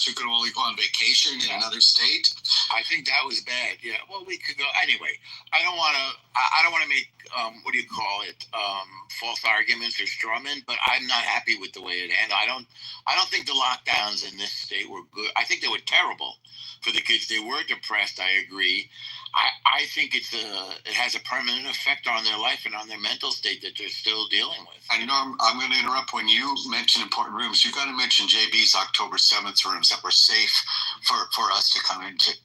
you could only go on vacation in another state. I think that was bad. Yeah. Well, we could go anyway. I don't want to make what do you call it? False arguments or straw men. But I'm not happy with the way it ended. I don't think the lockdowns in this state were good. I think they were terrible for the kids. They were depressed. I agree. I think it has a permanent effect on their life and on their mental state that they're still dealing with. I know I'm going to interrupt. When you mention important rooms, you got to mention JB's October 7th rooms that were safe for us to come into.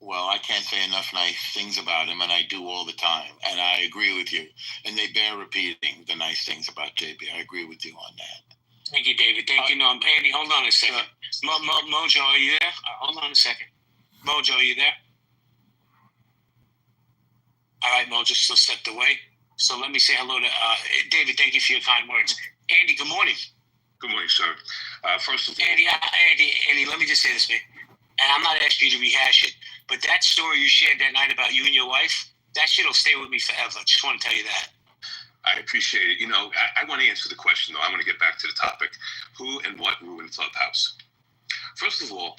Well, I can't say enough nice things about him, and I do all the time, and I agree with you. And they bear repeating the nice things about JB. I agree with you on that. Thank you, David. Thank you. No, Andy, hold on a second. Mojo, are you there? Hold on a second. Mojo, are you there? All right, Mojo still stepped away. So let me say hello to David. Thank you for your kind words. Andy, good morning. Good morning, sir. First of all, Andy, let me just say this, man. And I'm not asking you to rehash it, but that story you shared that night about you and your wife, that shit will stay with me forever. Just want to tell you that. I appreciate it. You know, I want to answer the question, though. I want to get back to the topic. Who and what ruined Clubhouse? First of all,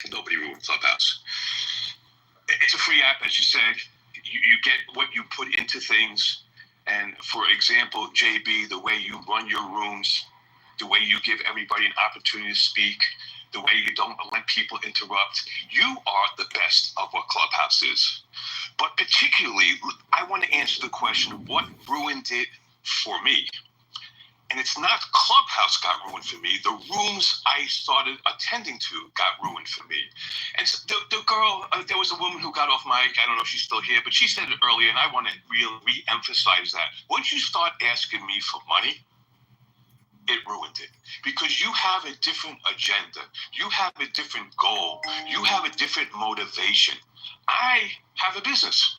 nobody ruined Clubhouse. It's a free app, as you said. You get what you put into things. And for example, JB, the way you run your rooms, the way you give everybody an opportunity to speak, the way you don't let people interrupt, you are the best of what Clubhouse is. But particularly, I want to answer the question, what ruined it for me? And it's not Clubhouse got ruined for me. The rooms I started attending to got ruined for me. And so the girl, there was a woman who got off mic. I don't know if she's still here, but she said it earlier, and I want to re-emphasize that. Once you start asking me for money, it ruined it. Because you have a different agenda. You have a different goal. You have a different motivation. I have a business.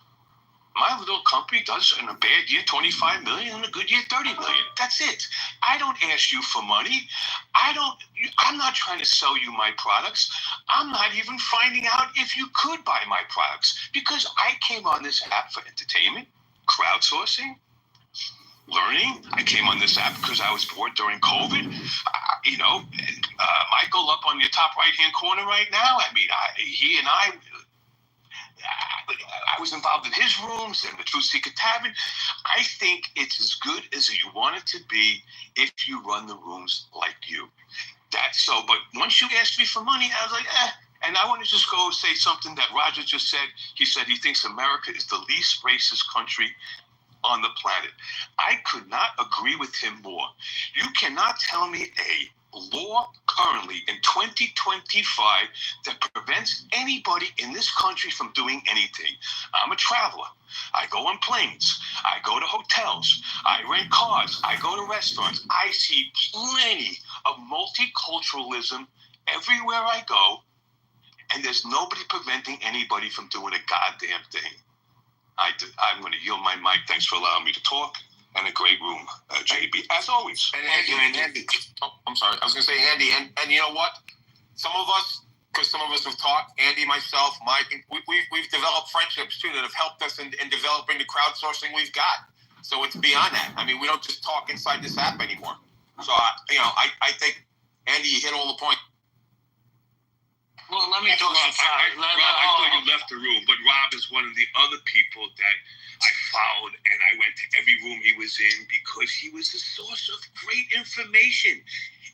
My little company does, in a bad year, 25 million, in a good year, 30 million. That's it. I don't ask you for money. I'm not trying to sell you my products. I'm not even finding out if you could buy my products, because I came on this app for entertainment, crowdsourcing, learning. I came on this app because I was bored during COVID. Michael up on your top right-hand corner right now. I mean, I was involved in his rooms and the Truth Seeker Tavern. I think it's as good as you want it to be if you run the rooms like you. But once you asked me for money, I was like, And I want to just go say something that Roger just said. He said he thinks America is the least racist country on the planet. I could not agree with him more. You cannot tell me a law currently in 2025 that prevents anybody in this country from doing anything. I'm a traveler. I go on planes. I go to hotels. I rent cars. I go to restaurants. I see plenty of multiculturalism everywhere I go, and there's nobody preventing anybody from doing a goddamn thing. I'm going to yield my mic. Thanks for allowing me to talk. And a great room, JB, as always. And Andy. Oh, I'm sorry. I was going to say Andy. And you know what? Some of us have talked, Andy, myself, Mike, we've developed friendships, too, that have helped us in developing the crowdsourcing we've got. So it's beyond that. I mean, we don't just talk inside this app anymore. So, I think, Andy, you hit all the points. Well, let me talk Rob, I thought you left the room, but Rob is one of the other people that I followed, and I went to every room he was in because he was a source of great information.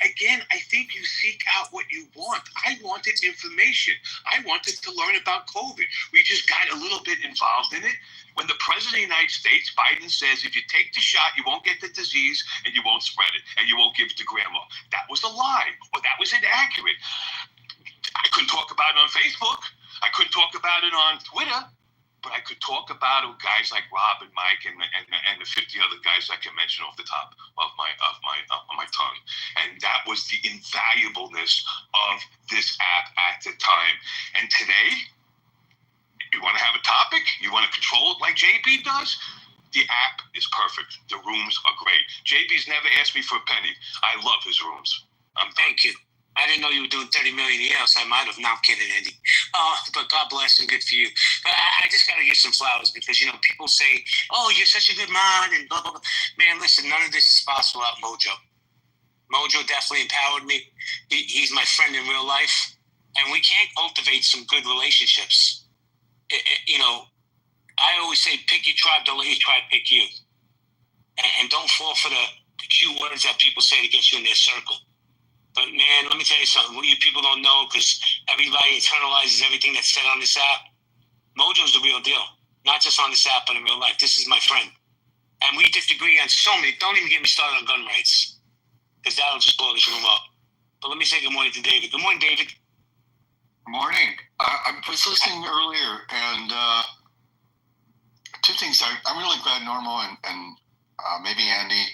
Again, I think you seek out what you want. I wanted information. I wanted to learn about COVID. We just got a little bit involved in it. When the President of the United States, Biden, says if you take the shot, you won't get the disease and you won't spread it and you won't give it to grandma. That was a lie, or that was inaccurate. I couldn't talk about it on Facebook. I couldn't talk about it on Twitter. But I could talk about it with guys like Rob and Mike and the 50 other guys I can mention off the top of my tongue. And that was the invaluableness of this app at the time. And today, you want to have a topic? You want to control it like JB does? The app is perfect. The rooms are great. JB's never asked me for a penny. I love his rooms. Thank you. I didn't know you were doing 30 million a year, so I might have. No, I'm kidding, Andy. But God bless and good for you. But I just got to give some flowers because, people say, oh, you're such a good man and blah, blah, blah. Man, listen, none of this is possible without Mojo. Mojo definitely empowered me. He's my friend in real life. And we can't cultivate some good relationships. I always say, pick your tribe, don't let your tribe pick you. And don't fall for the cute words that people say to get you in their circle. But, man, let me tell you something. What you people don't know, because everybody internalizes everything that's said on this app. Mojo's the real deal. Not just on this app, but in real life. This is my friend. And we disagree on so many. Don't even get me started on gun rights, because that'll just blow this room up. But let me say good morning to David. Good morning, David. Morning. I was listening earlier, and two things. I'm really glad Normo and maybe Andy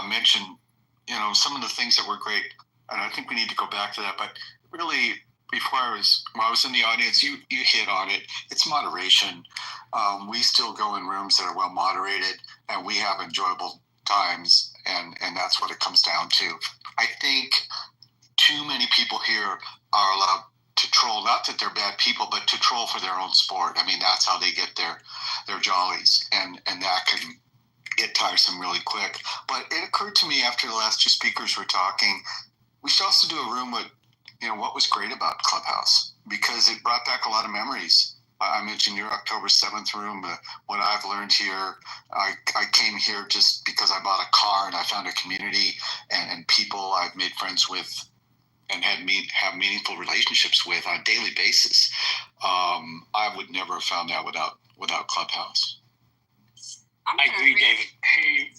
mentioned, some of the things that were great, and I think we need to go back to that. But really, when I was in the audience, you hit on it. It's moderation. We still go in rooms that are well moderated, and we have enjoyable times, and that's what it comes down to. I think too many people here are allowed to troll, not that they're bad people, but to troll for their own sport. I mean, that's how they get their jollies, and that can get tiresome really quick. But it occurred to me after the last two speakers were talking, we should also do a room with, what was great about Clubhouse, because it brought back a lot of memories. I mentioned your October 7th room, what I've learned here. I came here just because I bought a car and I found a community and people I've made friends with and have meaningful relationships with on a daily basis. I would never have found that without Clubhouse. I agree, David. Hey.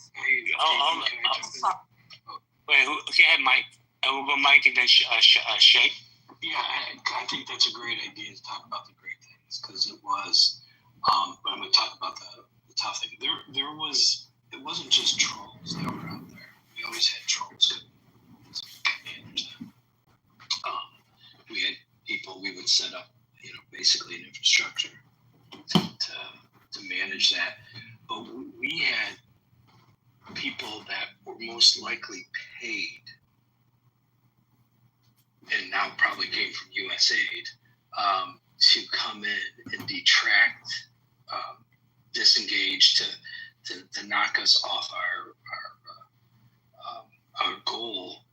Wait, go ahead, Mike. We'll go Mike and then Shay. Yeah, I think that's a great idea to talk about the great things, because it was. But I'm going to talk about the tough thing. It wasn't just trolls that were out there. We always had trolls. We had people. We would set up, basically an infrastructure to manage that. But we had people that were most likely paid, and now probably came from USAID, to come in and detract, disengage, to knock us off our goal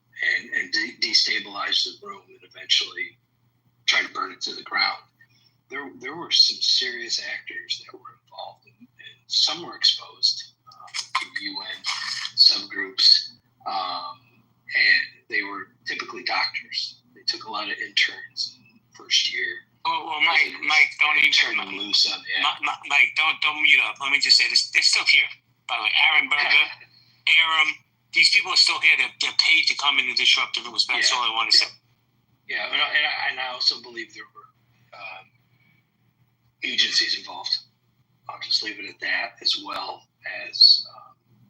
and destabilize the room and eventually try to burn it to the ground. There were some serious actors that were involved, and some were exposed to UN subgroups, and they were typically doctors. They took a lot of interns in the first year. Well, Mike, don't even turn them loose on the app. Mike, don't mute up. Let me just say this: they're still here. By the way, Aaron Berger, Aram, these people are still here. They're paid to come in and disrupt the rooms. That's all I want to say. Yeah, and I also believe there were agencies involved. I'll just leave it at that, as well as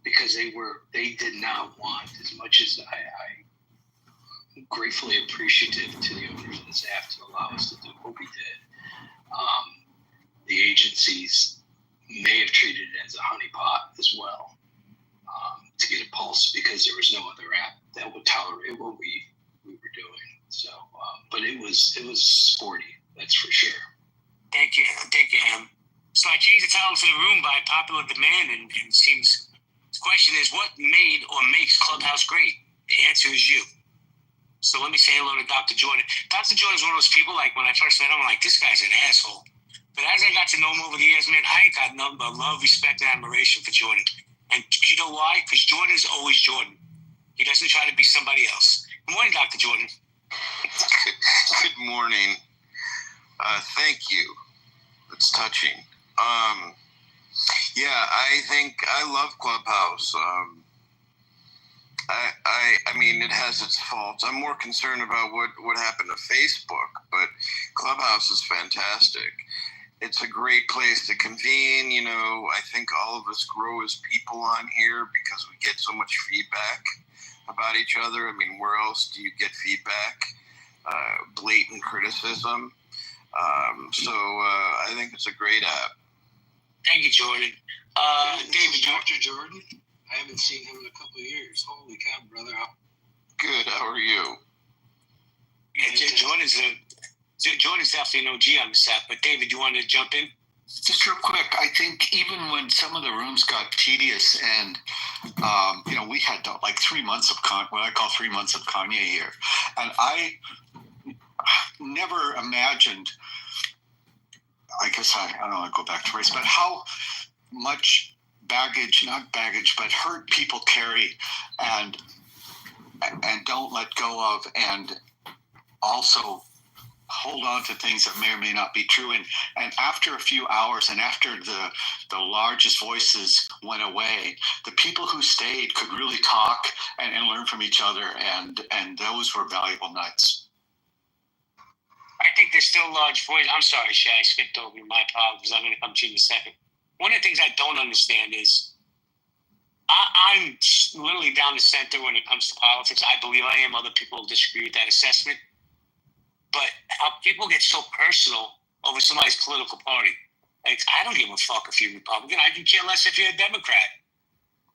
because they did not want, as much as I'm gratefully appreciative to the owners of this app to allow us to do what we did. The agencies may have treated it as a honeypot as well, to get a pulse, because there was no other app that would tolerate what we were doing. So, but it was sporty, that's for sure. Thank you, Em. So I changed the title to the room by popular demand, and it seems the question is, what made or makes Clubhouse great? The answer is you. So let me say hello to Dr. Jordan. Dr. Jordan's one of those people, like when I first met him, I'm like, this guy's an asshole. But as I got to know him over the years, man, I got nothing but love, respect, and admiration for Jordan. And you know why? Because Jordan is always Jordan. He doesn't try to be somebody else. Good morning, Dr. Jordan. Good morning. Thank you. It's touching. I think I love Clubhouse. I mean, it has its faults. I'm more concerned about what happened to Facebook, but Clubhouse is fantastic. It's a great place to convene. I think all of us grow as people on here because we get so much feedback about each other. I mean, where else do you get feedback? Blatant criticism. So I think it's a great app. Thank you, Jordan. David, Dr. Jordan? I haven't seen him in a couple of years. Holy cow, brother. Good. How are you? Yeah, Jordan's definitely an OG on this app. But David, you want to jump in? Just real quick, I think even when some of the rooms got tedious and we had like 3 months of what I call 3 months of Kanye here, and I never imagined. I guess I don't want to go back to race, but how much not baggage, but hurt people carry and don't let go of, and also hold on to things that may or may not be true. And after a few hours, and after the largest voices went away, the people who stayed could really talk and learn from each other, and those were valuable nights. I think there's still large voices. I'm sorry, Shay, I skipped over you. My apologies. I'm going to come to you in a second. One of the things I don't understand is I'm literally down the center when it comes to politics. I believe I am. Other people disagree with that assessment. But how people get so personal over somebody's political party. Like, I don't give a fuck if you're Republican. I can care less if you're a Democrat.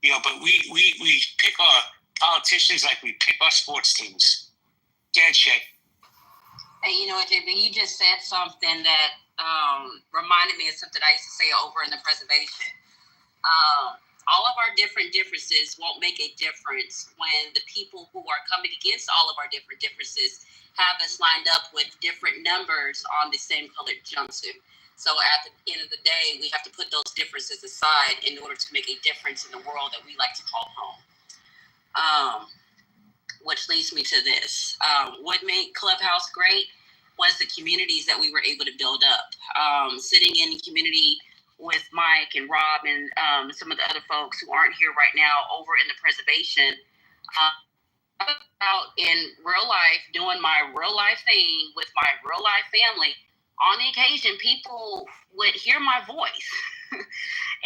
But we pick our politicians like we pick our sports teams. Go ahead, Shay. Hey, JB, you just said something that reminded me of something I used to say over in the preservation. All of our differences won't make a difference when the people who are coming against all of our different differences have us lined up with different numbers on the same colored jumpsuit. So at the end of the day, we have to put those differences aside in order to make a difference in the world that we like to call home. Which leads me to this. What made Clubhouse great was the communities that we were able to build up. Sitting in community with Mike and Rob and some of the other folks who aren't here right now over in the preservation, out in real life, doing my real life thing with my real life family. On the occasion, people would hear my voice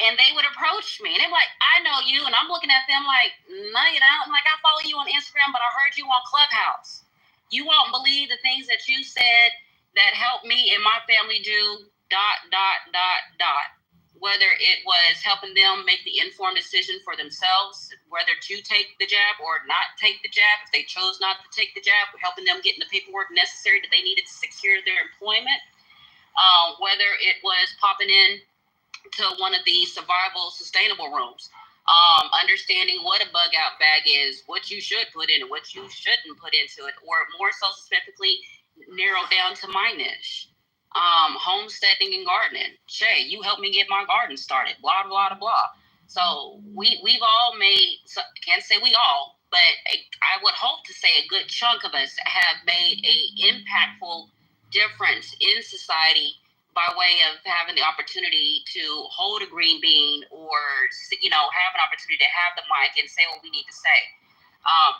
and they would approach me and they're like, I know you. And I'm looking at them like, no, you don't. I'm like, I follow you on Instagram, but I heard you on Clubhouse. You won't believe the things that you said that helped me and my family do ... Whether it was helping them make the informed decision for themselves, whether to take the jab or not take the jab. If they chose not to take the jab, we're helping them get the paperwork necessary that they needed to secure their employment. Whether it was popping in to one of the survival sustainable rooms, understanding what a bug out bag is, what you should put in it, what you shouldn't put into it, or more so specifically narrow down to my niche. Homesteading and gardening. Shay, you helped me get my garden started, blah, blah, blah. So we've all made, can't say we all, but I would hope to say a good chunk of us have made a impactful difference in society by way of having the opportunity to hold a green bean or, have an opportunity to have the mic and say what we need to say.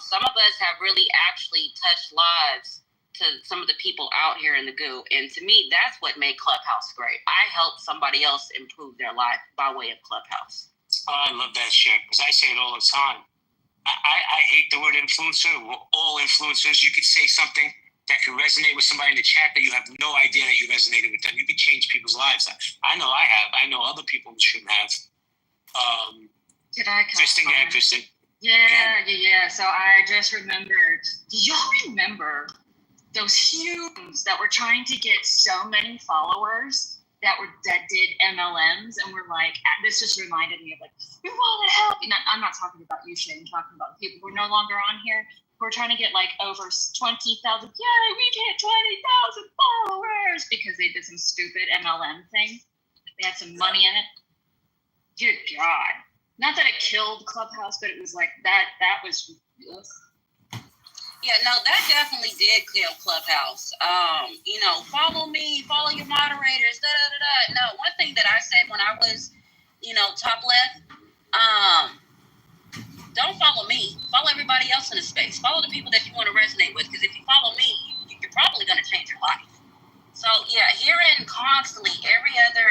Some of us have really actually touched lives to some of the people out here in the goo. And to me, that's what made Clubhouse great. I helped somebody else improve their life by way of Clubhouse. Oh, I love that shit, because I say it all the time. I hate the word influencer. We're all influencers. You could say something that could resonate with somebody in the chat that you have no idea that you resonated with them. You could change people's lives. I know I have. I know other people shouldn't have. Did I come Kristen? Yeah. So I just remembered. Do y'all remember those huge that were trying to get so many followers that did MLMs, and we're like, this just reminded me of like, we want to help you. I'm not talking about you, Shane. I'm talking about people who are no longer on here. We're trying to get like over 20,000. Yeah, we get 20,000 followers because they did some stupid MLM thing. They had some money in it. Good God. Not that it killed Clubhouse, but it was like that was. Ugh. Yeah, no, that definitely did kill Clubhouse. Follow me, follow your moderators, No, one thing that I said when I was, top left, don't follow me. Follow everybody else in the space. Follow the people that you want to resonate with, because if you follow me, you're probably going to change your life. So, yeah, hearing constantly every other,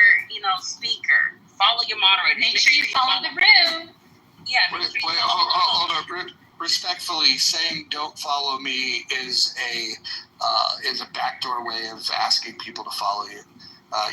speaker, follow your moderators. Make sure you follow the room. Yeah. Hold on. Respectfully, saying "don't follow me" is a backdoor way of asking people to follow you. Reverse I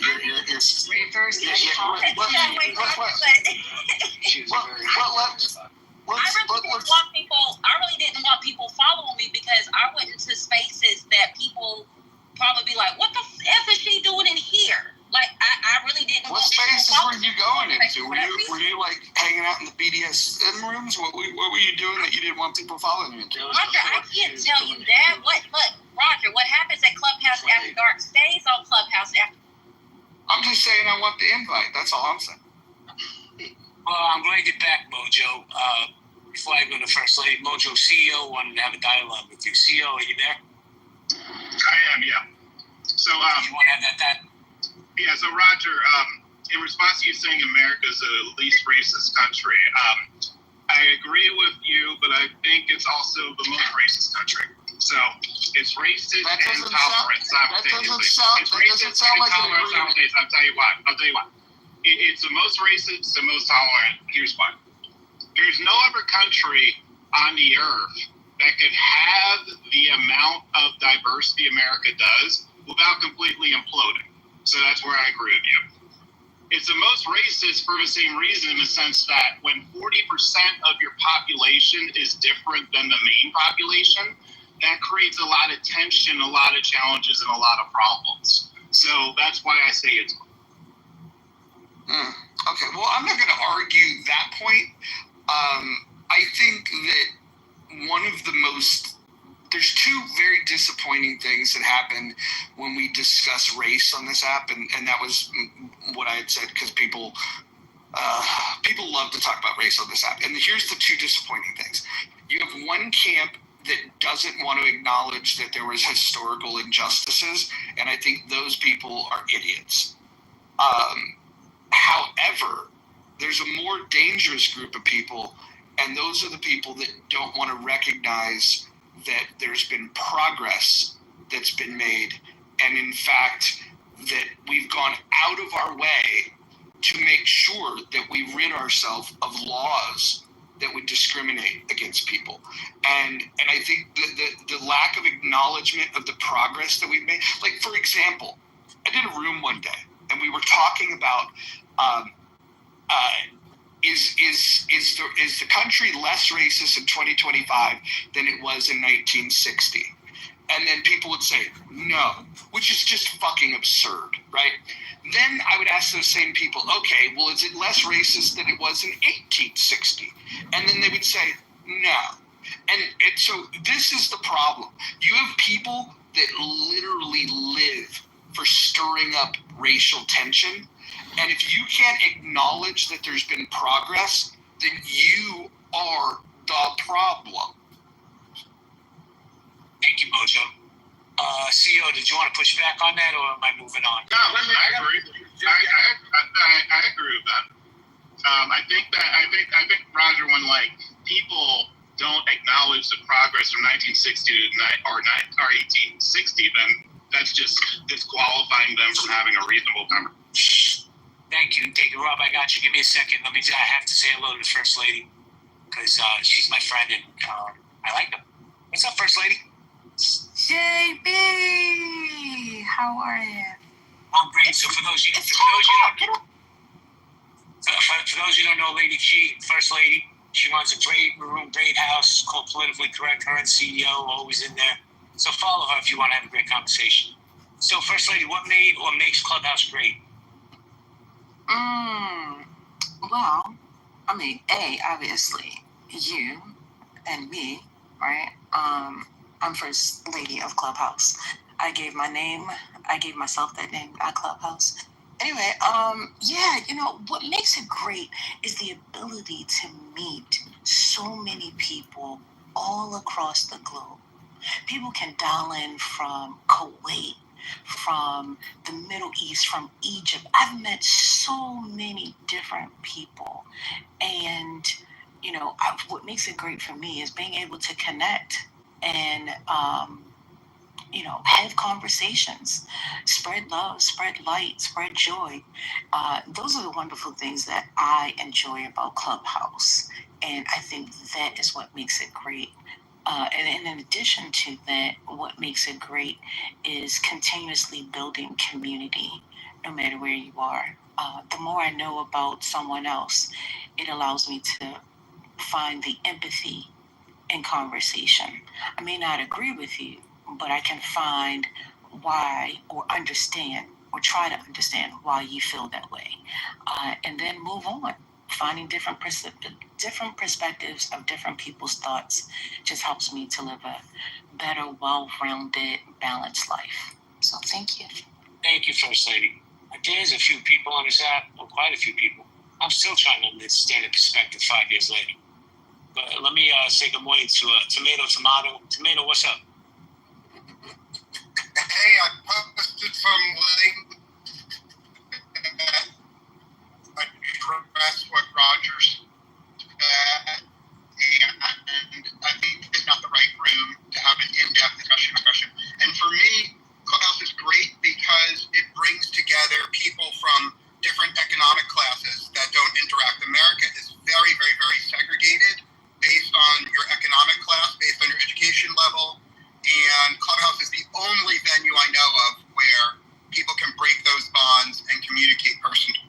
really didn't want people following me because I went into spaces that people probably be like, "What the f is she doing in here?" Like I really didn't. What spaces were you going into? to? Were you like hanging out in the BDSM rooms? What were you doing that you didn't want people following you into? Roger, I can't tell you that. Look, Roger, what happens at Clubhouse After Dark stays on Clubhouse After. I'm just saying I want the invite. That's all I'm saying. Well, I'm glad you're back, Mojo. Before I go to First Lady, Mojo, CEO wanted to have a dialogue with you. CEO, are you there? I am, yeah. So, you want to have that? Yeah, so Roger, in response to you saying America's the least racist country, I agree with you, but I think it's also the most racist country. So it's racist and tolerant simultaneously. It's racist and tolerant simultaneously. I'll tell you why. It's the most racist, the most tolerant. Here's why. There's no other country on the earth that could have the amount of diversity America does without completely imploding. So that's where I agree with you. It's the most racist for the same reason, in the sense that when 40% of your population is different than the main population, that creates a lot of tension, a lot of challenges, and a lot of problems. So that's why I say it's. Okay, well, I'm not going to argue that point. I think that one of the there's two very disappointing things that happen when we discuss race on this app, and that was what I had said, because people love to talk about race on this app. And here's the two disappointing things. You have one camp that doesn't want to acknowledge that there was historical injustices, and I think those people are idiots. However, there's a more dangerous group of people, and those are the people that don't want to recognize that there's been progress that's been made, and in fact, that we've gone out of our way to make sure that we rid ourselves of laws that would discriminate against people. And I think the lack of acknowledgement of the progress that we've made, like, for example, I did a room one day, and we were talking about is the country less racist in 2025 than it was in 1960? And then people would say no, which is just fucking absurd, right? Then I would ask those same people, okay, well, is it less racist than it was in 1860? And then they would say no. And so this is the problem. You have people that literally live for stirring up racial tension. And if you can't acknowledge that there's been progress, then you are the problem. Thank you, Mojo. CEO, did you want to push back on that, or am I moving on? No, I agree. I agree with that. I think Roger, when people don't acknowledge the progress from 1960 or 1860, then that's just disqualifying them from having a reasonable conversation. Thank you. Take it, Rob. I got you. Give me a second. I have to say hello to the First Lady, because she's my friend, and I like her. What's up, First Lady? JB, how are you? I'm great. So for those of you who don't know Lady Chi, First Lady, she runs a great room, great house called Politically Correct. Her and CEO always in there. So follow her if you want to have a great conversation. So First Lady, what made or makes Clubhouse great? Well, I mean, obviously, you and me, right? I'm First Lady of Clubhouse. I gave myself that name at Clubhouse. Anyway, what makes it great is the ability to meet so many people all across the globe. People can dial in from Kuwait, from the Middle East, from Egypt. I've met so many different people. And, what makes it great for me is being able to connect and, have conversations, spread love, spread light, spread joy. Those are the wonderful things that I enjoy about Clubhouse. And I think that is what makes it great. And in addition to that, what makes it great is continuously building community, no matter where you are. The more I know about someone else, it allows me to find the empathy in conversation. I may not agree with you, but I can find why or understand or try to understand why you feel that way, and then move on. Finding different perspectives of different people's thoughts just helps me to live a better, well-rounded, balanced life. So thank you. Thank you, First Lady. There's a few people on this app, or quite a few people. I'm still trying to understand the perspective 5 years later. But let me say good morning to Tomato. Tomato, what's up? Hey, I posted some link. I address what Rogers said, and I think it's not the right room to have an in-depth discussion. And for me, Clubhouse is great because it brings together people from different economic classes that don't interact. America is very, very, very segregated based on your economic class, based on your education level. And Clubhouse is the only venue I know of where people can break those bonds and communicate personally.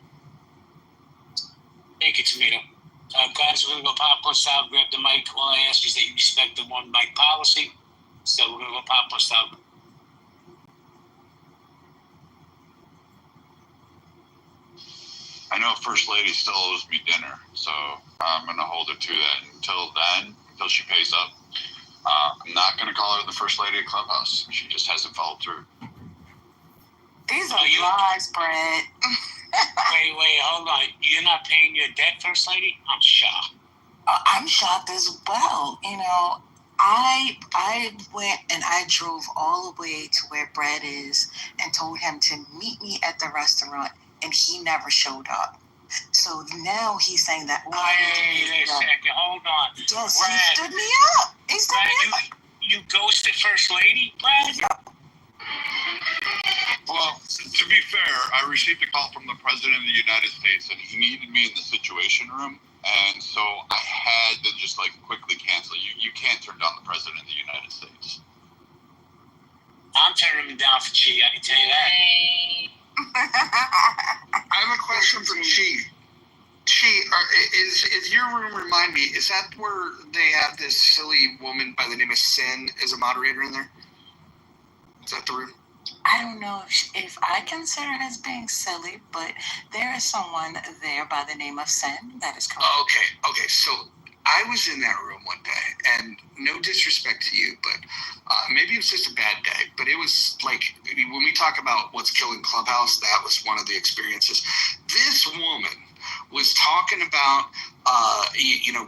Thank you, Tomato. Guys, we're going to go popcorn style, grab the mic. All I ask is that you respect the one mic policy. So we're going to go popcorn style. I know First Lady still owes me dinner, so I'm going to hold her to that until she pays up. I'm not going to call her the First Lady of Clubhouse. She just hasn't followed through. These are lies, Brett. Wait, hold on. You're not paying your debt, First Lady? I'm shocked. I'm shocked as well. You know, I went and I drove all the way to where Brett is and told him to meet me at the restaurant, and he never showed up. So now he's saying that. Wait a second, hold on. Yes, Brad, he stood me up. He stood me up. You ghosted First Lady, Brad? Yep. Well, to be fair, I received a call from the President of the United States, and he needed me in the Situation Room, and so I had to just quickly cancel. You can't turn down the President of the United States. I'm turning him down for Chi, I can tell you that. I have a question for Chi. Chi, is your room, remind me, is that where they have this silly woman by the name of Sin as a moderator in there? Is that the room? I don't know if I consider it as being silly, but there is someone there by the name of Sen. That is correct. Okay. So I was in that room one day, and no disrespect to you, but maybe it was just a bad day. But it was when we talk about what's killing Clubhouse, that was one of the experiences. This woman was talking about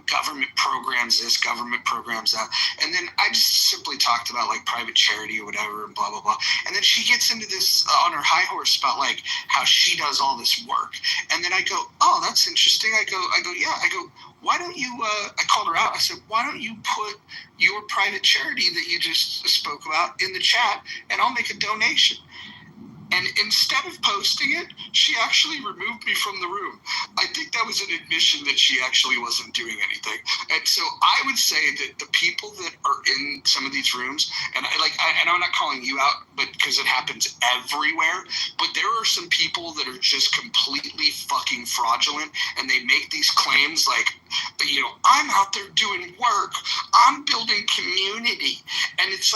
government programs this, government programs that, and then I just simply talked about private charity or whatever and blah blah blah, and then she gets into this on her high horse about how she does all this work, and then I go, oh, that's interesting. I go yeah, I go, why don't you I called her out. I said, why don't you put your private charity that you just spoke about in the chat, and I'll make a donation. And instead of posting it, she actually removed me from the room. I think that was an admission that she actually wasn't doing anything. And so I would say that the people that are in some of these rooms, and I'm not calling you out, but because it happens everywhere, but there are some people that are just completely fucking fraudulent, and they make these claims I'm out there doing work, I'm building community, and it's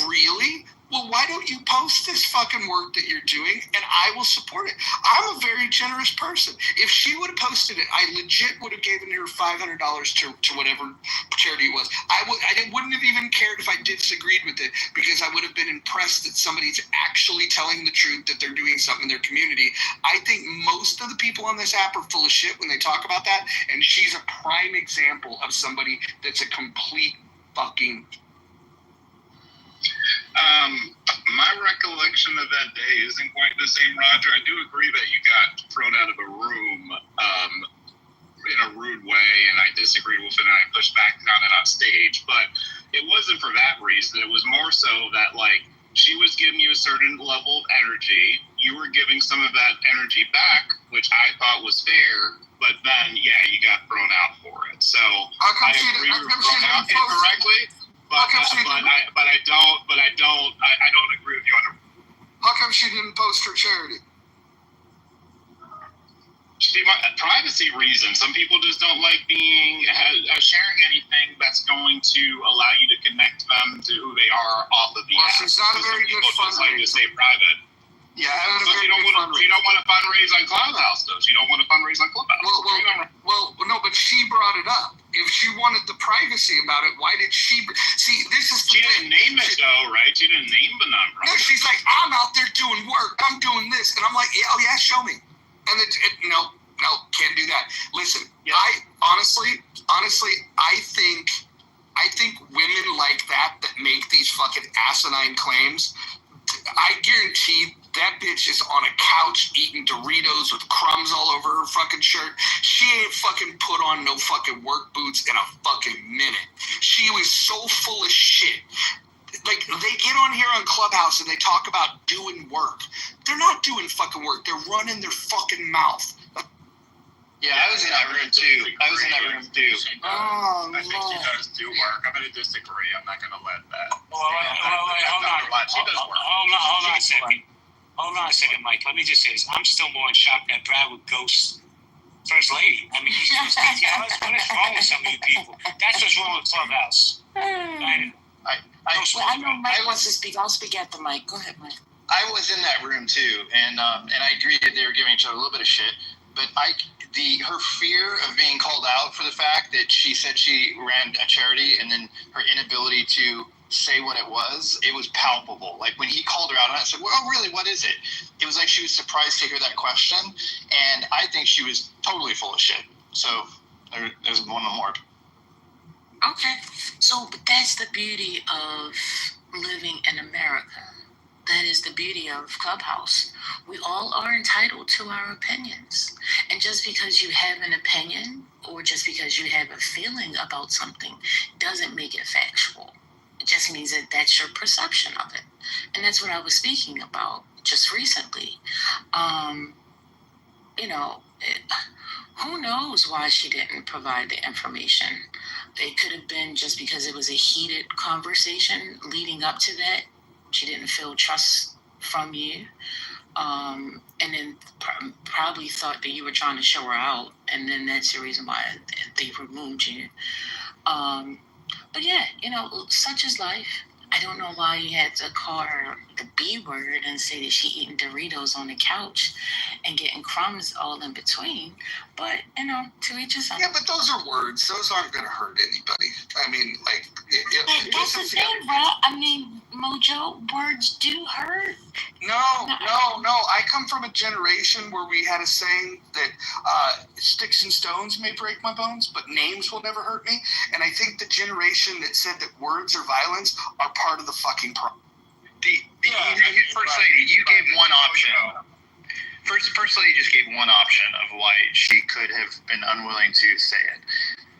really? Well, why don't you post this fucking work that you're doing, and I will support it. I'm a very generous person. If she would have posted it, I legit would have given her $500 to whatever charity it was. I wouldn't have even cared if I disagreed with it, because I would have been impressed that somebody's actually telling the truth, that they're doing something in their community. I think most of the people on this app are full of shit when they talk about that, and she's a prime example of somebody that's a complete fucking... My recollection of that day isn't quite the same, Roger. I do agree that you got thrown out of a room in a rude way, and I disagreed with it, and I pushed back on it on stage. But it wasn't for that reason. It was more so that, she was giving you a certain level of energy. You were giving some of that energy back, which I thought was fair. But then, yeah, you got thrown out for it. So I agree you were thrown out incorrectly. But I don't agree with you on it. How come she didn't post her charity? Privacy reasons. Some people just don't like sharing anything that's going to allow you to connect them to who they are off of the app. She's not a very good fundraiser. Like to stay private. Yeah, So you don't want to fundraise on Clubhouse, though. You don't want to fundraise on Clubhouse. Well, no, but she brought it up. If she wanted the privacy about it, why did she? See, this is. She didn't name it though, right? She didn't name the nonprofit. No, she's like, I'm out there doing work. I'm doing this, and I'm like, yeah, oh yeah, show me. And no, can't do that. Listen, yeah. I honestly, I think women like that make these fucking asinine claims. I guarantee that bitch is on a couch eating Doritos with crumbs all over her fucking shirt. She ain't fucking put on no fucking work boots in a fucking minute. She was so full of shit. Like, they get on here on Clubhouse and they talk about doing work. They're not doing fucking work. They're running their fucking mouth. Yeah, I was in that room too. I think she does do work. I'm going to disagree. I'm not going to let that. Hold on. She does work. Hold on a second. Hold on a second, Mike. Let me just say this. I'm still more in shock that Brad would ghost First Lady. I mean, he's just, what is wrong with some of you people? That's what's wrong with Clubhouse. I know Mike wants to speak. I'll speak at the mic. Go ahead, Mike. I was in that room too, and I agree that they were giving each other a little bit of shit, but her fear of being called out for the fact that she said she ran a charity and then her inability to say what it was palpable. Like when he called her out and I said, well, really, what is it? It was like she was surprised to hear that question. And I think she was totally full of shit. So there's one more. Okay. So but that's the beauty of living in America. That is the beauty of Clubhouse. We all are entitled to our opinions. And just because you have an opinion or just because you have a feeling about something doesn't make it factual. It just means that that's your perception of it. And that's what I was speaking about just recently. Who knows why she didn't provide the information? It could have been just because it was a heated conversation leading up to that. She didn't feel trust from you, and then probably thought that you were trying to show her out, and then that's the reason why they removed you. But yeah, such is life. I don't know why you had to call her the B word and say that she eating Doritos on the couch and getting crumbs all in between. But, to each his own. Yeah, but those are words. Those aren't going to hurt anybody. I mean, like... That's the thing, bro. I mean, Mojo, words do hurt. No. I come from a generation where we had a saying that sticks and stones may break my bones, but names will never hurt me. And I think the generation that said that words are violence are part of the fucking problem. First Lady, you gave one option. First Lady just gave one option of why she could have been unwilling to say it.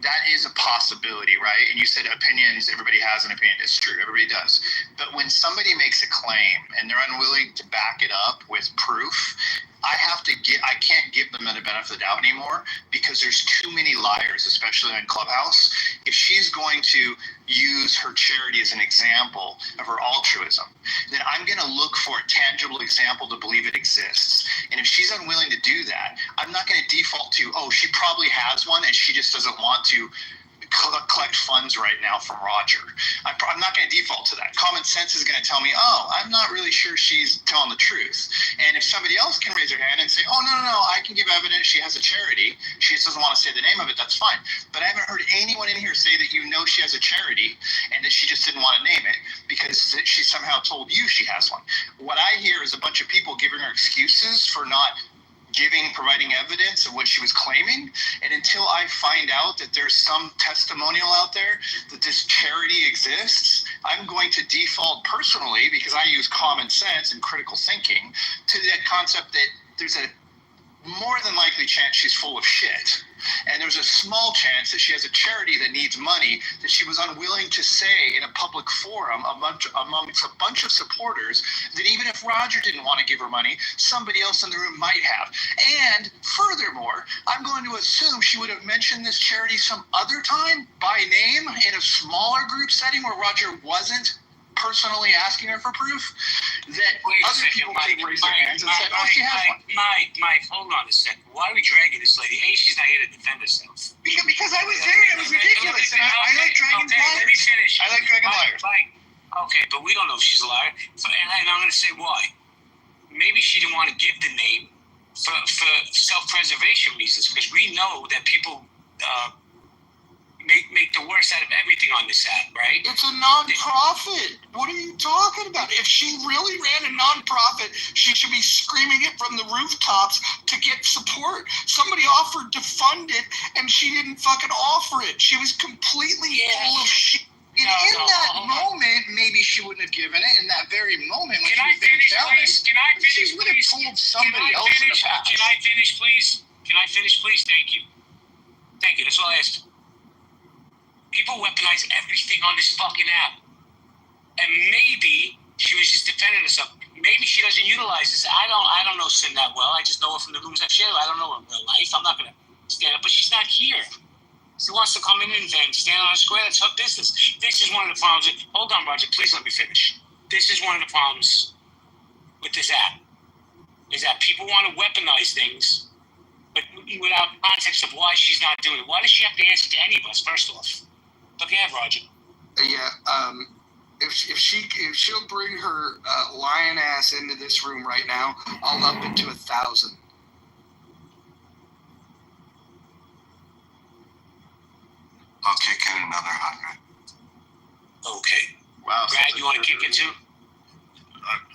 That is a possibility, right? And you said opinions, everybody has an opinion. It's true, everybody does. But when somebody makes a claim and they're unwilling to back it up with proof, I can't give them the benefit of the doubt anymore because there's too many liars, especially on Clubhouse. If she's going to use her charity as an example of her altruism, then I'm going to look for a tangible example to believe it exists. And if she's unwilling to do that, I'm not going to default to, she probably has one and she just doesn't want to collect funds right now from Roger. I'm not going to default to that. Common sense is going to tell me, I'm not really sure she's telling the truth. And if somebody else can raise their hand and say, no, I can give evidence she has a charity, she just doesn't want to say the name of it, that's fine. But I haven't heard anyone in here say that she has a charity and that she just didn't want to name it because she somehow told you she has one. What I hear is a bunch of people giving her excuses for not providing evidence of what she was claiming. And until I find out that there's some testimonial out there that this charity exists, I'm going to default personally, because I use common sense and critical thinking, to that concept that there's a more than likely chance she's full of shit. And there's a small chance that she has a charity that needs money that she was unwilling to say in a public forum amongst a bunch of supporters that even if Roger didn't want to give her money, somebody else in the room might have. And furthermore, I'm going to assume she would have mentioned this charity some other time by name in a smaller group setting where Roger wasn't personally asking her for proof, that other people could raise their hands and say, she has one. Mike, hold on a second. Why are we dragging this lady? She's not here to defend herself. Because I was there. It was ridiculous. And I like dragging liars. Let me finish. I like dragging liars. Okay, but we don't know if she's a liar. And I'm going to say why. maybe she didn't want to give the name for self-preservation reasons, because we know that people make the worst out of everything on this app, right? It's a non-profit. What are you talking about? If she really ran a non-profit, she should be screaming it from the rooftops to get support. Somebody offered to fund it, and she didn't fucking offer it. She was completely full of shit. In that moment, maybe she wouldn't have given it. In that very moment, when she was being challenged, she would have pulled somebody else in the past. Can I finish, please? Can I finish, please? Thank you. Thank you. That's all I asked. People weaponize everything on this fucking app. And maybe she was just defending herself. Maybe she doesn't utilize this. I don't know Sin that well. I just know her from the rooms I've shared. I don't know her in real life. I'm not going to stand up. But she's not here. She wants to come in and stand on a square. That's her business. This is one of the problems. Hold on, Roger. Please let me finish. This is one of the problems with this app. Is that people want to weaponize things, but without context of why she's not doing it. Why does she have to answer to any of us, first off? Look at Roger. Yeah, if she'll bring her lion ass into this room right now, I'll up it to 1,000. I'll kick in another 100. Okay. Wow. Brad, you want to kick it too?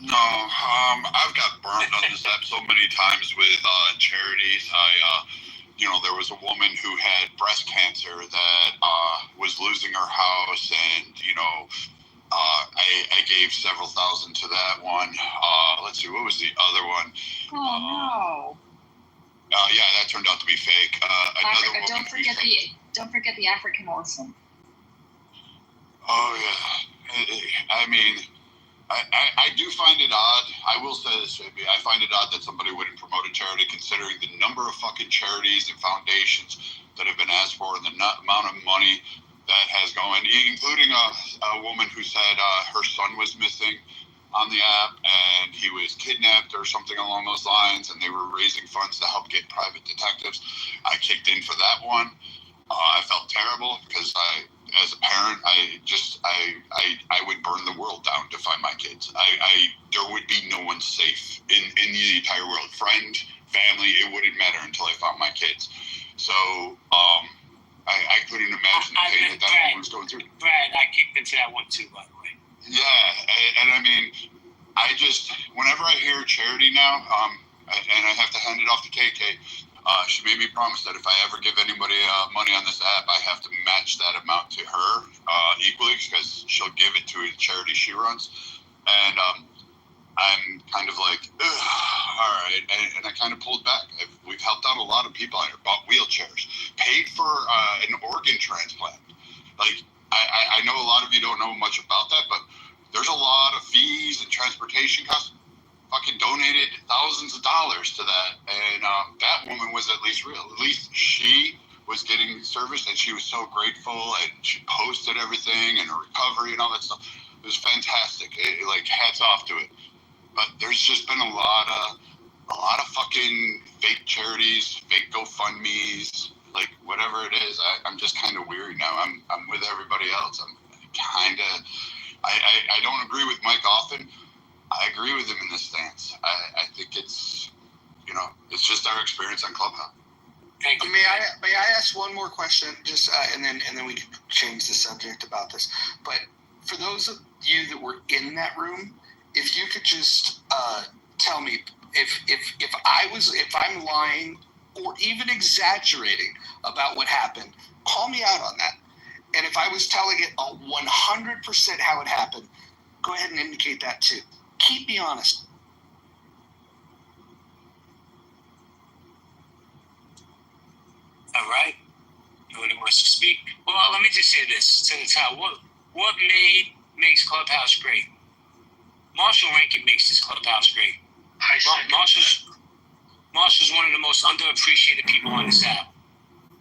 No, I've got burned on this app so many times with charities. There was a woman who had breast cancer that was losing her house, and I gave several thousand to that one. Let's see, what was the other one? Oh no! Yeah, that turned out to be fake. Another woman. Don't forget the African orphan. Oh yeah, I mean. I do find it odd. I will say this, maybe. I find it odd that somebody wouldn't promote a charity, considering the number of fucking charities and foundations that have been asked for and the amount of money that has gone, including a woman who said her son was missing on the app and he was kidnapped or something along those lines, and they were raising funds to help get private detectives. I kicked in for that one. I felt terrible because as a parent, I would burn the world down to find my kids. There would be no one safe in the entire world. Friend, family, it wouldn't matter until I found my kids. So, I couldn't imagine the pain that woman was going through. Brad, I kicked into that one too, by the way. Yeah, and I mean, whenever I hear charity now, and I have to hand it off to KK, she made me promise that if I ever give anybody money on this app, I have to match that amount to her equally, because she'll give it to a charity she runs. And I'm kind of like, all right. And I kind of pulled back. We've helped out a lot of people out here, bought wheelchairs, paid for an organ transplant. Like, I know a lot of you don't know much about that, but there's a lot of fees and transportation costs. Fucking donated thousands of dollars to that, and that woman was at least real. At least she was getting service, and she was so grateful, and she posted everything and her recovery and all that stuff. It was fantastic. Like, hats off to it. But there's just been a lot of fucking fake charities, fake GoFundMes, like whatever it is. I'm just kind of weary now. I'm with everybody else. I'm kind of. I don't agree with Mike often. I agree with him in this stance. I think it's just our experience on Clubhouse. Thank you. May I ask one more question, just and then we can change the subject about this. But for those of you that were in that room, if you could just tell me if I'm lying or even exaggerating about what happened, call me out on that. And if I was telling it 100% how it happened, go ahead and indicate that too. Keep me honest. All right. Nobody wants to speak. Well, let me just say this to the top. What makes Clubhouse great? Marshall Rankin makes this Clubhouse great. Marshall's one of the most underappreciated people on this app.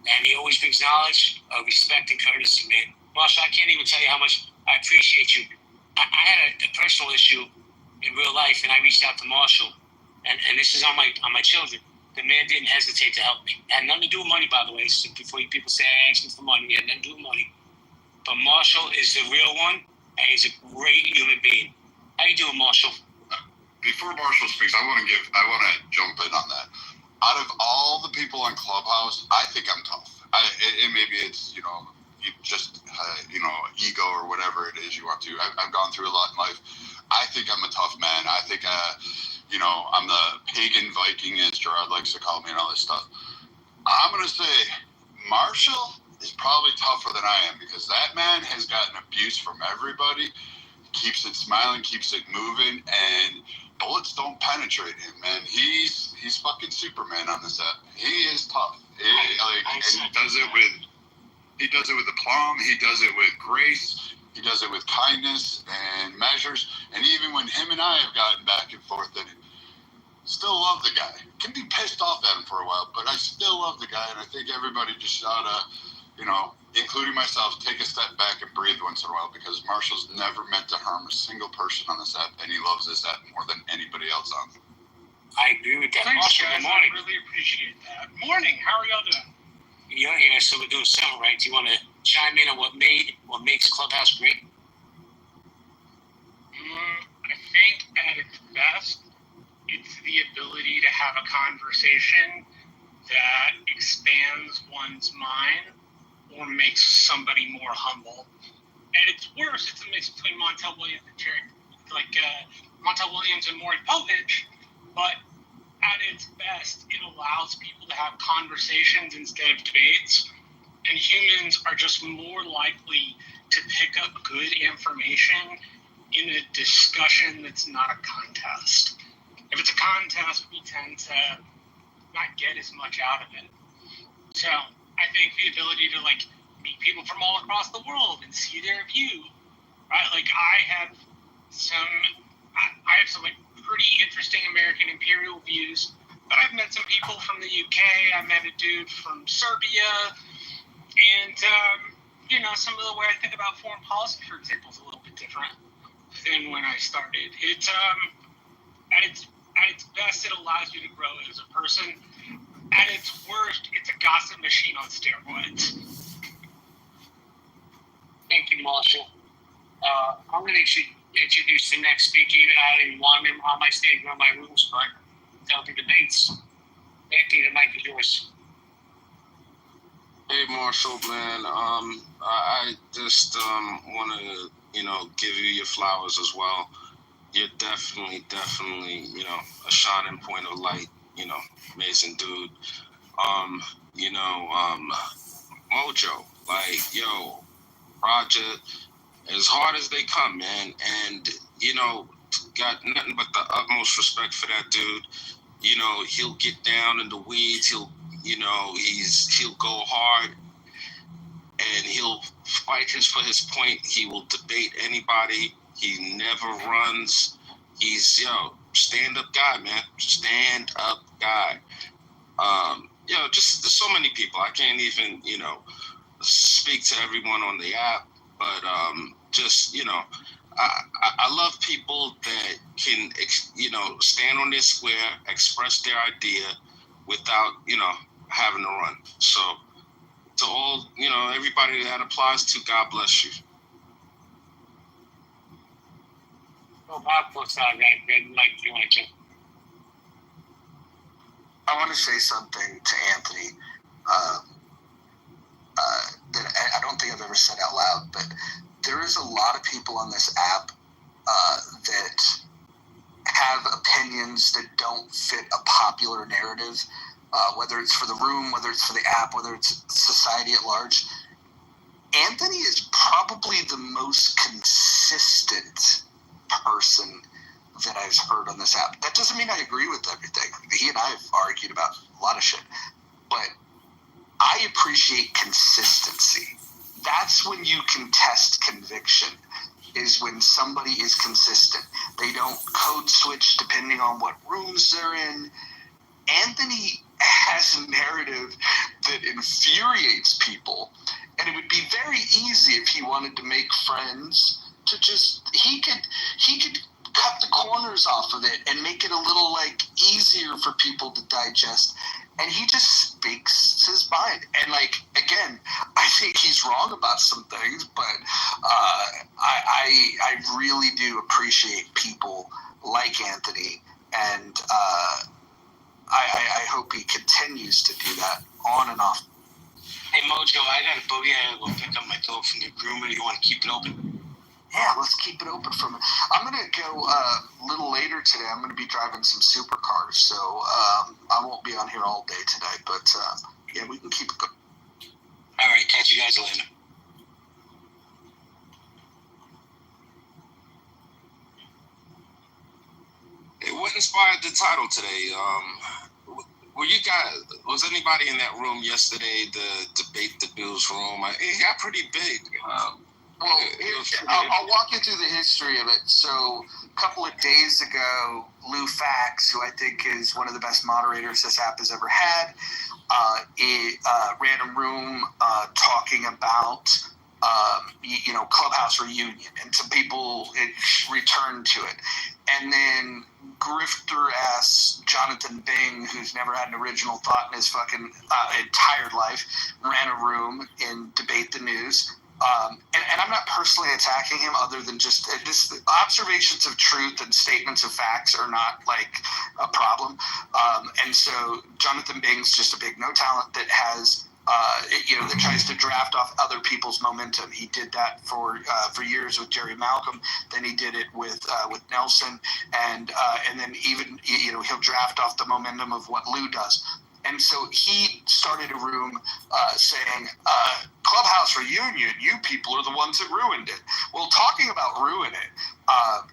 And he always brings knowledge, respect, and courtesy, man. Marshall, I can't even tell you how much I appreciate you. I had a personal issue in real life, and I reached out to Marshall, and this is on my children. The man didn't hesitate to help me. It had nothing to do with money, by the way. So before people say I asked him for money, it had nothing to do with money. But Marshall is the real one, and he's a great human being. How you doing, Marshall? Before before Marshall speaks, I want to jump in on that. Out of all the people on Clubhouse, I think I'm tough. And maybe it's, just, ego or whatever it is you want to. I've gone through a lot in life. I think I'm a tough man. I think, I'm the pagan Viking, as Gerard likes to call me, and all this stuff. I'm going to say Marshall is probably tougher than I am, because that man has gotten abuse from everybody, keeps it smiling, keeps it moving, and bullets don't penetrate him, man. He's fucking Superman on this app. He is tough. And he does it with aplomb. He does it with grace. He does it with kindness and measures. And even when him and I have gotten back and forth, and still love the guy. Can be pissed off at him for a while, but I still love the guy, and I think everybody just ought to, including myself, take a step back and breathe once in a while, because Marshall's never meant to harm a single person on this app, and he loves this app more than anybody else on it. I agree with that. Thanks, Marshall, guys. good morning. I really appreciate that. Morning. How are y'all doing? You're here, so we're doing something right. Do you want to chime in on what makes Clubhouse great? I think at its best, it's the ability to have a conversation that expands one's mind or makes somebody more humble. At its worst, it's a mix between Montel Williams and Montel Williams and Maury Povich, but at its best, it allows people to have conversations instead of debates, and humans are just more likely to pick up good information in a discussion that's not a contest. If it's a contest, we tend to not get as much out of it. So I think the ability to meet people from all across the world and see their view, right? I have some pretty interesting American imperial views, but I've met some people from the UK. I met a dude from Serbia, and some of the way I think about foreign policy, for example, is a little bit different than when I started. It's at its best, it allows you to grow as a person. At its worst, it's a gossip machine on steroids. Thank you, Marshall. I'm going to introduce the next speaker. Even I don't even want him on my stage or on my rules, but there'll be debates. Anthony, the mic is yours. Hey, Marshall, man. I just want to, give you your flowers as well. You're definitely, a shining point of light. Amazing dude. Mojo, Roger, as hard as they come, man, and got nothing but the utmost respect for that dude. He'll get down in the weeds. He'll go hard, and he'll fight for his point. He will debate anybody. He never runs. He's stand-up guy, man. Stand-up guy. Just there's so many people. I can't even speak to everyone on the app, but I love people that can stand on their square, express their idea without having to run. So to all everybody that applies to, God bless you. Well, Bob, what's that, right? Mike, you want to jump? I want to say something to Anthony that I don't think I've ever said out loud, but there is a lot of people on this app that have opinions that don't fit a popular narrative, whether it's for the room, whether it's for the app, whether it's society at large. Anthony is probably the most consistent person that I've heard on this app. That doesn't mean I agree with everything. He and I have argued about a lot of shit, but I appreciate consistency. That's when you can test conviction, is when somebody is consistent. They don't code switch depending on what rooms they're in. Anthony has a narrative that infuriates people, and it would be very easy if he wanted to make friends to just, he could cut the corners off of it and make it a little easier for people to digest. And he just speaks his mind. And again, I think he's wrong about some things, but I really do appreciate people like Anthony and I hope he continues to do that on and off. Hey Mojo, I gotta go pick up my dog from the groomer. You want to keep it open? Yeah, let's keep it open for a minute. I'm going to go a little later today. I'm going to be driving some supercars, so I won't be on here all day today. But, yeah, we can keep it going. All right, catch you guys later. What inspired the title today? Was anybody in that room yesterday, the Debate the Bills room? It got pretty big. I'll walk you through the history of it. So a couple of days ago, Lou Fax, who I think is one of the best moderators this app has ever had, ran a room talking about Clubhouse reunion, and some people returned to it. And then grifter ass Jonathan Bing, who's never had an original thought in his fucking entire life, ran a room in Debate the News. And I'm not personally attacking him, other than just observations of truth and statements of facts are not like a problem. And so Jonathan Bing's just a big no talent that has that tries to draft off other people's momentum. He did that for years with Jerry Malcolm. Then he did it with Nelson, and then even he'll draft off the momentum of what Lou does. And so he started a room saying, Clubhouse reunion, you people are the ones that ruined it. Well, talking about ruin it,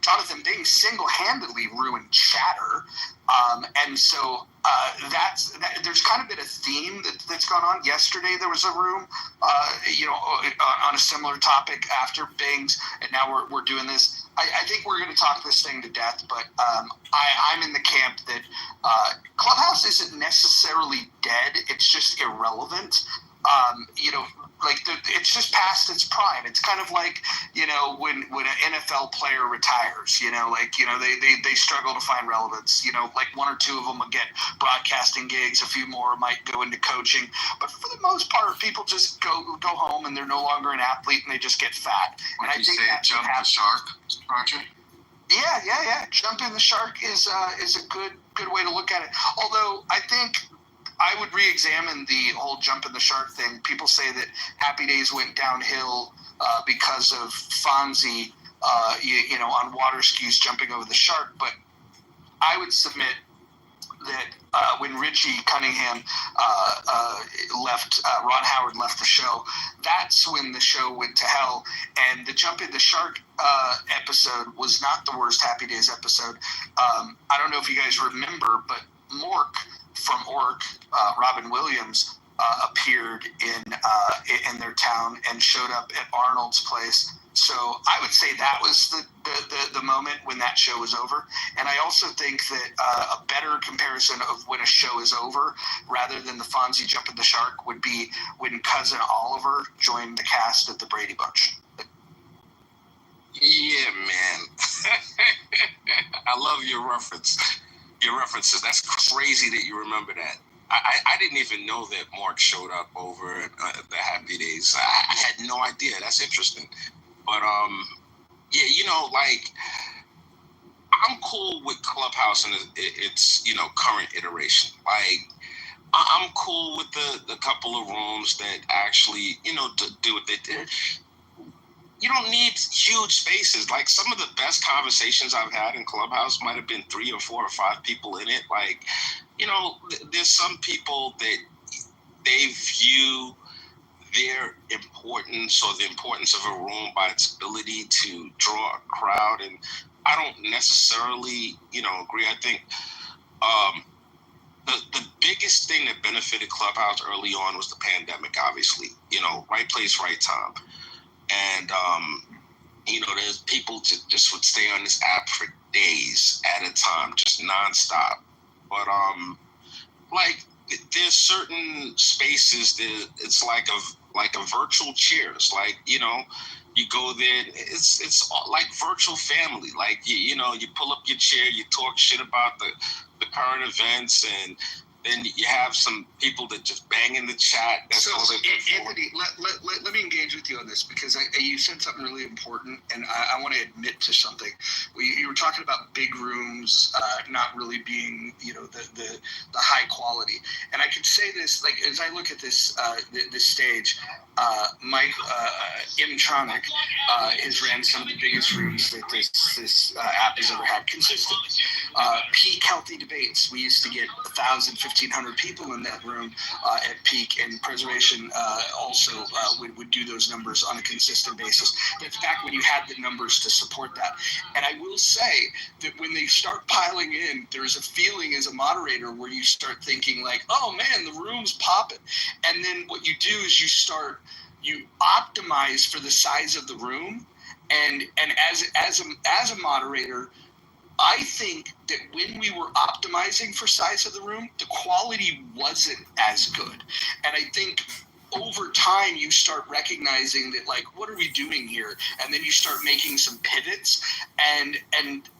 Jonathan Bing single-handedly ruined Chatter. And so there's kind of been a theme that's gone on. Yesterday there was a room, on a similar topic after Bing's, and now we're doing this. I think we're going to talk this thing to death, but I'm in the camp that Clubhouse isn't necessarily dead. It's just irrelevant. It's just past its prime. It's kind of like, when an NFL player retires, they struggle to find relevance. Like one or two of them will get broadcasting gigs, a few more might go into coaching, but for the most part, people just go home and they're no longer an athlete and they just get fat. And I think that's jump the shark, Roger? Yeah. Jumping the shark is a good way to look at it. Although I think I would re-examine the whole jumping the shark thing. People say that Happy Days went downhill because of Fonzie, on water skis jumping over the shark. But I would submit that when Richie Cunningham left, Ron Howard left the show, that's when the show went to hell. And the Jumping the Shark episode was not the worst Happy Days episode. I don't know if you guys remember, but Mork from Ork, Robin Williams, appeared in their town and showed up at Arnold's place. So I would say that was the moment when that show was over. And I also think that a better comparison of when a show is over, rather than the Fonzie jumping the shark, would be when Cousin Oliver joined the cast of the Brady Bunch. Yeah, man. I love your references. That's crazy that you remember that. I didn't even know that Mark showed up over the Happy Days. I had no idea. That's interesting. But, I'm cool with Clubhouse and its, current iteration. Like, I'm cool with the couple of rooms that actually, do what they did. You don't need huge spaces. Like, some of the best conversations I've had in Clubhouse might have been 3 or 4 or 5 people in it. Like, there's some people that they view their importance or the importance of a room by its ability to draw a crowd. And I don't necessarily, agree. I think the biggest thing that benefited Clubhouse early on was the pandemic, obviously. Right place, right time. And, there's people just would stay on this app for days at a time, just nonstop. But, there's certain spaces that it's like a virtual Cheers. Like, you go there, it's like virtual family. Like, you pull up your chair, you talk shit about the current events, and then you have some people that just bang in the chat. That's all they put forward. Anthony, let me engage with you on this, because you said something really important, and I want to admit to something. You were talking about big rooms not really being, the high quality, and I could say this, like, as I look at this this stage, Mike Imtronic has ran some of the biggest rooms that this app has ever had consistently. Peak Healthy Debates, we used to get 1,000, 1,500 people in that room at peak, and Preservation also would do those numbers on a consistent basis. That's back when you had the numbers to support that. And I will say that when they start piling in, there's a feeling as a moderator where you start thinking like, oh man, the room's popping. And then what you do is you optimize for the size of the room. And as a moderator, I think that when we were optimizing for size of the room, the quality wasn't as good. And I think over time you start recognizing that, like, what are we doing here? And then you start making some pivots. And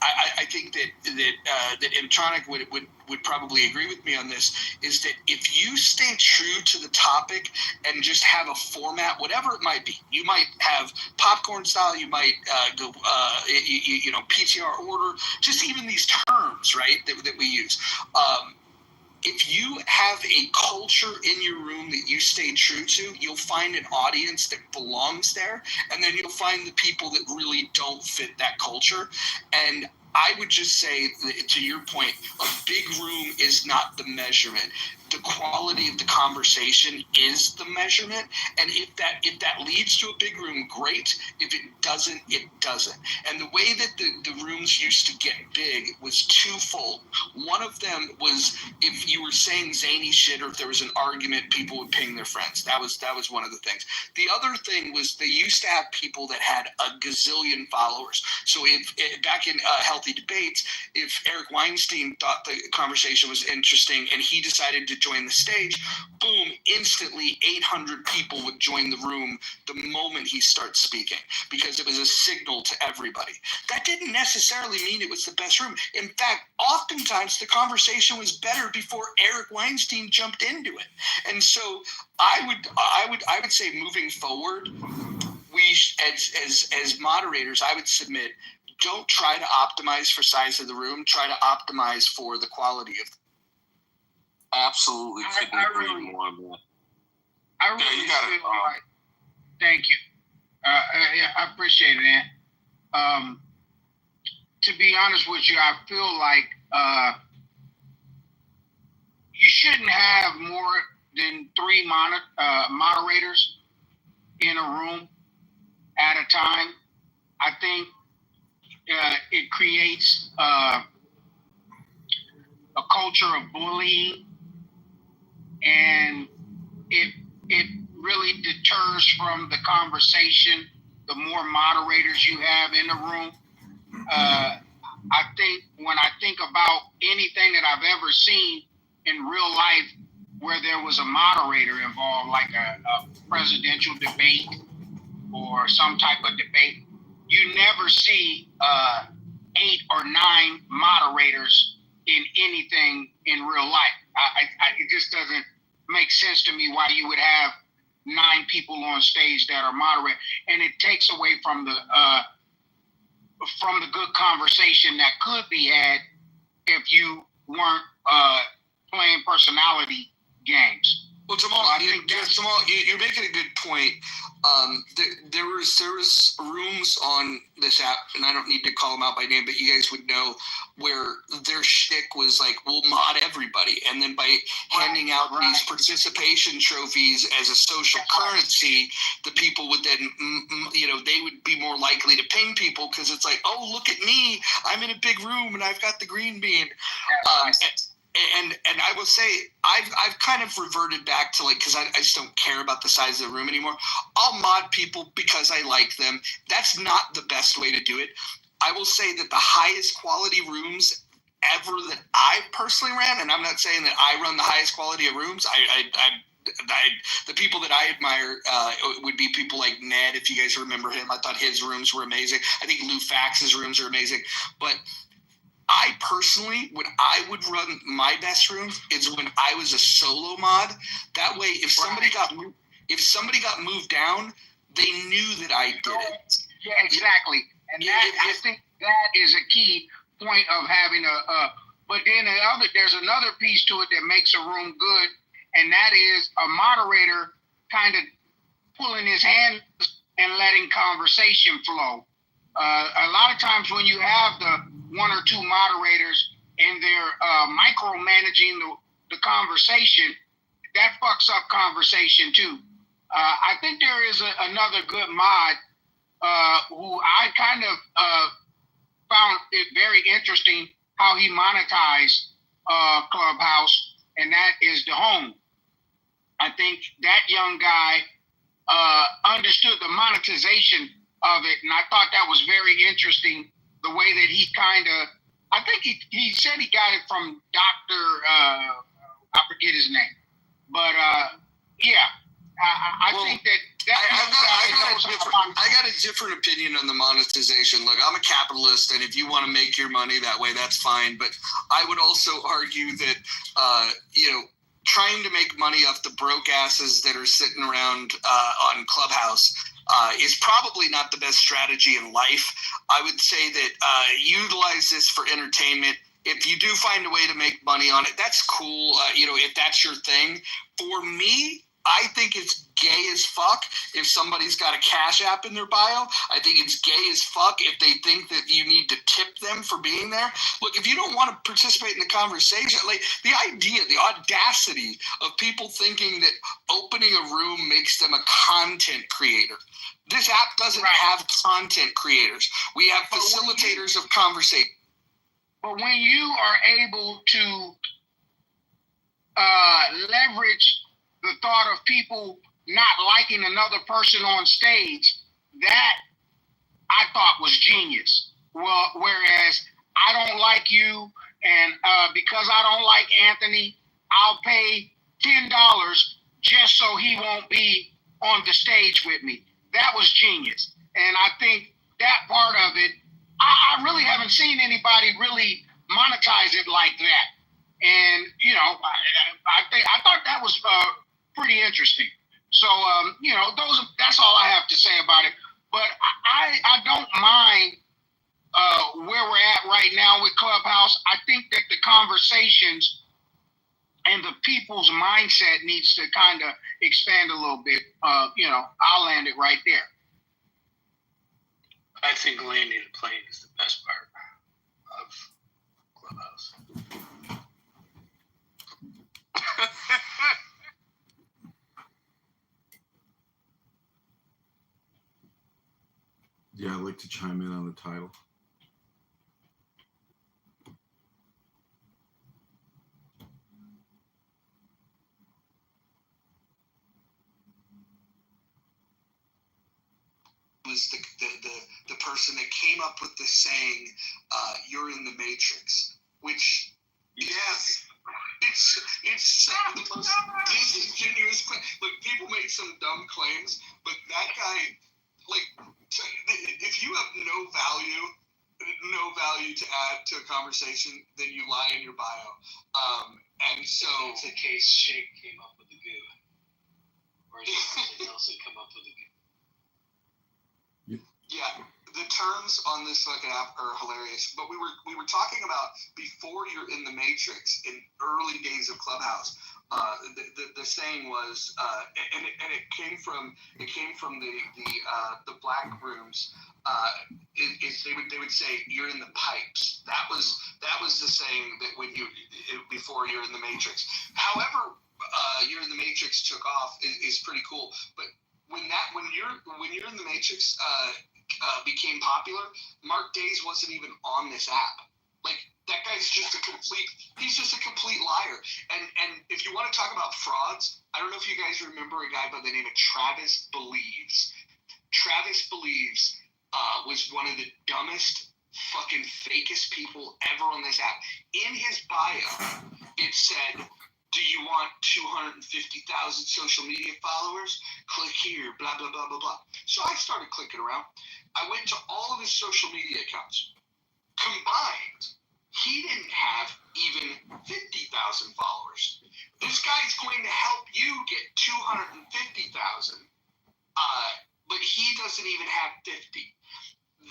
I think that Imtronic would probably agree with me on this, is that if you stay true to the topic and just have a format, whatever it might be, you might have popcorn style, you might go, PTR order, just even these terms, right, that we use. If you have a culture in your room that you stay true to, you'll find an audience that belongs there, and then you'll find the people that really don't fit that culture. And I would just say, to your point, a big room is not the measurement. The quality of the conversation is the measurement. And if that leads to a big room, great. If it doesn't, it doesn't. And the way that the rooms used to get big was twofold. One of them was if you were saying zany shit, or if there was an argument, people would ping their friends. That was one of the things. The other thing was they used to have people that had a gazillion followers. So if back in Healthy Debates, if Eric Weinstein thought the conversation was interesting and he decided to join the stage, boom, instantly 800 people would join the room the moment he starts speaking, because it was a signal to everybody. That didn't necessarily mean it was the best room. In fact, oftentimes the conversation was better before Eric Weinstein jumped into it. And so I would say, moving forward, we as moderators, I would submit, don't try to optimize for size of the room. Try to optimize for the quality of. Absolutely, couldn't agree more on that. I really you got it. feel like. Thank you. I appreciate it, man. To be honest with you, I feel like you shouldn't have more than 3 moderators in a room at a time. I think it creates a culture of bullying, and it really deters from the conversation the more moderators you have in the room. I think when I think about anything that I've ever seen in real life where there was a moderator involved, like a presidential debate or some type of debate, you never see 8 or 9 moderators in anything in real life. It just doesn't make sense to me why you would have 9 people on stage that are moderate, and it takes away from the good conversation that could be had if you weren't playing personality games. Well, Jamal, you're making a good point. There was rooms on this app, and I don't need to call them out by name, but you guys would know, where their shtick was like, we'll mod everybody. And then by handing out these participation trophies as a social currency, the people would then, they would be more likely to ping people, because it's like, oh, look at me. I'm in a big room and I've got the green bean. And I will say, I've kind of reverted back to, like, because I just don't care about the size of the room anymore. I'll mod people because I like them. That's not the best way to do it. I will say that the highest quality rooms ever that I've personally ran, and I'm not saying that I run the highest quality of rooms. The people that I admire would be people like Ned, if you guys remember him. I thought his rooms were amazing. I think Lou Fax's rooms are amazing. But I personally, when I would run my best room, is when I was a solo mod. That way, if somebody got moved down, they knew that I did it. Yeah, exactly. And I think that is a key point of having but then there's another piece to it that makes a room good, and that is a moderator kind of pulling his hands and letting conversation flow. A lot of times when you have the one or two moderators and they're micromanaging the conversation, that fucks up conversation too. I think there is another good mod who I kind of found it very interesting how he monetized Clubhouse, and that is the home. I think that young guy understood the monetization of it, and I thought that was very interesting. The way that he kind of, I think he said he got it from Dr. I forget his name, but yeah, I think that. I got a different opinion on the monetization. Look, I'm a capitalist, and if you want to make your money that way, that's fine. But I would also argue that, trying to make money off the broke asses that are sitting around on Clubhouse is probably not the best strategy in life. I would say that utilize this for entertainment. If you do find a way to make money on it, that's cool. If that's your thing. For me, I think it's gay as fuck if somebody's got a Cash App in their bio. I think it's gay as fuck if they think that you need to tip them for being there. Look, if you don't want to participate in the conversation, like the idea, the audacity of people thinking that opening a room makes them a content creator. This app doesn't have content creators. We have facilitators of conversation. But when you are able to leverage the thought of people not liking another person on stage, that I thought was genius. Well, whereas I don't like you, and because I don't like Anthony, I'll pay $10 just so he won't be on the stage with me. That was genius. And I think that part of it, I really haven't seen anybody really monetize it like that. And, I thought that was pretty interesting. So, that's all I have to say about it. But I don't mind where we're at right now with Clubhouse. I think that the conversations and the people's mindset needs to kind of expand a little bit. I'll land it right there. I think landing a plane is the best part of Clubhouse. Yeah, I'd like to chime in on the title. Was the person that came up with the saying, "You're in the Matrix," which, yes, it's the most disingenuous claim. Like, people make some dumb claims, but that guy, if you have no value to add to a conversation, then you lie in your bio. And so it's the case Shake came up with the goo, or is it something else that come up with the goo? Yeah, the terms on this fucking app are hilarious. But we were talking about before you're in the Matrix, in early days of Clubhouse. The saying was, and it came from the black rooms. They would say, "You're in the pipes." That was the saying that before you're in the Matrix. However, you're in the Matrix took off is pretty cool. But when you're in the Matrix became popular, Mark Days wasn't even on this app. Like, that guy's just a complete liar. And if you want to talk about frauds, I don't know if you guys remember a guy by the name of Travis Believes. Travis Believes was one of the dumbest, fucking fakest people ever on this app. In his bio, it said, "Do you want 250,000 social media followers? Click here, blah, blah, blah, blah, blah." So I started clicking around. I went to all of his social media accounts. Combined, he didn't have even 50,000 followers. This guy's going to help you get 250,000, but he doesn't even have 50.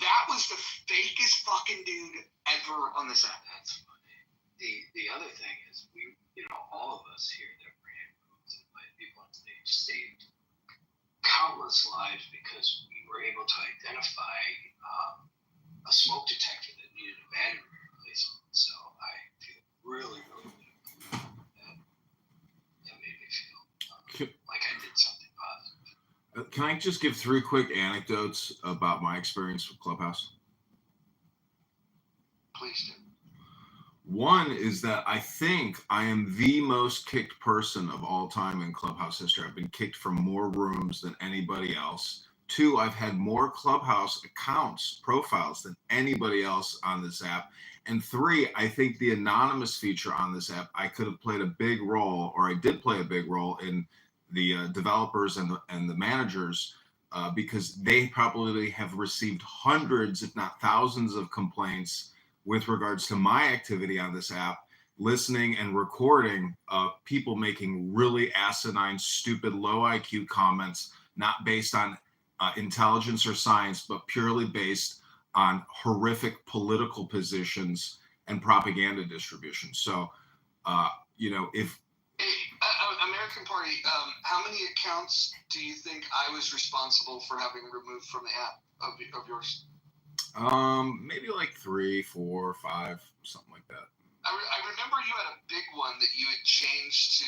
That was the fakest fucking dude ever on this app. That's funny. The other thing is all of us here that ran rooms and invited people on stage saved countless lives because we were able to identify a smoke detector that needed a battery replacement. So I feel really, really good. That made me feel like I did something positive. Can I just give 3 quick anecdotes about my experience with Clubhouse? Please do. One is that I think I am the most kicked person of all time in Clubhouse history. I've been kicked from more rooms than anybody else. 2, I've had more Clubhouse accounts, profiles than anybody else on this app. And 3, I think the anonymous feature on this app, I could have played a big role, or I did play a big role in the developers and the managers, because they probably have received hundreds, if not thousands, of complaints with regards to my activity on this app, listening and recording people making really asinine, stupid, low IQ comments, not based on intelligence or science, but purely based on horrific political positions and propaganda distribution. So, if American Party, how many accounts do you think I was responsible for having removed from the app of yours? Maybe like 3, 4, 5, something like that. I remember you had a big one that you had changed to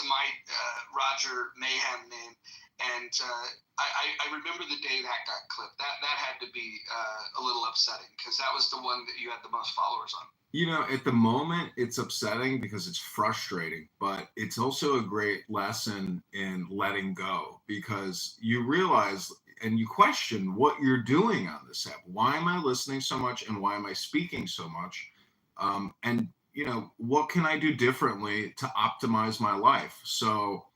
my Roger Mayhem name, and I remember the day that got clipped. That had to be a little upsetting because that was the one that you had the most followers on. At the moment, it's upsetting because it's frustrating, but it's also a great lesson in letting go because you realize and you question what you're doing on this app. Why am I listening so much and why am I speaking so much? And what can I do differently to optimize my life? So,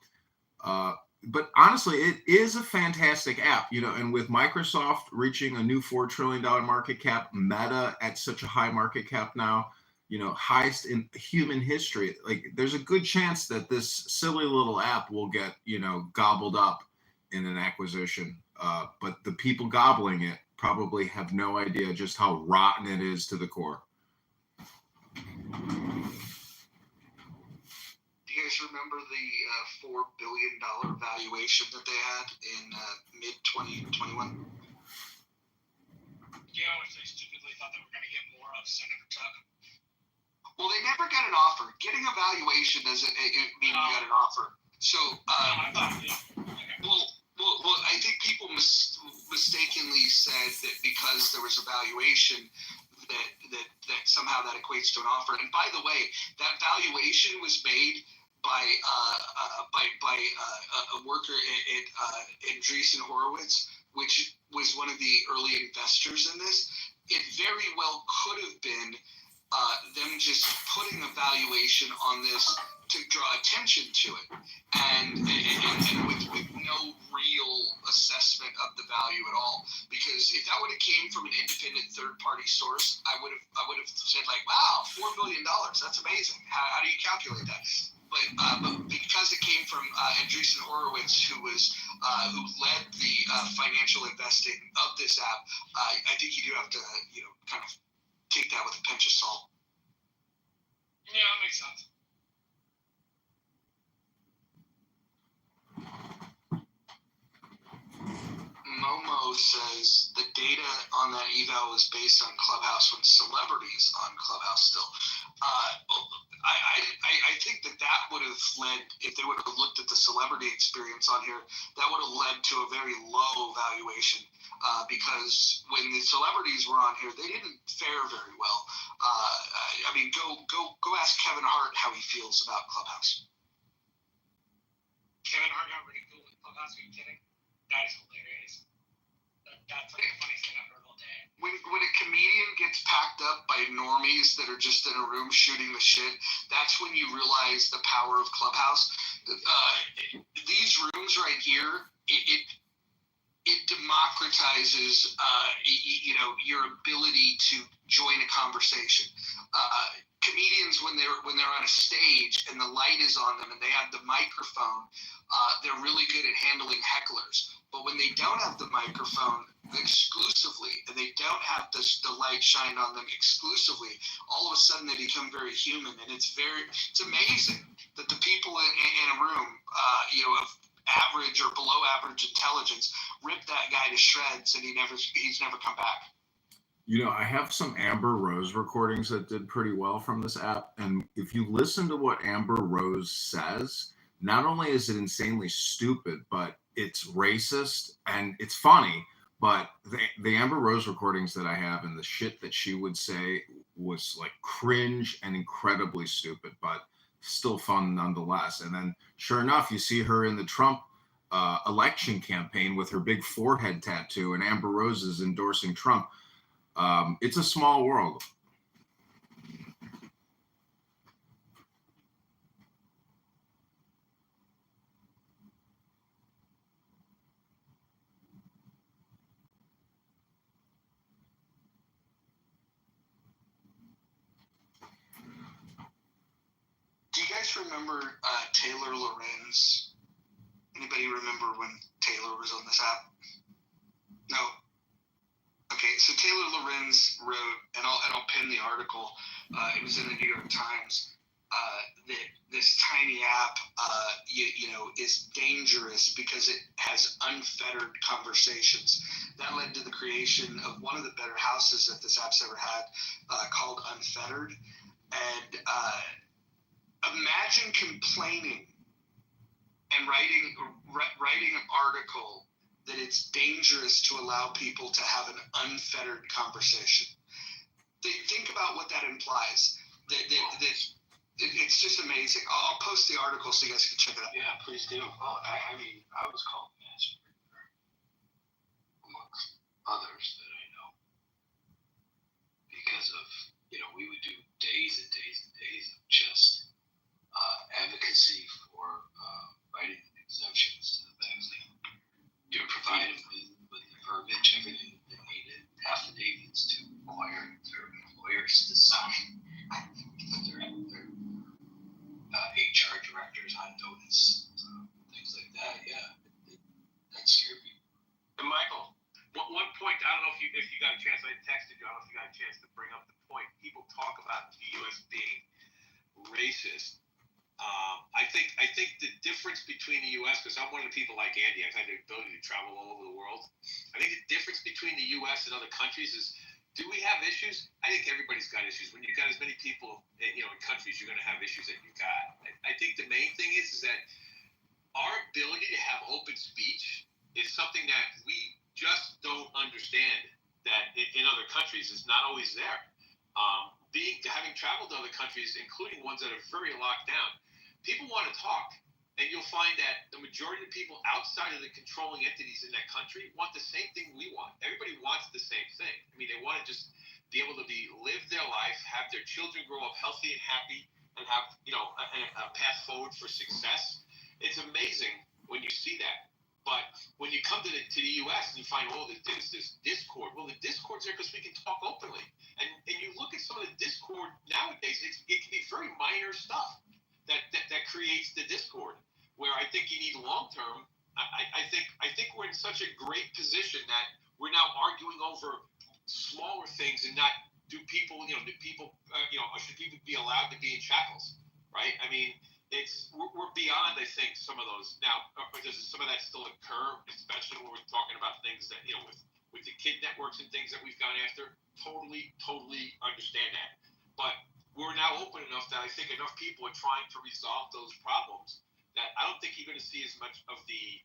but honestly, it is a fantastic app, and with Microsoft reaching a new $4 trillion market cap, Meta at such a high market cap now, highest in human history, like there's a good chance that this silly little app will get, gobbled up in an acquisition. But the people gobbling it probably have no idea just how rotten it is to the core. Do you guys remember the $4 billion valuation that they had in mid-2021? Yeah, which they stupidly thought they were going to get more of Senator Tuck. Well, they never got an offer. Getting a valuation doesn't mean you got an offer. So, well, I think people mistakenly said that because there was a valuation that somehow that equates to an offer. And by the way, that valuation was made by a worker at Andreessen Horowitz, which was one of the early investors in this. It very well could have been them just putting a valuation on this to draw attention to it, and with no real assessment of the value at all. Because if that would have came from an independent third-party source, I would have said like, wow, $4 billion, that's amazing. How do you calculate that? But because it came from Andreessen Horowitz, who led the financial investing of this app, I think you do have to kind of take that with a pinch of salt. Yeah, that makes sense. Momo says the data on that eval was based on Clubhouse when celebrities on Clubhouse still. I think that would have led, if they would have looked at the celebrity experience on here, that would have led to a very low valuation because when the celebrities were on here, they didn't fare very well. I mean, go ask Kevin Hart how he feels about Clubhouse. Kevin Hart got ridiculed with Clubhouse. Are you kidding? That is hilarious. That's like the funniest thing I've heard all day. When a comedian gets packed up by normies that are just in a room shooting the shit, that's when you realize the power of Clubhouse. These rooms right here, it democratizes, your ability to join a conversation. Comedians, when they're on a stage and the light is on them and they have the microphone, they're really good at handling hecklers. But when they don't have the microphone exclusively and they don't have the light shined on them exclusively, all of a sudden they become very human. And it's amazing that the people in a room, of average or below average intelligence, rip that guy to shreds, and he's never come back. I have some Amber Rose recordings that did pretty well from this app. And if you listen to what Amber Rose says, not only is it insanely stupid, but it's racist and it's funny. But the Amber Rose recordings that I have and the shit that she would say was like cringe and incredibly stupid, but still fun nonetheless. And then sure enough, you see her in the Trump election campaign with her big forehead tattoo, and Amber Rose is endorsing Trump. It's a small world. Do you guys remember Taylor Lorenz? Anybody remember when Taylor was on this app? No. Okay, so Taylor Lorenz wrote, and I'll pin the article. It was in the New York Times. That this tiny app, is dangerous because it has unfettered conversations. That led to the creation of one of the better houses that this app's ever had, called Unfettered. And imagine complaining and writing an article that it's dangerous to allow people to have an unfettered conversation. Think about what that implies. It's just amazing. I'll post the article so you guys can check it out. Yeah, please do. Well, I mean, I was called master amongst others that I know because of, we would do days and days and days of just advocacy for writing exemptions to the vaccine. You provide them with the verbiage, everything they needed, affidavits to require their employers to sign, their HR directors on notice, things like that. Yeah, that scared me. And Michael, one point, I don't know if you got a chance, I texted you, I don't know if you got a chance to bring up the point. People talk about the U.S. being racist. I think the difference between the U.S., because I'm one of the people like Andy, I've had the ability to travel all over the world. I think the difference between the U.S. and other countries is, do we have issues? I think everybody's got issues. When you've got as many people, in countries, you're going to have issues that you've got. I think the main thing is that our ability to have open speech is something that we just don't understand that in other countries is not always there. Having traveled to other countries, including ones that are very locked down, people want to talk, and you'll find that the majority of the people outside of the controlling entities in that country want the same thing we want. Everybody wants the same thing. I mean, they want to just be able to live their life, have their children grow up healthy and happy, and have a path forward for success. It's amazing when you see that. But when you come to the U.S. and you find, there's this discord. Well, the discord's there because we can talk openly. And you look at some of the discord nowadays, it can be very minor stuff that creates the discord. Where I think you need long term. I think we're in such a great position that we're now arguing over smaller things and not should people be allowed to be in shackles, right? I mean, we're beyond, I think, some of those now. Does some of that still occur, especially when we're talking about things that with the kid networks and things that we've gone after? Totally understand that. But we're now open enough that I think enough people are trying to resolve those problems that I don't think you're going to see as much of the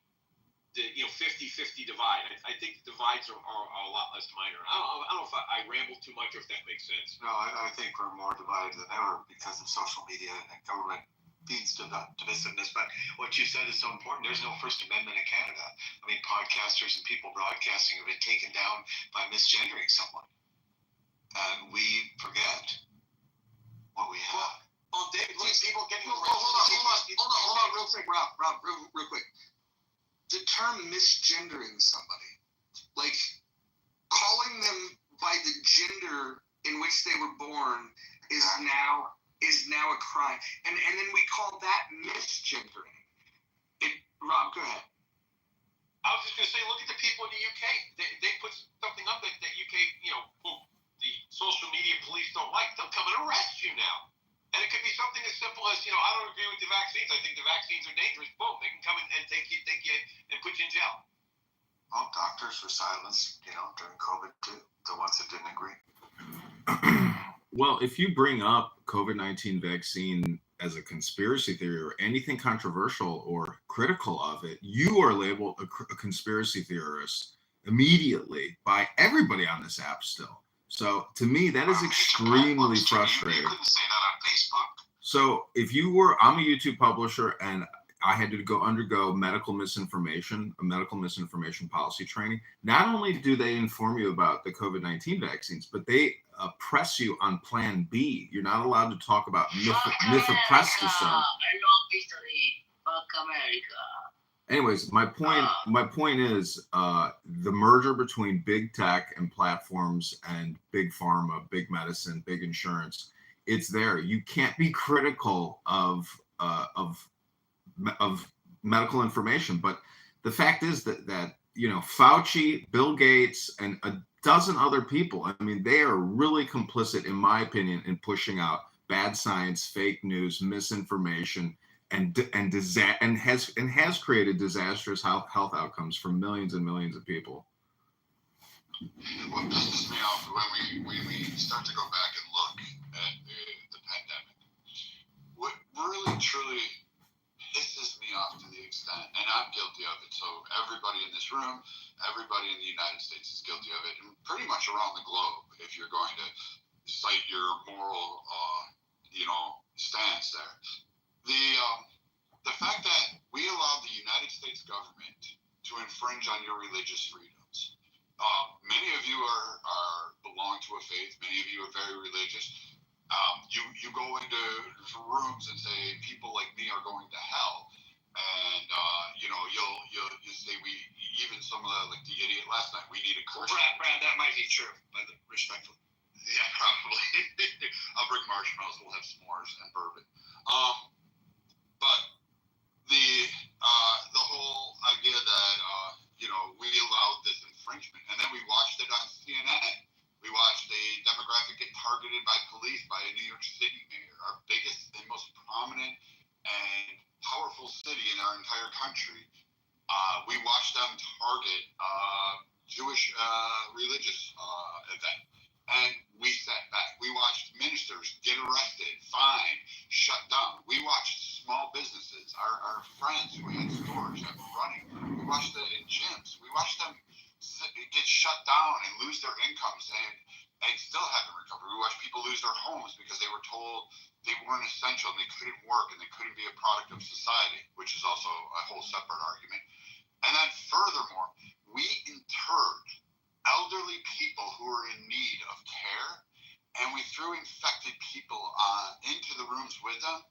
50-50 divide. I think the divides are a lot less minor. I don't know if I ramble too much or if that makes sense. No, I think we're more divided than ever because of social media and government feeds to divisiveness. But what you said is so important. There's no First Amendment in Canada. I mean, podcasters and people broadcasting have been taken down by misgendering someone. We forget what we have. Well, people getting hold on, real quick, Rob, real quick. The term misgendering somebody like calling them by the gender in which they were born is now a crime, and then we call that misgendering. Rob, go ahead. I was just going to say, look at the people in the UK. They put something up that UK, who the social media police don't like. They'll come and arrest you now. And it could be something as simple as, I don't agree with the vaccines. I think the vaccines are dangerous. Boom, they can come in and take you and put you in jail. Well, doctors were silenced, during COVID too. The ones that didn't agree. Well, if you bring up COVID-19 vaccine as a conspiracy theory or anything controversial or critical of it, you are labeled a conspiracy theorist immediately by everybody on this app still. So to me, that is extremely frustrating. You couldn't say that on Facebook. So if I'm a YouTube publisher and I had to undergo a medical misinformation policy training. Not only do they inform you about the COVID-19 vaccines, but they press you on Plan B. You're not allowed to talk about mifepristone. I love history. Fuck America. Anyways, my point is the merger between big tech and platforms and big pharma, big medicine, big insurance. It's there. You can't be critical of medical information, but the fact is that Fauci, Bill Gates, and a dozen other people, I mean, they are really complicit, in my opinion, in pushing out bad science, fake news, misinformation, and has created disastrous health outcomes for millions and millions of people. What pisses me off when we start to go back and look at the pandemic, what really truly pisses me off to the extent, and I'm guilty of it, so everybody in this room, everybody in the United States is guilty of it, and pretty much around the globe, if you're going to cite your moral, stance there. The fact that we allow the United States government to infringe on your religious freedoms. Many of you belong to a faith. Many of you are very religious. You go into rooms and say people like me are going to hell, and you'll say even some of the idiot last night, we need a Christian. Brad, that might be true, respectfully. Yeah, probably. I'll bring marshmallows. We'll have s'mores and bourbon. But the whole idea that we allowed this infringement, and then we watched it on CNN. We watched a demographic get targeted by police by a New York City mayor, our biggest and most prominent and powerful city in our entire country. We watched them target Jewish religious event, and we sat back. We watched ministers get arrested, fined, shut down. We watched small businesses, our friends who had stores that were running. We watched it in gyms. We watched them get shut down and lose their incomes and still haven't recovered. We watched people lose their homes because they were told they weren't essential and they couldn't work and they couldn't be a product of society, which is also a whole separate argument. And then furthermore, we interred elderly people who were in need of care, and we threw infected people into the rooms with them,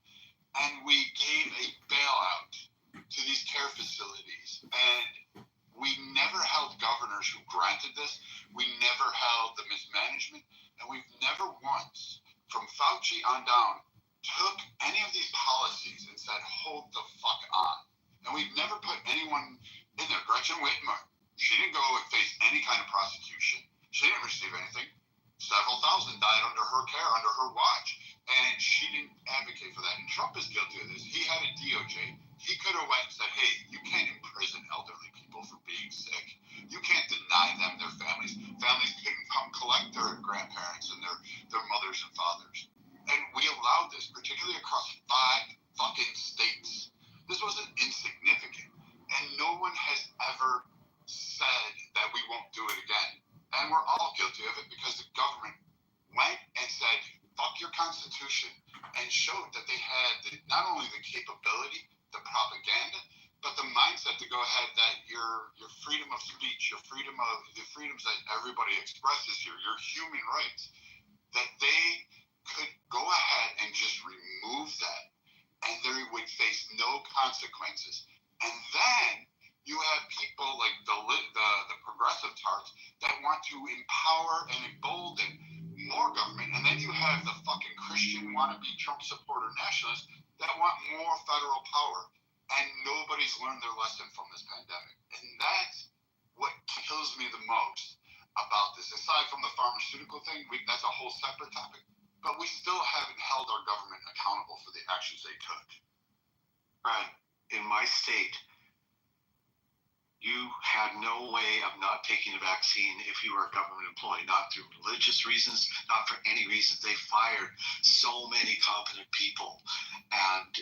and we gave a bailout to these care facilities. And we never held governors who granted this. We never held the mismanagement, and we've never once, from Fauci on down, took any of these policies and said, hold the fuck on. And we've never put anyone in there. Gretchen Whitmer, she didn't go and face any kind of prosecution. She didn't receive anything. Several thousand died under her care, under her watch, and she didn't advocate for that. And Trump is guilty of this. He had a DOJ. He could have went and said, hey, you can't imprison elderly people for being sick. You can't deny them their families. Families couldn't come collect their grandparents and their mothers and fathers. And we allowed this, particularly across 5 fucking states. This wasn't insignificant. And no one has ever said that we won't do it again. And we're all guilty of it because the government went and said, fuck your Constitution, and showed that they had not only the capability, the propaganda, but the mindset to go ahead that your freedom of speech, the freedoms that everybody expresses here, your human rights, that they could go ahead and just remove that, and they would face no consequences. And then You have people like the progressive tards that want to empower and embolden more government, and then you have the fucking Christian wannabe Trump supporter nationalists that want more federal power, and nobody's learned their lesson from this pandemic, and that's what kills me the most about this. Aside from the pharmaceutical thing, that's a whole separate topic, but we still haven't held our government accountable for the actions they took. Brad, in my state, you had no way of not taking the vaccine if you were a government employee, not through religious reasons, not for any reasons. They fired so many competent people. And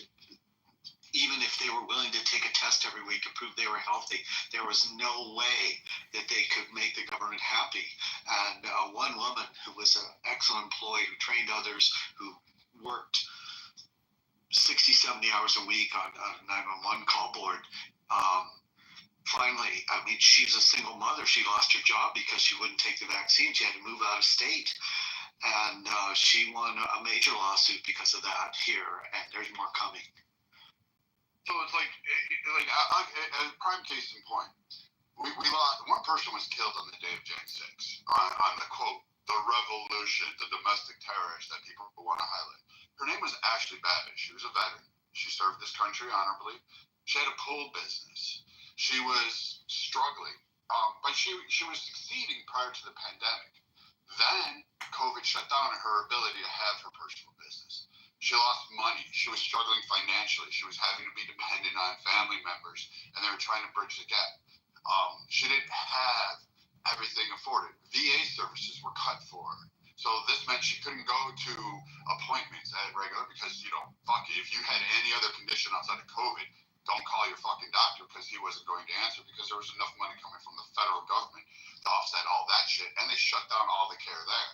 even if they were willing to take a test every week to prove they were healthy, there was no way that they could make the government happy. And one woman who was an excellent employee, who trained others, who worked 60, 70 hours a week on a 911 call board, finally, I mean, she's a single mother. She lost her job because she wouldn't take the vaccine. She had to move out of state. And she won a major lawsuit because of that here, and there's more coming. So it's like a prime case in point. We lost, one person was killed on the day of Jan 6 on the quote, the revolution, the domestic terrorist that people want to highlight. Her name was Ashley Babbitt. She was a veteran. She served this country honorably. She had a pool business. She was struggling, but she was succeeding prior to the pandemic. Then COVID shut down her ability to have her personal business. She lost money. She was struggling financially. She was having to be dependent on family members, and they were trying to bridge the gap. She didn't have everything afforded. VA services were cut for her. So this meant she couldn't go to appointments at regular because, fuck it. If you had any other condition outside of COVID, don't call your fucking doctor because he wasn't going to answer because there was enough money coming from the federal government to offset all that shit, and they shut down all the care there.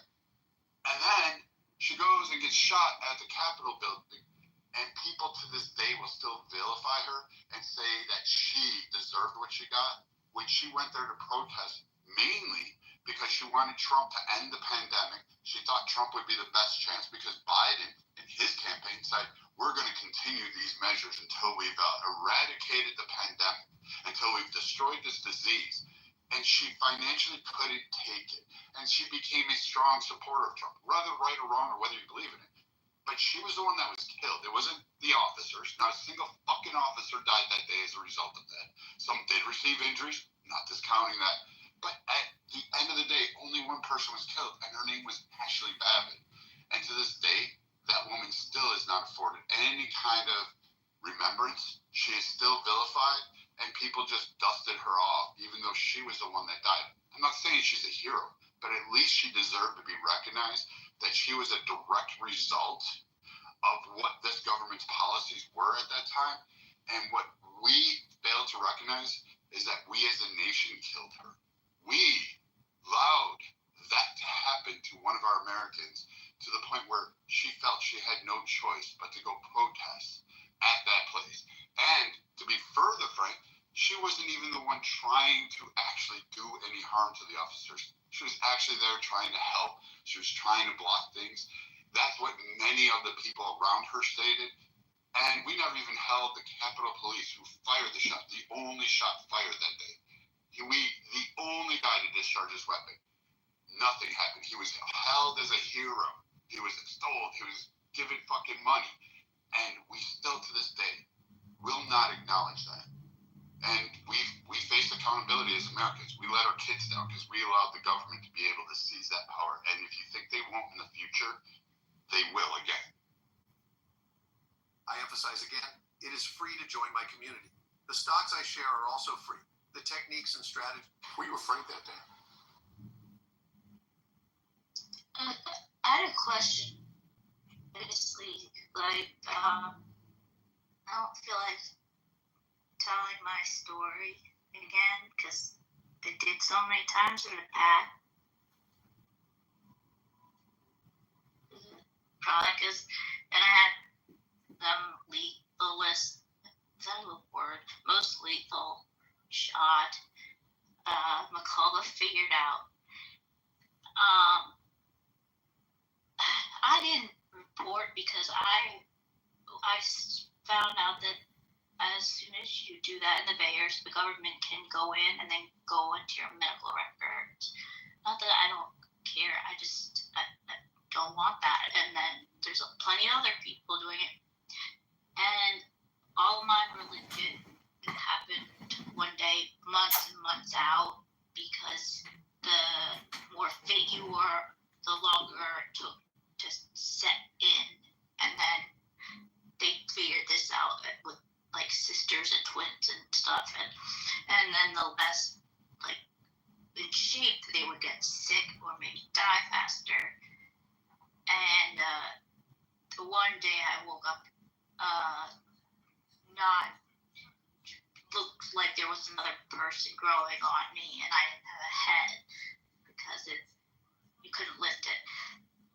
And then she goes and gets shot at the Capitol building, and people to this day will still vilify her and say that she deserved what she got when she went there to protest, mainly because she wanted Trump to end the pandemic. She thought Trump would be the best chance because Biden in his campaign said, we're going to continue these measures until we've eradicated the pandemic, until we've destroyed this disease. And she financially couldn't take it. And she became a strong supporter of Trump, whether right or wrong or whether you believe in it. But she was the one that was killed. It wasn't the officers. Not a single fucking officer died that day as a result of that. Some did receive injuries, not discounting that. But at the end of the day, only one person was killed, and her name was Ashley Babbitt. And to this day, that woman still is not afforded any kind of remembrance. She is still vilified, and people just dusted her off, even though she was the one that died. I'm not saying she's a hero, but at least she deserved to be recognized that she was a direct result of what this government's policies were at that time. And what we failed to recognize is that we as a nation killed her. We allowed that to happen to one of our Americans to the point where she felt she had no choice but to go protest at that place. And to be further frank, she wasn't even the one trying to actually do any harm to the officers. She was actually there trying to help. She was trying to block things. That's what many of the people around her stated. And we never even held the Capitol Police who fired the shot, the only shot fired that day. The only guy to discharge his weapon. Nothing happened. He was held as a hero. He was extolled. He was given fucking money. And we still to this day will not acknowledge that. And we face accountability as Americans. We let our kids down because we allowed the government to be able to seize that power. And if you think they won't in the future, they will again. I emphasize again, it is free to join my community. The stocks I share are also free. The techniques and strategies. We were frank that day. I had a question. Basically, I don't feel like telling my story again because I did so many times in the past. Probably because, and I had them lethalest, is that a word? Most lethal shot. McCullough figured out. I didn't report because I found out that as soon as you do that in the Bayers, the government can go in and then go into your medical records. Not that I don't care, I don't want that. And then there's plenty of other people doing it. And all mine were legit. It happened one day, months and months out, because the more fit you were, the longer it took to set in. And then they figured this out with like sisters and twins and stuff, and then the less like in shape they would get sick or maybe die faster. And the one day I woke up, not looked like there was another person growing on me, and I didn't have a head because you couldn't lift it.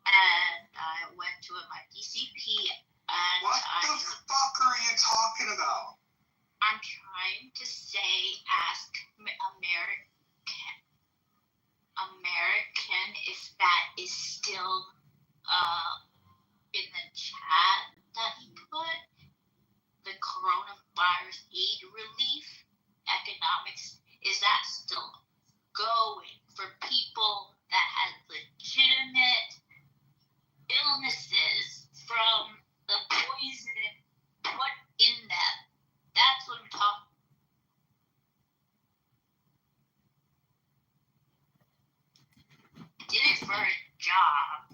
And I went to my PCP. And what the fuck are you talking about? I'm trying to say, ask American if that is still in the chat that he put. The coronavirus aid relief economics, is that still going for people that had legitimate illnesses from the poison put in them? That's what I'm talking. Did it for a job.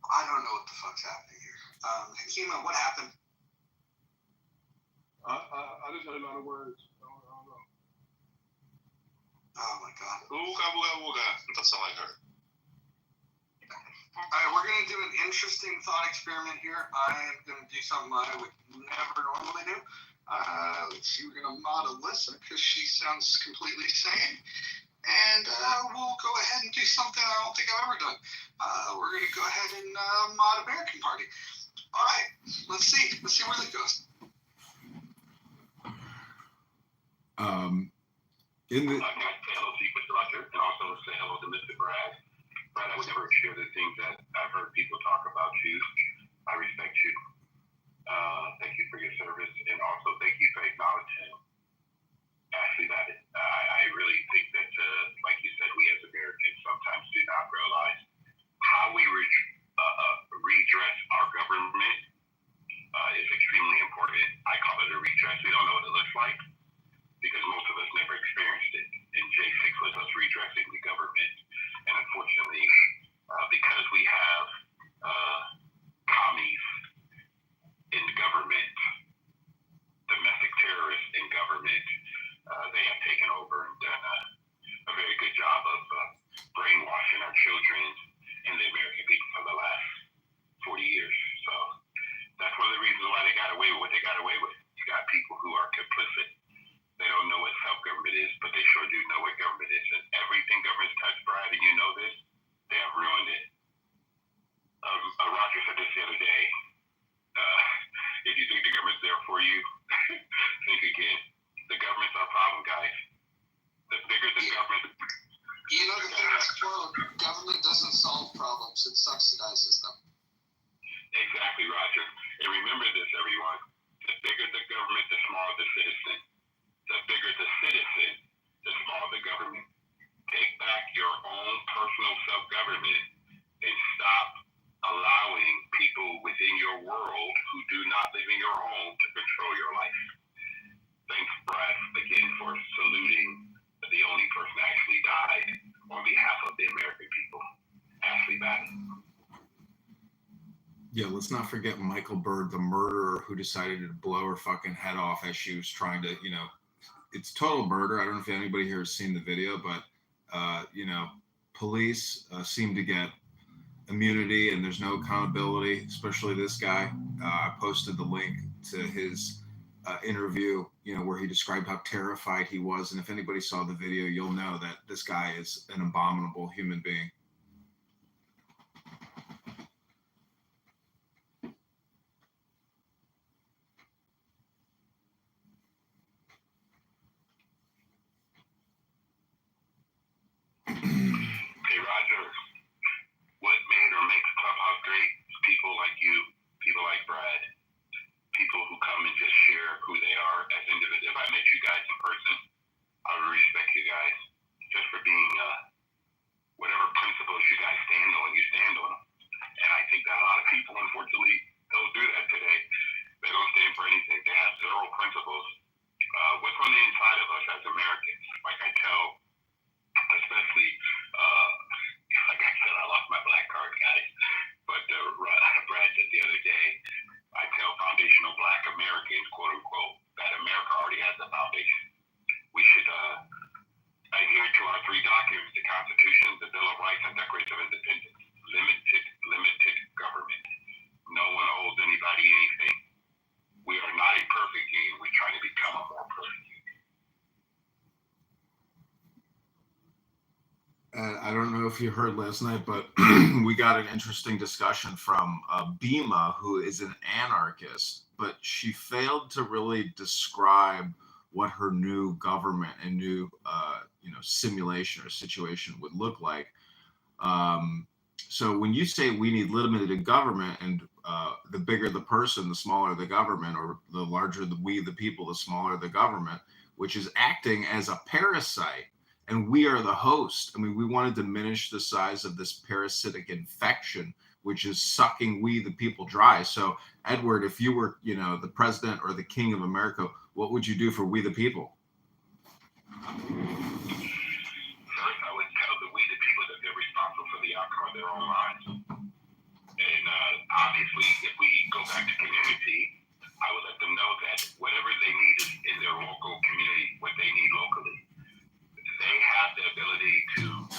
I don't know what the fuck's happening here. Hakima, what happened? I just heard a lot of words. I don't know. Oh my god. Ooga. That's all I heard. Alright, we're going to do an interesting thought experiment here. I am going to do something I would never normally do. Let's see, we're going to mod Alyssa because she sounds completely sane. And we'll go ahead and do something I don't think I've ever done. We're going to go ahead and mod American Party. Alright, let's see. Let's see where that goes. I'd like to say hello to you, Mr. Roger, and also say hello to Mr. Brad. Brad, I would never share the things that I've heard people talk about you. I respect you. Thank you for your service, and also thank you for acknowledging Ashley Babbitt. I really think that, like you said, we as Americans sometimes do not realize how we redress our government is extremely important. I call it a redress. We don't know what it looks like because most of us never experienced it. And J6 was us redressing the government. And unfortunately, because we have commies in government, domestic terrorists in government, they have taken over and done a very good job of brainwashing our children and the American people for the last 40 years. So that's one of the reasons why they got away with what they got away with. You got people who are complicit. They don't know what self-government is, but they sure do know what government is. And everything government's touched, Brad, and you know this, they have ruined it. Roger said this the other day. If you think the government's there for you, think again. The government's our problem, guys. The bigger the government... You know the famous quote, government doesn't solve problems, it subsidizes them. Exactly, Roger. And remember this, everyone. The bigger the government, the smaller the citizen. The bigger the citizen, the smaller the government. Take back your own personal self-government and stop allowing people within your world who do not live in your home to control your life. Thanks, Brad, again for saluting the only person that actually died on behalf of the American people, Ashley Babbitt. Yeah, let's not forget Michael Byrd, the murderer who decided to blow her fucking head off as she was trying to, it's total murder. I don't know if anybody here has seen the video, but, police seem to get immunity and there's no accountability, especially this guy. I posted the link to his interview, where he described how terrified he was. And if anybody saw the video, you'll know that this guy is an abominable human being. Hey, Roger, what made or makes Clubhouse great is people like you, people like Brad, if you heard last night, but we got an interesting discussion from Bima, who is an anarchist, but she failed to really describe what her new government and new, simulation or situation would look like. So when you say we need limited government, and the bigger the person, the smaller the government, or the larger the people, the smaller the government, which is acting as a parasite, and we are the host. I mean, we want to diminish the size of this parasitic infection, which is sucking we the people dry. So, Edward, if you were, the president or the king of America, what would you do for we the people? First, I would tell the we the people that they're responsible for the outcome of their own lives. And obviously, if we go back to community, I would let them know that whatever they need is in their local community, what they need locally. They have the ability to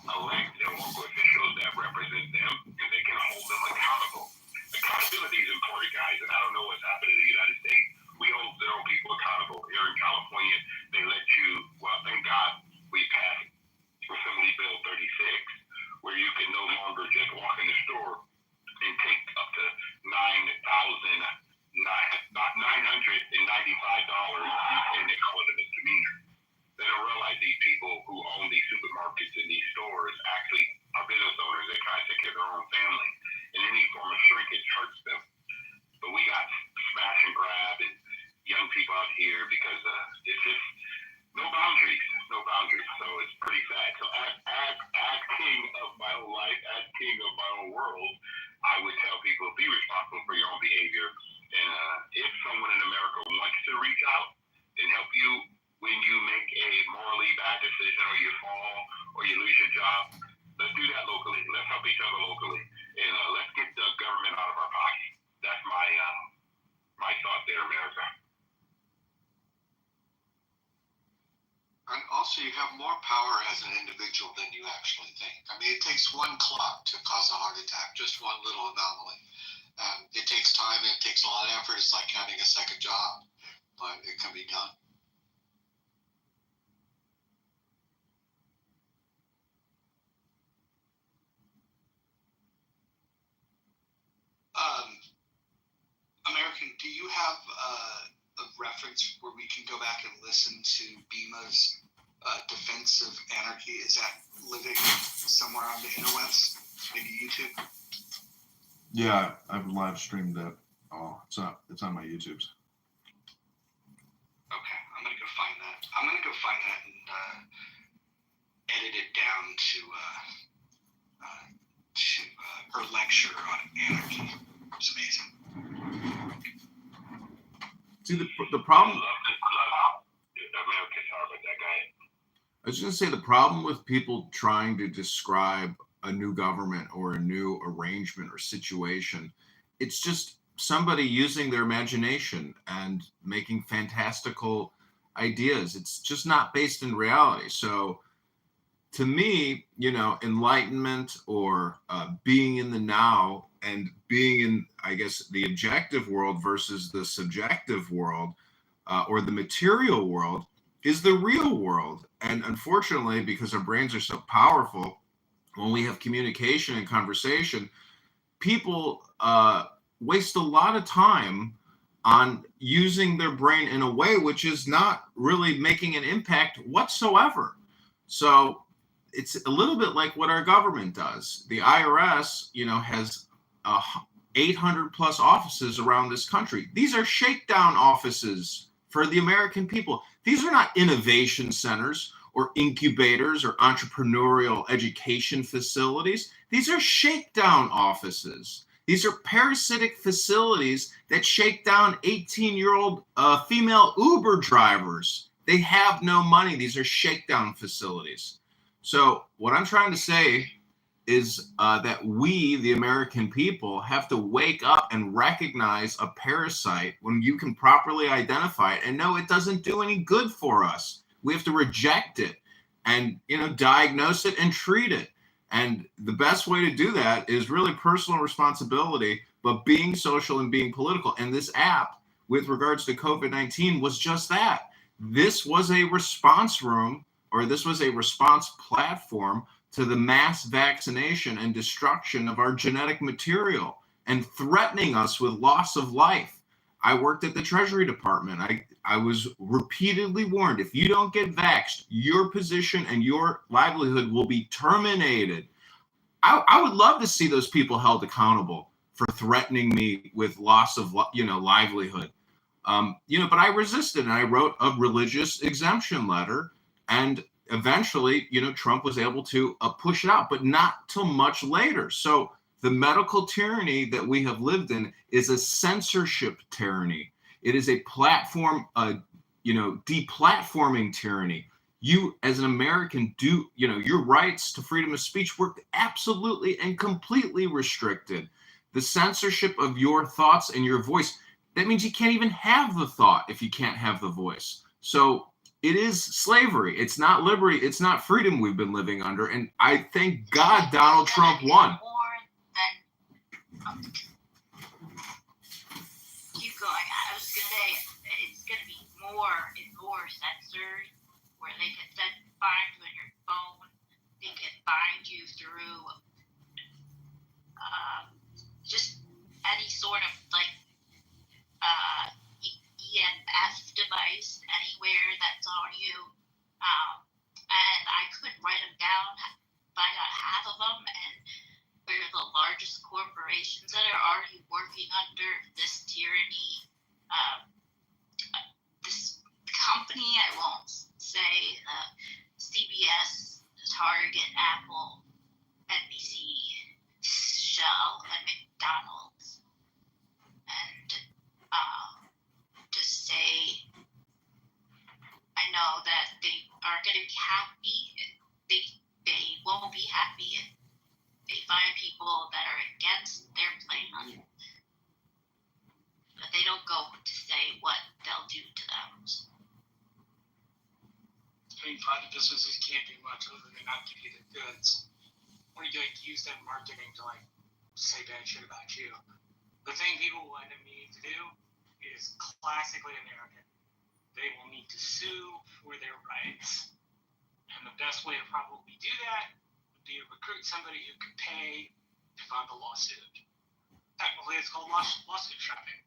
elect their local officials that represent them, and they can hold them accountable. Accountability is important, guys, and I don't know what's happening in the United States. We hold zero people accountable. Here in California, they let you, well, thank God we passed Assembly Bill 36, where you can no longer just walk in the store and take up to $995, and they call it a misdemeanor. They don't realize these people who own these supermarkets and these stores actually are business owners. They try to take care of their own family, and any form of shrinkage hurts them. But we got smash and grab and young people out here because it's just no boundaries. So it's pretty sad. So as king of my own life, as king of my own world, I would tell people, be responsible for your own behavior. And if someone in America wants to reach out and help you when you make a morally bad decision, or you fall, or you lose your job, let's do that locally. Let's help each other locally. And let's get the government out of our pocket. That's my thought there, America. And also, you have more power as an individual than you actually think. I mean, it takes one clot to cause a heart attack, just one little anomaly. It takes time, and it takes a lot of effort. It's like having a second job, but it can be done. American, do you have a reference where we can go back and listen to Bima's defense of anarchy? Is that living somewhere on the interwebs, maybe YouTube? Yeah, I've live streamed that. Oh, it's on my YouTubes. Okay, I'm gonna go find that and edit it down to her lecture on anarchy. It's amazing. See, the problem. I was going to say the problem with people trying to describe a new government or a new arrangement or situation, it's just somebody using their imagination and making fantastical ideas. It's just not based in reality. So to me, enlightenment or being in the now and being in, I guess, the objective world versus the subjective world or the material world is the real world. And unfortunately, because our brains are so powerful, when we have communication and conversation, people waste a lot of time on using their brain in a way which is not really making an impact whatsoever. So it's a little bit like what our government does. The IRS, has 800 plus offices around this country. These are shakedown offices for the American people. These are not innovation centers or incubators or entrepreneurial education facilities. These are shakedown offices. These are parasitic facilities that shake down 18-year-old female Uber drivers. They have no money. These are shakedown facilities. So what I'm trying to say is that we, the American people, have to wake up and recognize a parasite when you can properly identify it and know it doesn't do any good for us. We have to reject it and, diagnose it and treat it. And the best way to do that is really personal responsibility, but being social and being political. And this app, with regards to COVID-19, was just that. This was a response room, or this was a response platform to the mass vaccination and destruction of our genetic material and threatening us with loss of life. I worked at the Treasury Department. I was repeatedly warned, if you don't get vaxxed, your position and your livelihood will be terminated. I would love to see those people held accountable for threatening me with loss of, livelihood. But I resisted, and I wrote a religious exemption letter, and eventually, Trump was able to push it out, but not till much later. So the medical tyranny that we have lived in is a censorship tyranny. It is a platform, deplatforming tyranny. You, as an American, your rights to freedom of speech were absolutely and completely restricted. The censorship of your thoughts and your voice, that means you can't even have the thought if you can't have the voice. So it is slavery. It's not liberty. It's not freedom we've been living under. And I thank God Donald Trump won. Keep going. I was going to say it's going to be more and more censored, where they can find you on your phone. They can find you through just any sort of EMF device anywhere that's on you. And I couldn't write them down, but I got half of them, and we're the largest corporations that are already working under this tyranny. This company, I won't say, CBS, Target, Apple, NBC, Shell, and McDonald's. And to say, I know that they aren't going to be happy. They won't be happy if they find people that are against their plan. But they don't go to say what they'll do to them. I mean, private businesses can't do much other than not give you the goods. Or you use that marketing to say bad shit about you. The thing people will end up needing to do is classically American. They will need to sue for their rights. And the best way to probably do that would be to recruit somebody who could pay to file the lawsuit. Technically, it's called lawsuit shopping.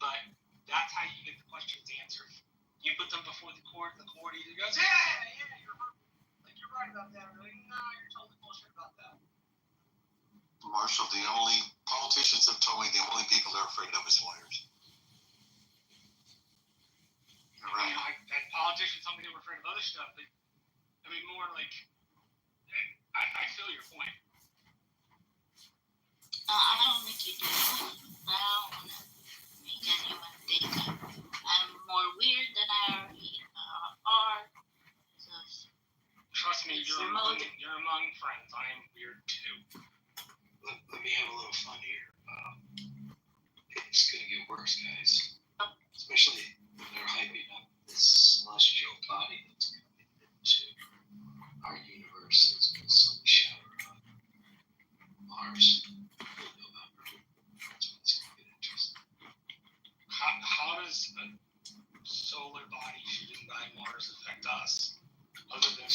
But that's how you get the questions answered. You put them before the court, and the court either goes, yeah, you're right about that, or no, you're totally bullshit about that. Marshall, the only politicians have told me the only people they're afraid of is lawyers. You're right. I had politicians tell me they were afraid of other stuff, but more like, I feel your point. I don't think you do. I don't want to make anyone think I'm more weird than I already are. Trust me, you're among friends. I am weird too. Let me have a little fun here. It's going to get worse, guys. Especially when they're hyping up this celestial body that's coming into our universe. It's going to slowly shadow out Mars in November. That's when it's going to get interesting. How does a solar body shooting by Mars affect us? Other than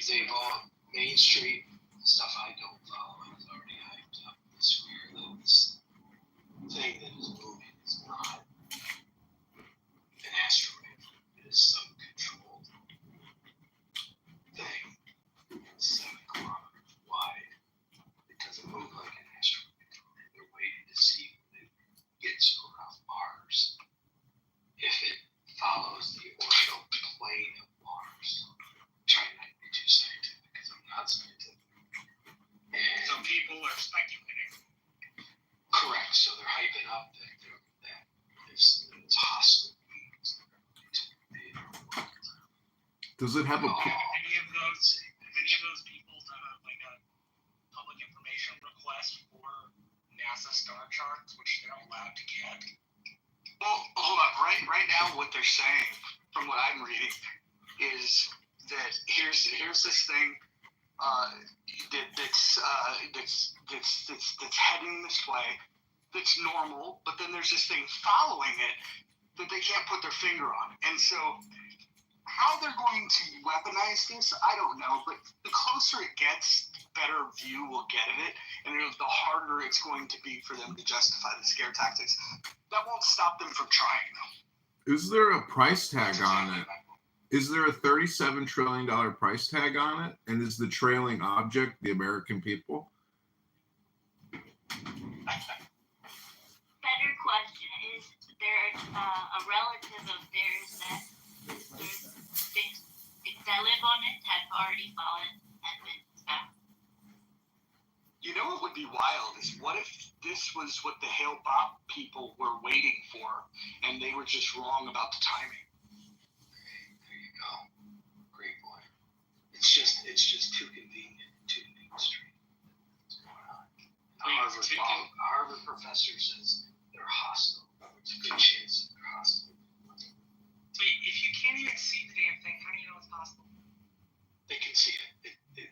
they've all Main Street stuff I don't follow is already hyped up. This fear that this thing that is moving is not an asteroid. It is some controlled thing 7 kilometers wide. It doesn't move like an asteroid. They're waiting to see when it gets around Mars. If it follows the orbital plane of Mars. I'm trying not to be too scientific because I'm not scientific. And so people are speculating. Correct. So they're hyping up that there's hostile beings that are going to invade our world. Does it have a? Any of those people done a public information request for NASA star charts, which they're allowed to get? Well, hold on. Right now, what they're saying, from what I'm reading, is that here's this thing that's heading this way, that's normal, but then there's this thing following it that they can't put their finger on. And so how they're going to weaponize this, I don't know. But the closer it gets, the better view we'll get of it, and the harder it's going to be for them to justify the scare tactics. That won't stop them from trying, though. Is there a price tag on it? Is there a $37 trillion price tag on it? And is the trailing object the American people? Better question: is there a relative of theirs that live on it have already fallen and been found? You know what would be wild is what if this was what the Hale Bopp people were waiting for, and they were just wrong about the timing? There you go. Great point. It's just too convenient, too mainstream. What's going on? A Harvard professor says they're hostile. It's a good chance that they're hostile. So if you can't even see the damn thing, how do you know it's possible? They can see it. They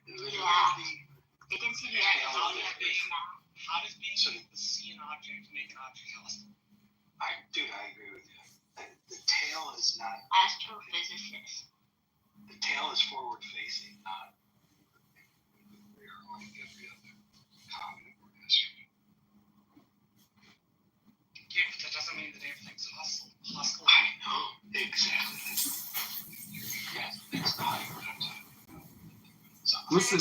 can see the How does being able to see an object make an object hostile? I agree with you. The tail is not. Astrophysicist. The tail is forward facing, not rear like every other common organism. Yeah, but that doesn't mean the damn thing's hostile. I know, exactly. Yes, that's not what I'm talking about. Listen,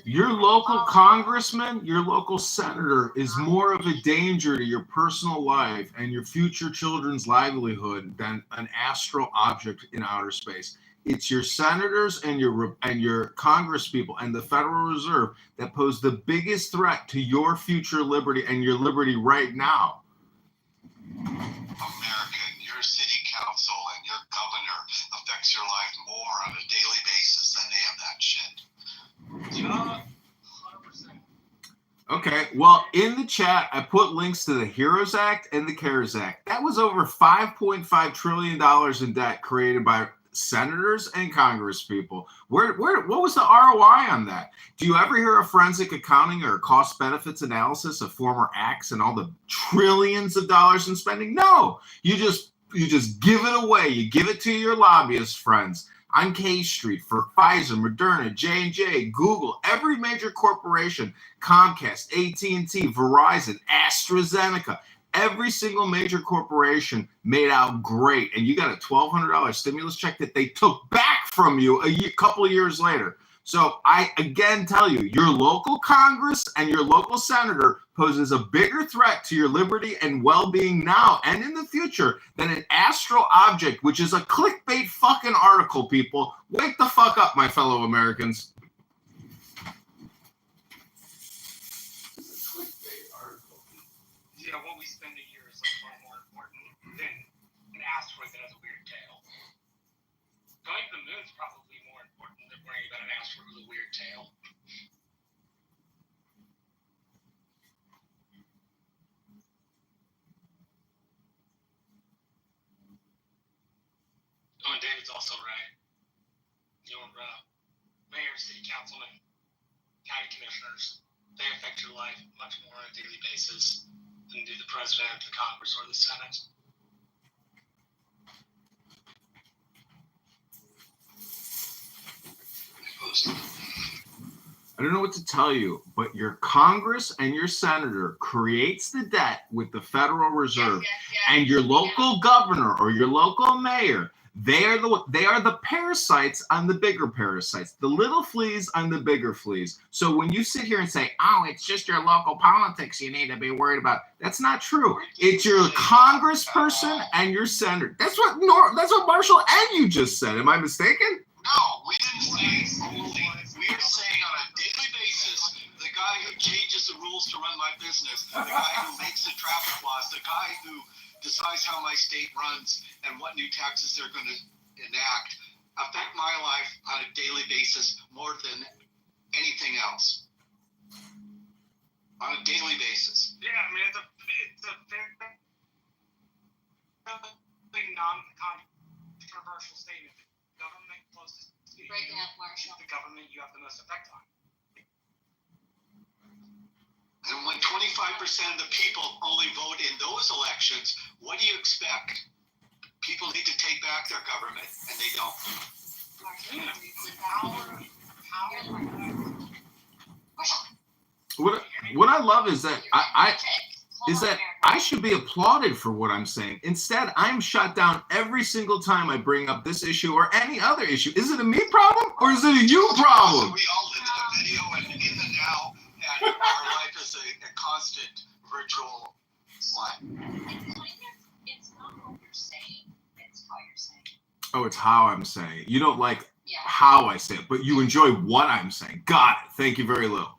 your local congressman, your local senator is more of a danger to your personal life and your future children's livelihood than an astral object in outer space. It's your senators and your Congress people and the Federal Reserve that pose the biggest threat to your future liberty and your liberty right now. American, your city council and your governor affects your life more on a daily basis than any of that shit. 100%. Okay, well, in the chat, I put links to the HEROES Act and the CARES Act. That was over $5.5 trillion in debt created by senators and Congress people. What was the ROI on that? Do you ever hear a forensic accounting or a cost benefits analysis of former acts and all the trillions of dollars in spending? No, you just give it away. You give it to your lobbyist friends on K Street for Pfizer, Moderna, J&J, Google, every major corporation, Comcast, AT&T, Verizon, AstraZeneca. Every single major corporation made out great, and you got a $1,200 stimulus check that they took back from you a couple of years later. So I again tell you, your local Congress and your local senator poses a bigger threat to your liberty and well-being now and in the future than an astral object, which is a clickbait fucking article, people. Wake the fuck up, my fellow Americans. Yeah, what we spend a year is like far more important than an asteroid that has a weird tail. Going to the moon is probably more important than worrying about an asteroid with a weird tail. Oh, and David's also right. Your mayor, city councilman, county commissioners, they affect your life much more on a daily basis than do the president, the Congress, or the Senate. I don't know what to tell you, but your Congress and your senator creates the debt with the Federal Reserve, and your local governor or your local mayor, they are the parasites on the bigger parasites, the little fleas on the bigger fleas. So when you sit here and say, "Oh, it's just your local politics you need to be worried about," that's not true. It's your congressperson and your senator. That's what Marshall and you just said. Am I mistaken? No, we didn't say only. We are saying on a daily basis, the guy who changes the rules to run my business, the guy who makes the traffic laws, the guy who decides how my state runs and what new taxes they're going to enact, affect my life on a daily basis more than anything else. On a daily basis. Yeah, I mean, it's a very non-controversial statement. The government closest to you, Breaking up, Marshall. the government you have the most effect on. And when 25% of the people only vote in those elections, what do you expect? People need to take back their government, and they don't. What I love is that I should be applauded for what I'm saying. Instead, I'm shut down every single time I bring up this issue or any other issue. Is it a me problem or is it a you problem? We all live in the video and in the now, and our life is a constant virtual life. It's not what you're saying, it's how you're saying. Oh, it's how I'm saying it. You don't like how I say it, but you enjoy what I'm saying. Got it. Thank you very little.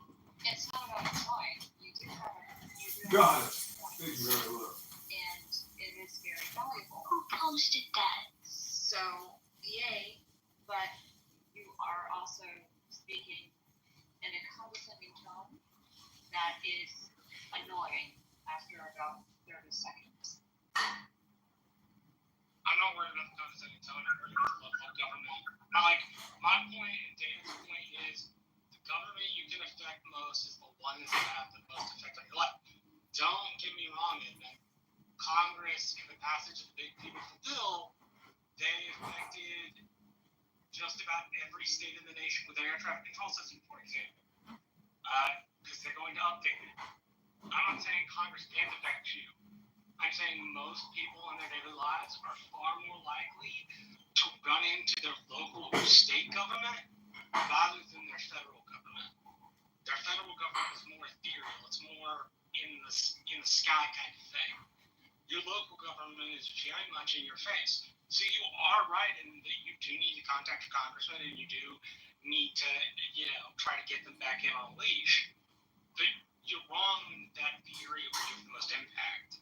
It's not about enjoying. You do have Got it. Thank you very little. And it is very valuable. Who posted that? So, yay, but you are also speaking in a condescending tone that is annoying after about 30 seconds. I'm not worried about the condescending tone. I'm worried about the level of government. Like, my point and David's point is the government you can affect most is the ones that have the most effect on your life. Don't get me wrong, in Congress, in the passage of the Big Beautiful Bill, they affected just about every state in the nation with their air traffic control system, for example, because they're going to update it. I'm not saying Congress can't affect you. I'm saying most people in their daily lives are far more likely to run into their local or state government rather than their federal government. Their federal government is more ethereal. It's more in the sky kind of thing. Your local government is very much in your face. So you are right in that you do need to contact your congressman and you do need to, try to get them back in on a leash. But you're wrong in that the area where you have the most impact.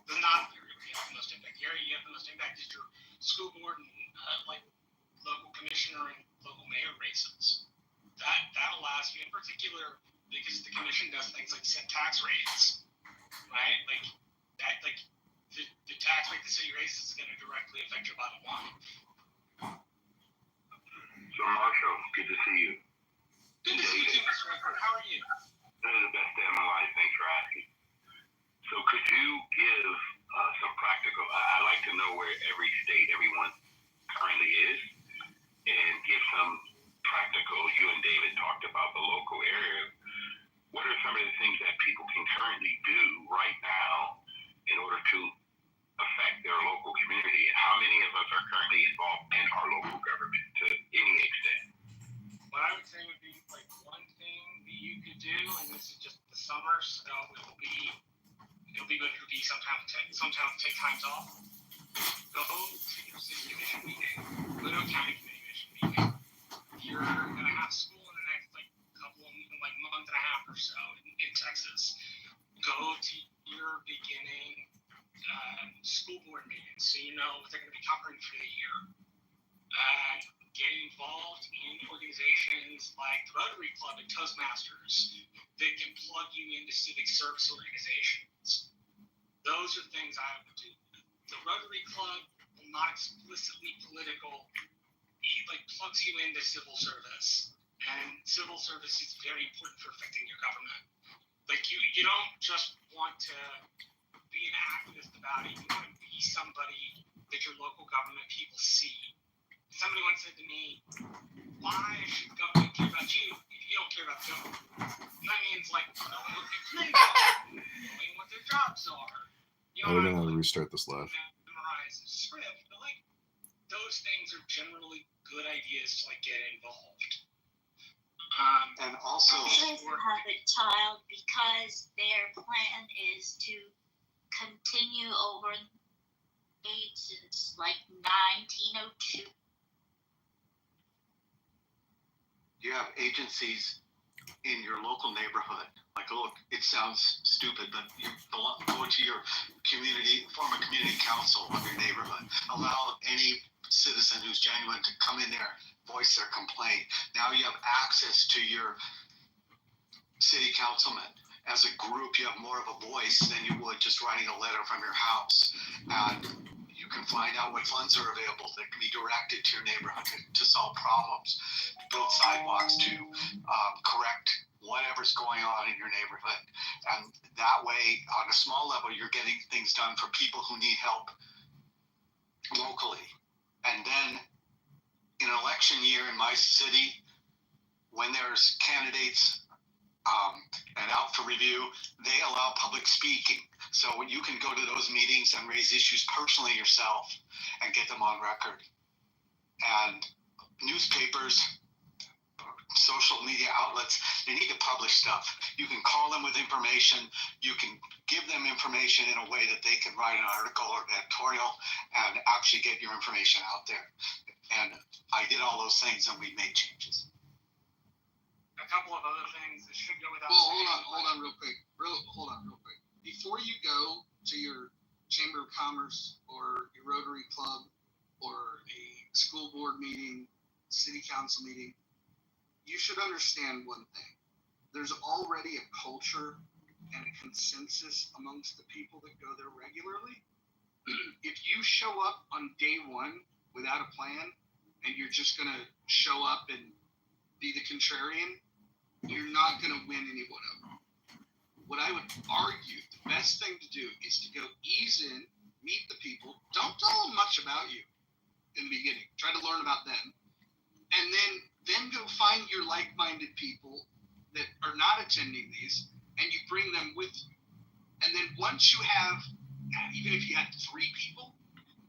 But not the area where you have the most impact. The area you have the most impact is your school board and local commissioner and local mayor races. That allows you in particular, because the commission does things like set tax rates, right? Like that, the tax rate the city raises is going to directly affect your bottom line. So Marshall, good to see you. Good to see you too, Mr. Redford. How are you? This is the best day of my life. Thanks for asking. So could you give some practical, I like to know where every state, everyone currently is, and give some practical, you and David talked about the local area. What are some of the things that people can currently do right now in order to affect their local community? And how many of us are currently involved in our local government to any extent? What I would say would be one thing that you could do, and this is just the summer, so it'll be good to be sometimes take times off. Go to your city commission meeting, go to a county commission meeting. You're gonna have school in the next month and a half or so in Texas. Go to your beginning school board meetings so you know what they're going to be covering for the year. Get involved in organizations like the Rotary Club and Toastmasters that can plug you into civic service organizations. Those are things I would do. The Rotary Club, while not explicitly political, it plugs you into civil service. And civil service is very important for affecting your government. You don't just want to be an activist about it. You want to be somebody that your local government people see. Somebody once said to me, why should government care about you if you don't care about the government? And that means knowing what people think about, knowing what their jobs are. I don't know how to restart this live. Memorize the script, but those things are generally good ideas to get involved. And also, they have a child because their plan is to continue over age since 1902. you have agencies in your local neighborhood. Look, it sounds stupid, but you go to your community, form a community council of your neighborhood. Allow any citizen who's genuine to come in there, voice their complaint. Now you have access to your city councilman. As a group, you have more of a voice than you would just writing a letter from your house. And you can find out what funds are available that can be directed to your neighborhood to solve problems, to build sidewalks, to correct whatever's going on in your neighborhood. And that way, on a small level, you're getting things done for people who need help locally. And then in an election year in my city, when there's candidates and out for review, they allow public speaking. So you can go to those meetings and raise issues personally yourself and get them on record. And newspapers, social media outlets, they need to publish stuff. You can call them with information. You can give them information in a way that they can write an article or an editorial and actually get your information out there. And I did all those things and we made changes. A couple of other things that should go without Well, saying. hold on real quick. Before you go to your Chamber of Commerce or your Rotary Club or a school board meeting, city council meeting, you should understand one thing. There's already a culture and a consensus amongst the people that go there regularly. If you show up on day one without a plan and you're just going to show up and be the contrarian, you're not going to win any one of them. What I would argue, the best thing to do is to go ease in, meet the people. Don't tell them much about you in the beginning. Try to learn about them. And then go find your like-minded people that are not attending these, and you bring them with you. And then once you have, even if you had 3 people,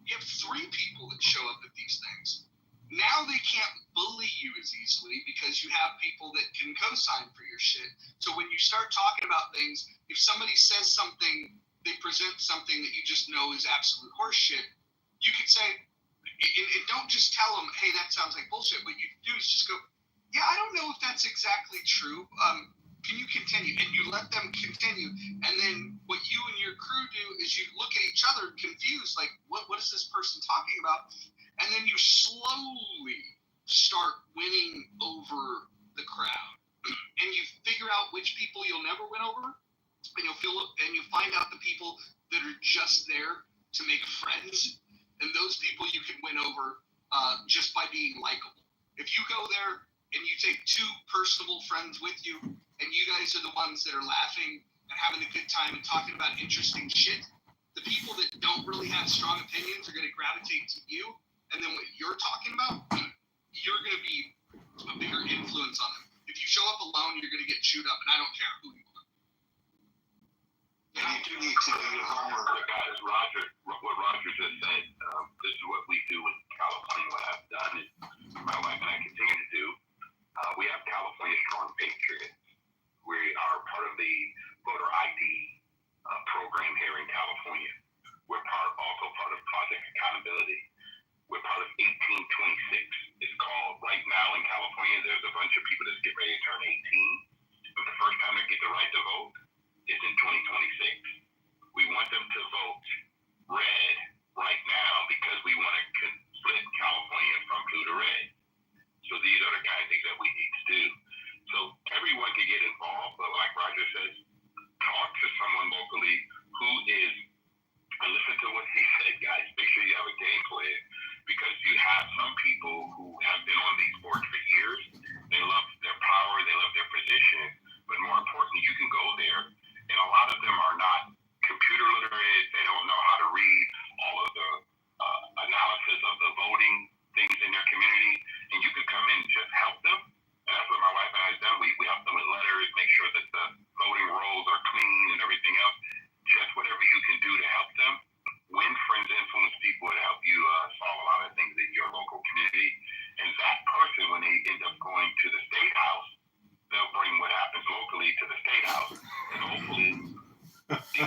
you have 3 people that show up at these things. Now they can't bully you as easily because you have people that can co-sign for your shit. So when you start talking about things, if somebody says something, they present something that you just know is absolute horseshit, you could say, and don't just tell them, hey, that sounds like bullshit. What you do is just go, yeah, I don't know if that's exactly true. Can you continue? And you let them continue. And then what you and your crew do is you look at each other confused, like, what is this person talking about? And then you slowly start winning over the crowd. And you figure out which people you'll never win over. And you find out the people that are just there to make friends. And those people you can win over just by being likable. If you go there and you take 2 personable friends with you, and you guys are the ones that are laughing and having a good time and talking about interesting shit, the people that don't really have strong opinions are going to gravitate to you. And then what you're talking about, you're going to be a bigger influence on them. If you show up alone, you're going to get chewed up, and I don't care who you are. And you do need to do your homework. Guys, what Roger just said, this is what we do in California, what I've done, and my wife and I continue to do. We have California Strong Patriots. We are part of the voter ID program here in California. We're also part of Project Accountability. We're part of 1826. It's called, right now in California, there's a bunch of people that's getting ready to turn 18. But the first time they get the right to vote is in 2026. We want them to vote red right now because we want to split California from blue to red. So these are the kind of things that we need to do. So everyone can get involved, but like Roger says, talk to someone locally who is, and listen to what he said, guys. Make sure you have a game plan, because you have some people who have been on these boards for years. They love their power, they love their position, but more importantly, you can go there, and a lot of them are not computer literate. They don't know how to read all of the analysis of the voting things in their community, and you can come in and just help them. And that's what my wife and I have done. We help them with letters, make sure that the voting rolls are clean and everything else. Just whatever you can do to help them. Win friends, influence people to help you solve a lot of things in your local community. And that person, when they end up going to the state house, they'll bring what happens locally to the state house. And hopefully,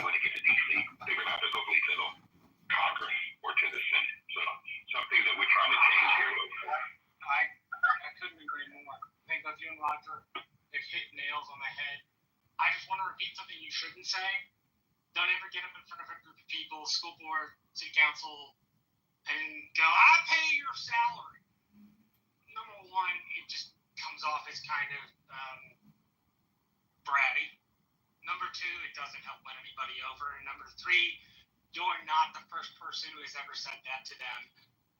when they get to D.C., they're going to have to locally to the Congress or to the Senate. So something that we're trying to change here. I couldn't agree more. I think both you and Roger have hit nails on the head. I just want to repeat something you shouldn't say. Don't ever get up in front of a group of people, school board, city council, and go, I pay your salary. Number one, it just comes off as kind of bratty. Number two, it doesn't help win anybody over. And number three, you're not the first person who has ever said that to them.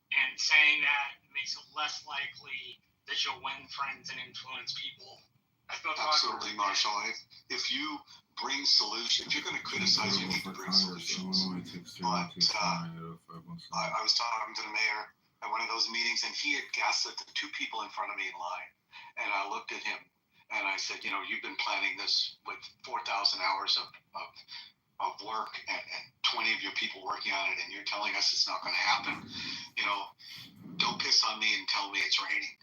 And saying that makes it less likely that you'll win friends and influence people Absolutely, Marshall. If you bring solutions, if you're going to criticize, you need to bring solutions. But I was talking to the mayor at one of those meetings, and he had guessed at the two people in front of me in line. And I looked at him, and I said, you know, you've been planning this with 4,000 hours of work and 20 of your people working on it, and you're telling us it's not going to happen. You know, don't piss on me and tell me it's raining.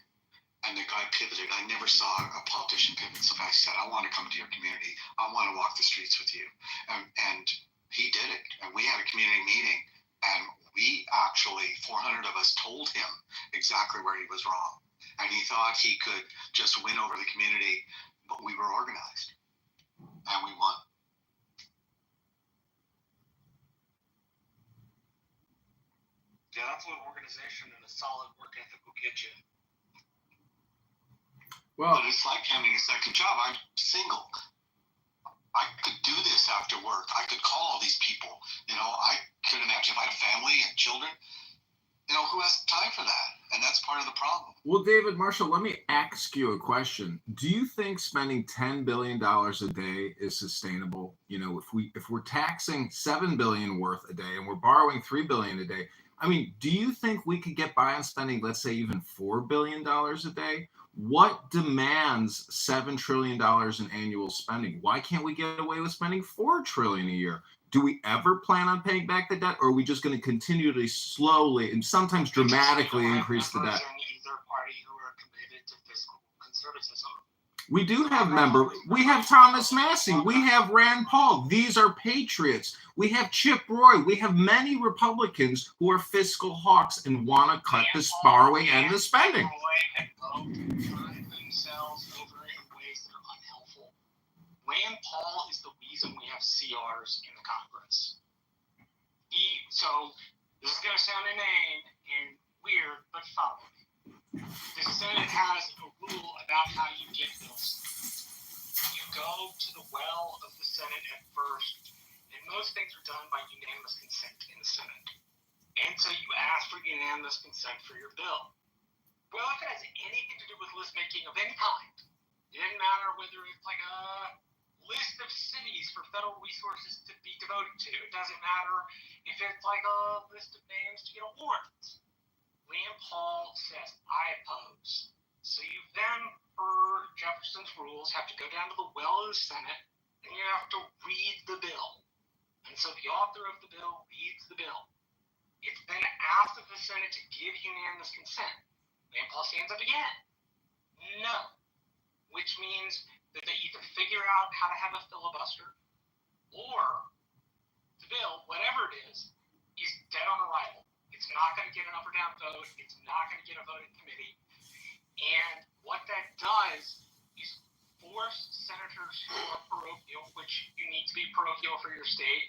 And the guy pivoted. I never saw a politician pivot. So I said, I want to come to your community. I want to walk the streets with you. And he did it. And we had a community meeting. And we actually, 400 of us told him exactly where he was wrong. And he thought he could just win over the community. But we were organized. And we won. Yeah, that's what organization and a solid work ethic will get you. Well, but it's like having a second job. I'm single. I could do this after work. I could call all these people. You know, I could imagine if I had a family and children. You know, who has time for that? And that's part of the problem. Well, David, Marshall, let me ask you a question. Do you think spending $10 billion a day is sustainable? You know, if we're taxing $7 billion worth a day and we're borrowing $3 billion a day, I mean, do you think we could get by on spending, let's say, even $4 billion a day? What demands $7 trillion in annual spending? Why can't we get away with spending $4 trillion a year? Do we ever plan on paying back the debt, or are we just going to continually, slowly, and sometimes dramatically increase the debt? Either party who are committed to fiscal conservatism. We do have members. We have Thomas Massey. We have Rand Paul. These are patriots. We have Chip Roy. We have many Republicans who are fiscal hawks and want to cut this borrowing and the spending. Themselves over in ways that are unhelpful. Rand Paul is the reason we have CRs in the Congress. So this is going to sound inane and weird, but follow me. The Senate has a rule about how you get bills. You go to the well of the Senate at first, and most things are done by unanimous consent in the Senate. And so you ask for unanimous consent for your bill. Well, if it has anything to do with list making of any kind, it doesn't matter whether it's like a list of cities for federal resources to be devoted to. It doesn't matter if it's like a list of names to get awards. Rand Paul says, I oppose. So you then, per Jefferson's rules, have to go down to the well of the Senate, and you have to read the bill. And so the author of the bill reads the bill. It's then asked of the Senate to give unanimous consent. Rand Paul stands up again. No. Which means that they either figure out how to have a filibuster, or the bill, whatever it is dead on arrival. It's not going to get an up or down vote. It's not going to get a vote in committee. And what that does is force senators who are parochial, which you need to be parochial for your state.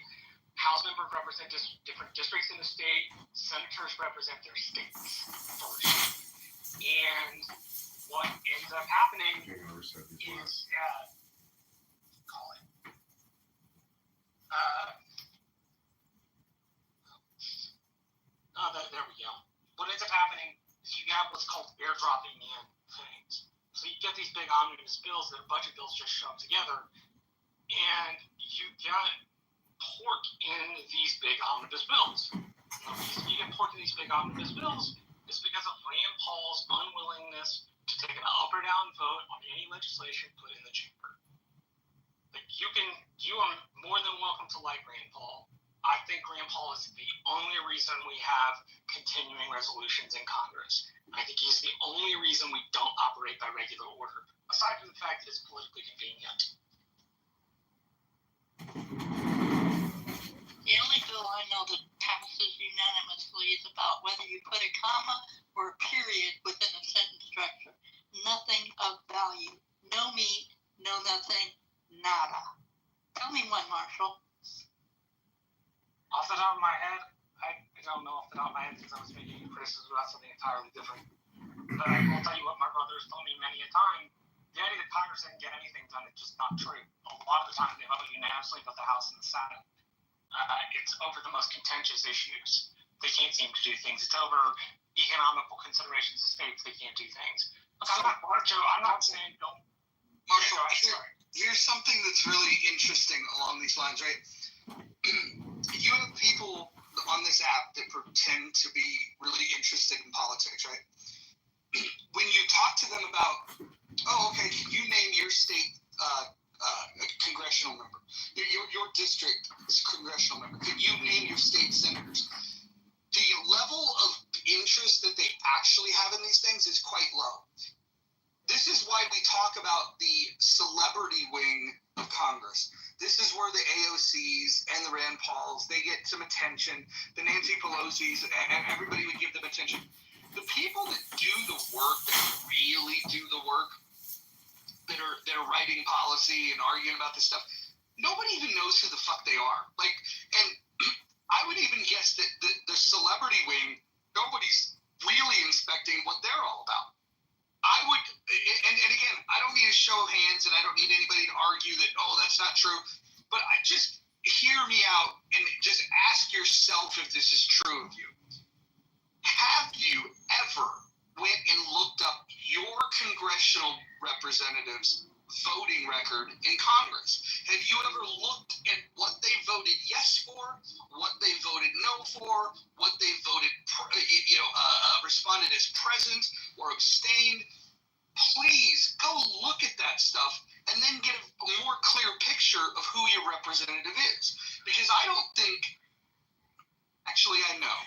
House members represent different districts in the state. Senators represent their states first. And what ends up happening is there we go. What ends up happening is you have what's called airdropping in things. So you get these big omnibus bills that are budget bills just shoved together, and you get pork in these big omnibus bills. The reason you get pork in these big omnibus bills is because of Rand Paul's unwillingness to take an up or down vote on any legislation put in the chamber. Like you are more than welcome to like Rand Paul. I think Rand Paul is the only reason we have continuing resolutions in Congress. I think he's the only reason we don't operate by regular order, aside from the fact that it's politically convenient. The only bill I know that passes unanimously is about whether you put a comma or a period within a sentence structure. Nothing of value. No meat, no nothing, nada. Tell me one, Marshall. Off the top of my head, I don't know off the top of my head because I was making a criticism about something entirely different. But I will tell you what my brother has told me many a time. The idea that Congress didn't get anything done is just not true. A lot of the time they vote unanimously with the House and the Senate. It's over the most contentious issues. They can't seem to do things. It's over economical considerations of states. They can't do things. Look, I'm not saying don't Marshall, here's something that's really interesting along these lines, right? You have people on this app that pretend to be really interested in politics, right? When you talk to them about, oh, okay, can you name your state congressional member, your district congressional member? Can you name your state senators? The level of interest that they actually have in these things is quite low. This is why we talk about the celebrity wing of Congress. This is where the AOCs and the Rand Pauls, they get some attention. The Nancy Pelosi's, and everybody would give them attention. The people that do the work, that really do the work, that are writing policy and arguing about this stuff, nobody even knows who the fuck they are. Like, and I would even guess that the celebrity wing, nobody's really inspecting what they're all about. I would, and again, I don't need a show of hands, and I don't need anybody to argue that, oh, that's not true. But I just hear me out and just ask yourself if this is true of you. Have you ever went and looked up your congressional representatives' voting record in Congress? Have you ever looked at what they voted yes for, what they voted no for, what they voted, responded as present or abstained? Please go look at that stuff and then get a more clear picture of who your representative is. Because I don't think, actually I know,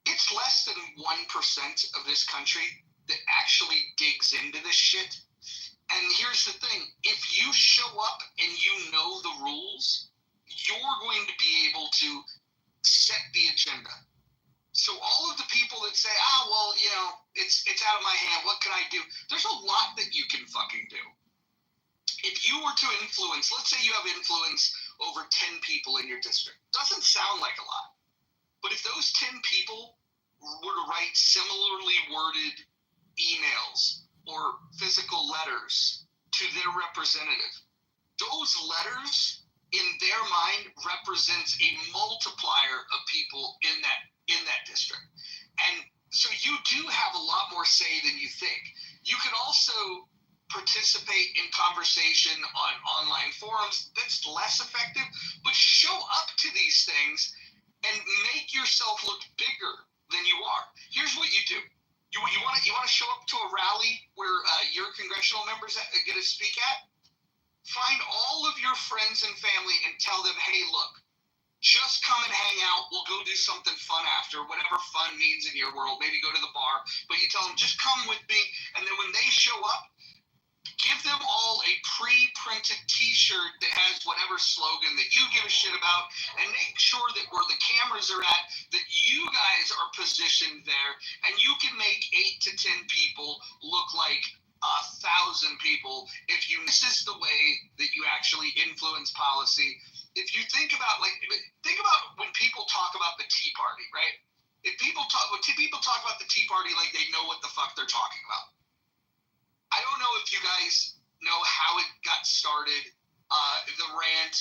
it's less than 1% of this country that actually digs into this shit. And here's the thing, if you show up and you know the rules, you're going to be able to set the agenda. So all of the people that say, it's out of my hand, what can I do? There's a lot that you can fucking do. If you were to influence, let's say you have influence over 10 people in your district. Doesn't sound like a lot. But if those 10 people were to write similarly worded emails or physical letters to their representative, those letters in their mind represents a multiplier of people in that district. And so you do have a lot more say than you think. You can also participate in conversation on online forums. That's less effective, but show up to these things and make yourself look bigger than you are. Here's what you do. You want to show up to a rally where your congressional members get to speak at? Find all of your friends and family and tell them, hey, look, just come and hang out. We'll go do something fun after, whatever fun means in your world. Maybe go to the bar. But you tell them, just come with me. And then when they show up, give them all a pre-printed T-shirt that has whatever slogan that you give a shit about, and make sure that where the cameras are at, that you guys are positioned there, and you can make 8 to 10 people look like 1,000 people if you. This is the way that you actually influence policy. If you think about when people talk about the Tea Party, right? When people talk about the Tea Party like they know what the fuck they're talking about. I don't know if you guys know how it got started. The rant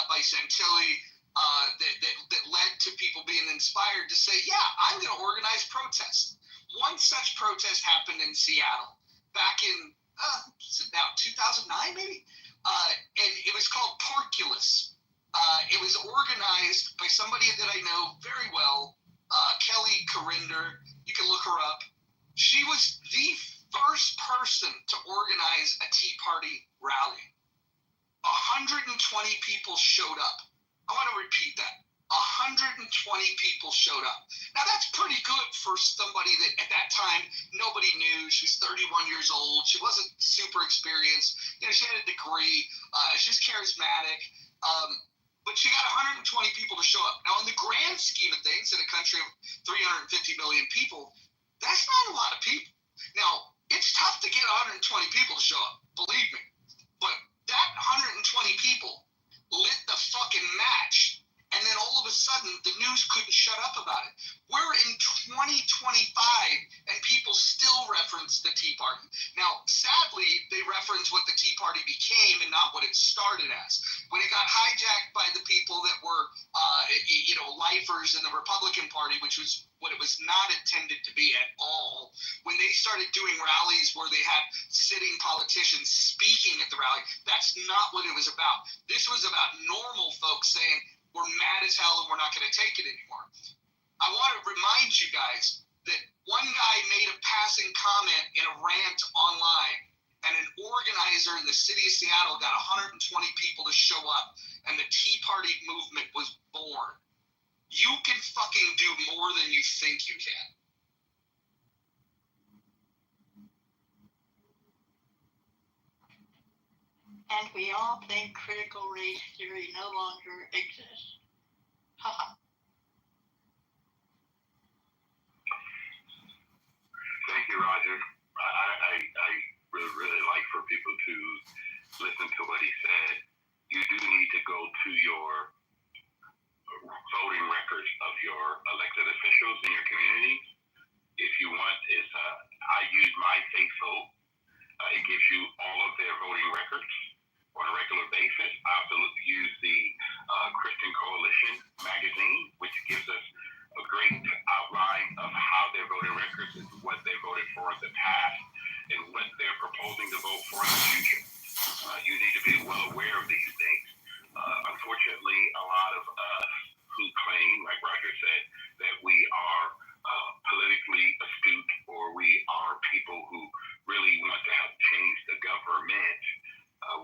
by Santilli that led to people being inspired to say, yeah, I'm going to organize protests. One such protest happened in Seattle back in now 2009 maybe, and it was called Porculus. It was organized by somebody that I know very well, Kelly Corinder. You can look her up. She was the first person to organize a Tea Party rally. 120 people showed up. I want to repeat that. 120 people showed up. Now that's pretty good for somebody that at that time nobody knew. She was 31 years old. She wasn't super experienced. She had a degree. She's charismatic. But she got 120 people to show up. Now in the grand scheme of things, in a country of 350 million people, that's not a lot of people. Now, it's tough to get 120 people to show up, believe me. But that 120 people lit the fucking match. And then all of a sudden, the news couldn't shut up about it. We're in 2025, and people still reference the Tea Party. Now, sadly, they reference what the Tea Party became and not what it started as. When it got hijacked by the people that were, lifers in the Republican Party, which was what it was not intended to be at all, when they started doing rallies where they had sitting politicians speaking at the rally, that's not what it was about. This was about normal folks saying, we're mad as hell and we're not going to take it anymore. I want to remind you guys that one guy made a passing comment in a rant online, and an organizer in the city of Seattle got 120 people to show up, and the Tea Party movement was born. You can fucking do more than you think you can. And we all think critical race theory no longer exists. Haha. Thank you, Roger. I really like for people to listen to what he said. You do need to go to your voting records of your elected officials in your community. If you want, I use My Safe Vote. It gives you all of their voting records on a regular basis. I also use the Christian Coalition magazine, which gives us a great outline of how their voting records and what they voted for in the past and what they're proposing to vote for in the future. You need to be well aware of these things. Unfortunately, a lot of us who claim, like Roger said, that we are politically astute or we are people who really want to help change the government,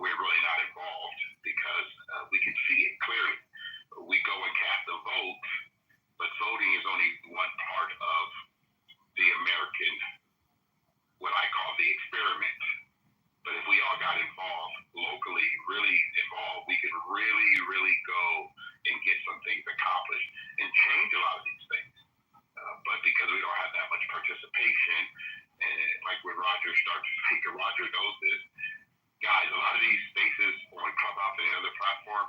we're really not involved because we can see it clearly. We go and cast a vote, but voting is only one part of the American, what I call the experiment. But if we all got involved locally, really involved, we could really go and get some things accomplished and change a lot of these things. But because we don't have that much participation, and like when Roger starts speaking, Roger knows this, guys, a lot of these spaces on Clubhouse and any other platform,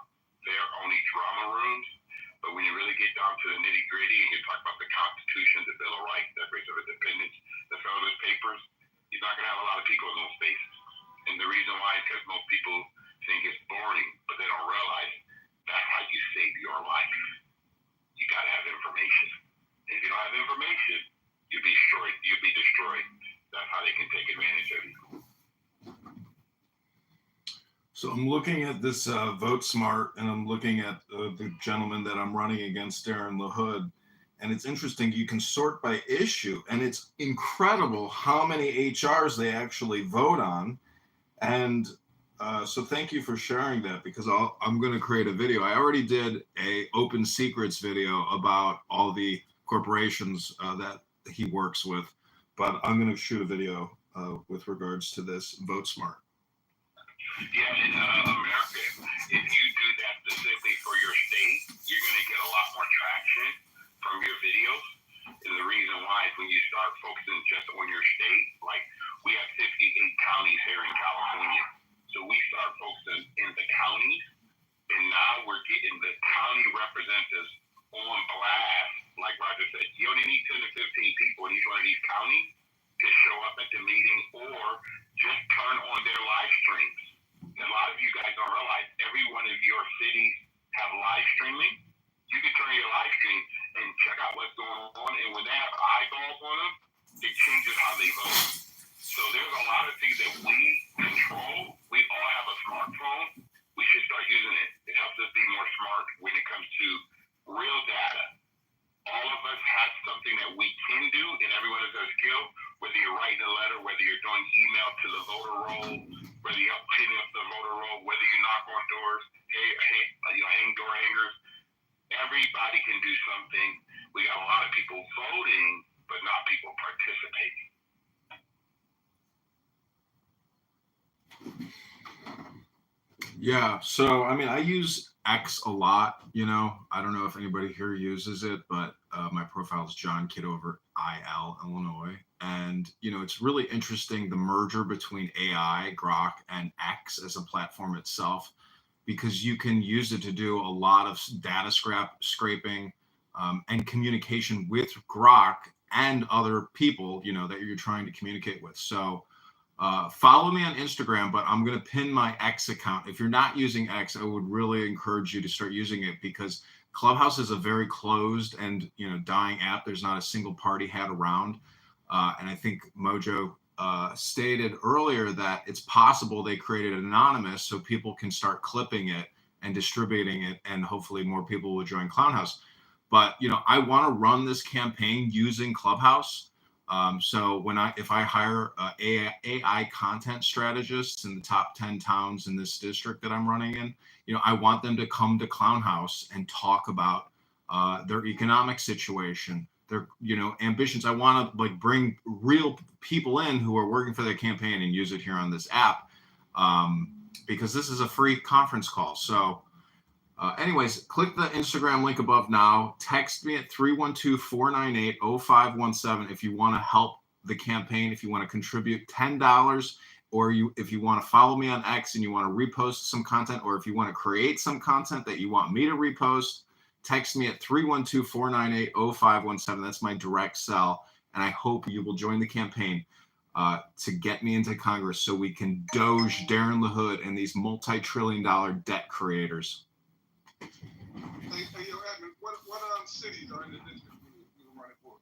they're only drama rooms. But when you really get down to the nitty gritty and you talk about the Constitution, the Bill of Rights, the Declaration of Independence, the Federalist Papers, you're not going to have a lot of people in those spaces. And the reason why is because most people think it's boring, but they don't realize that's how you save your life. You got to have information. And if you don't have information, you'll be destroyed. That's how they can take advantage of you. So I'm looking at this Vote Smart, and I'm looking at the gentleman that I'm running against, Darren LaHood. And it's interesting, you can sort by issue, and it's incredible how many HRs they actually vote on. And so thank you for sharing that, because I'm going to create a video. I already did a open secrets video about all the corporations that he works with, but I'm going to shoot a video with regards to this Vote Smart. Yeah, in America, if you do that specifically for your state, you're going to get a lot more traction from your videos. And the reason why is when you start focusing just on your state, like we have 58 counties here in California. So we start focusing in the counties, and now we're getting the county representatives on blast. Like Roger said, you only need 10 to 15 people in each one of these counties to show up at the meeting or just turn on their live streams. And a lot of you guys don't realize every one of your cities have live streaming. You can turn your live stream and check out what's going on. And when they have eyeballs on them, it changes how they vote. So there's a lot of things that we control. We all have a smartphone. We should start using it. It helps us be more smart when it comes to real data. All of us have something that we can do, and everyone has a skill, whether you're writing a letter, whether you're doing email to the voter roll, whether you're cleaning up the voter roll, whether you knock on doors, hang door hangers. Everybody can do something. We got a lot of people voting, but not people participating. Yeah, so I mean, I use X a lot. I don't know if anybody here uses it, but my profile is John Kitover, IL, Illinois. And it's really interesting, the merger between AI, Grok, and X as a platform itself, because you can use it to do a lot of data scraping and communication with Grok and other people that you're trying to communicate with. So Follow me on Instagram, but I'm going to pin my X account. If you're not using X, I would really encourage you to start using it, because Clubhouse is a very closed and dying app. There's not a single party hat around. And I think Mojo stated earlier that it's possible they created anonymous so people can start clipping it and distributing it, and hopefully more people will join Clownhouse. But I want to run this campaign using Clubhouse. So if I hire AI content strategists in the top 10 towns in this district that I'm running in, I want them to come to Clownhouse and talk about their economic situation, their ambitions. I want to bring real people in who are working for their campaign and use it here on this app, because this is a free conference call. So anyways, click the Instagram link above now. Text me at 312-498-0517 if you want to help the campaign, if you want to contribute $10, or if you want to follow me on X and you want to repost some content, or if you want to create some content that you want me to repost, text me at 312-498-0517. That's my direct cell, and I hope you will join the campaign to get me into Congress so we can doge Darren LaHood and these multi-trillion-dollar debt creators. Hey, Edmund, what cities are in the district you were running for?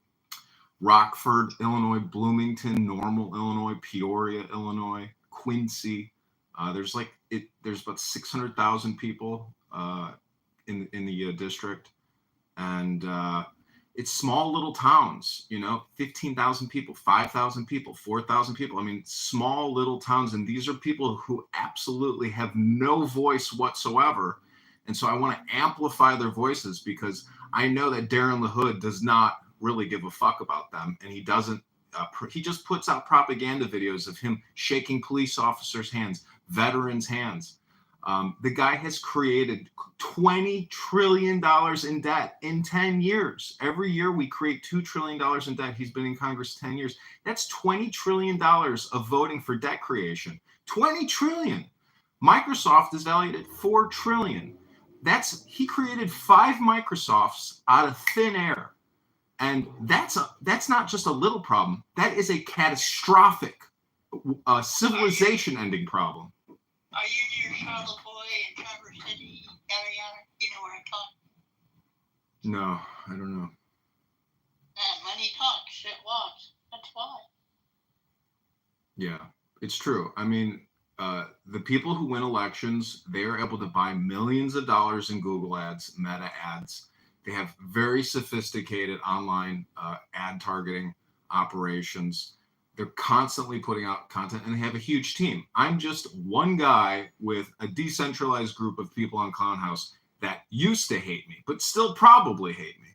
Rockford, Illinois, Bloomington, Normal, Illinois, Peoria, Illinois, Quincy. There's about 600,000 people in the district, and it's small little towns. 15,000 people, 5,000 people, 4,000 people. I mean, small little towns, and these are people who absolutely have no voice whatsoever. And so I want to amplify their voices, because I know that Darren LaHood does not really give a fuck about them. And he doesn't, he just puts out propaganda videos of him shaking police officers' hands, veterans' hands. The guy has created $20 trillion in debt in 10 years. Every year we create $2 trillion in debt. He's been in Congress 10 years. That's $20 trillion of voting for debt creation. 20 trillion. Microsoft is valued at $4 trillion. He created 5 Microsofts out of thin air. And that's not just a little problem. That is a catastrophic civilization-ending problem. Are you near Charlotte Boy in Traverse City, yada yada? You know where I'm talking? No, I don't know. Money talks, shit walks. That's why. Yeah, it's true. I mean, the people who win elections, they are able to buy millions of dollars in Google ads, Meta ads. They have very sophisticated online ad targeting operations. They're constantly putting out content, and they have a huge team. I'm just one guy with a decentralized group of people on Clownhouse that used to hate me, but still probably hate me.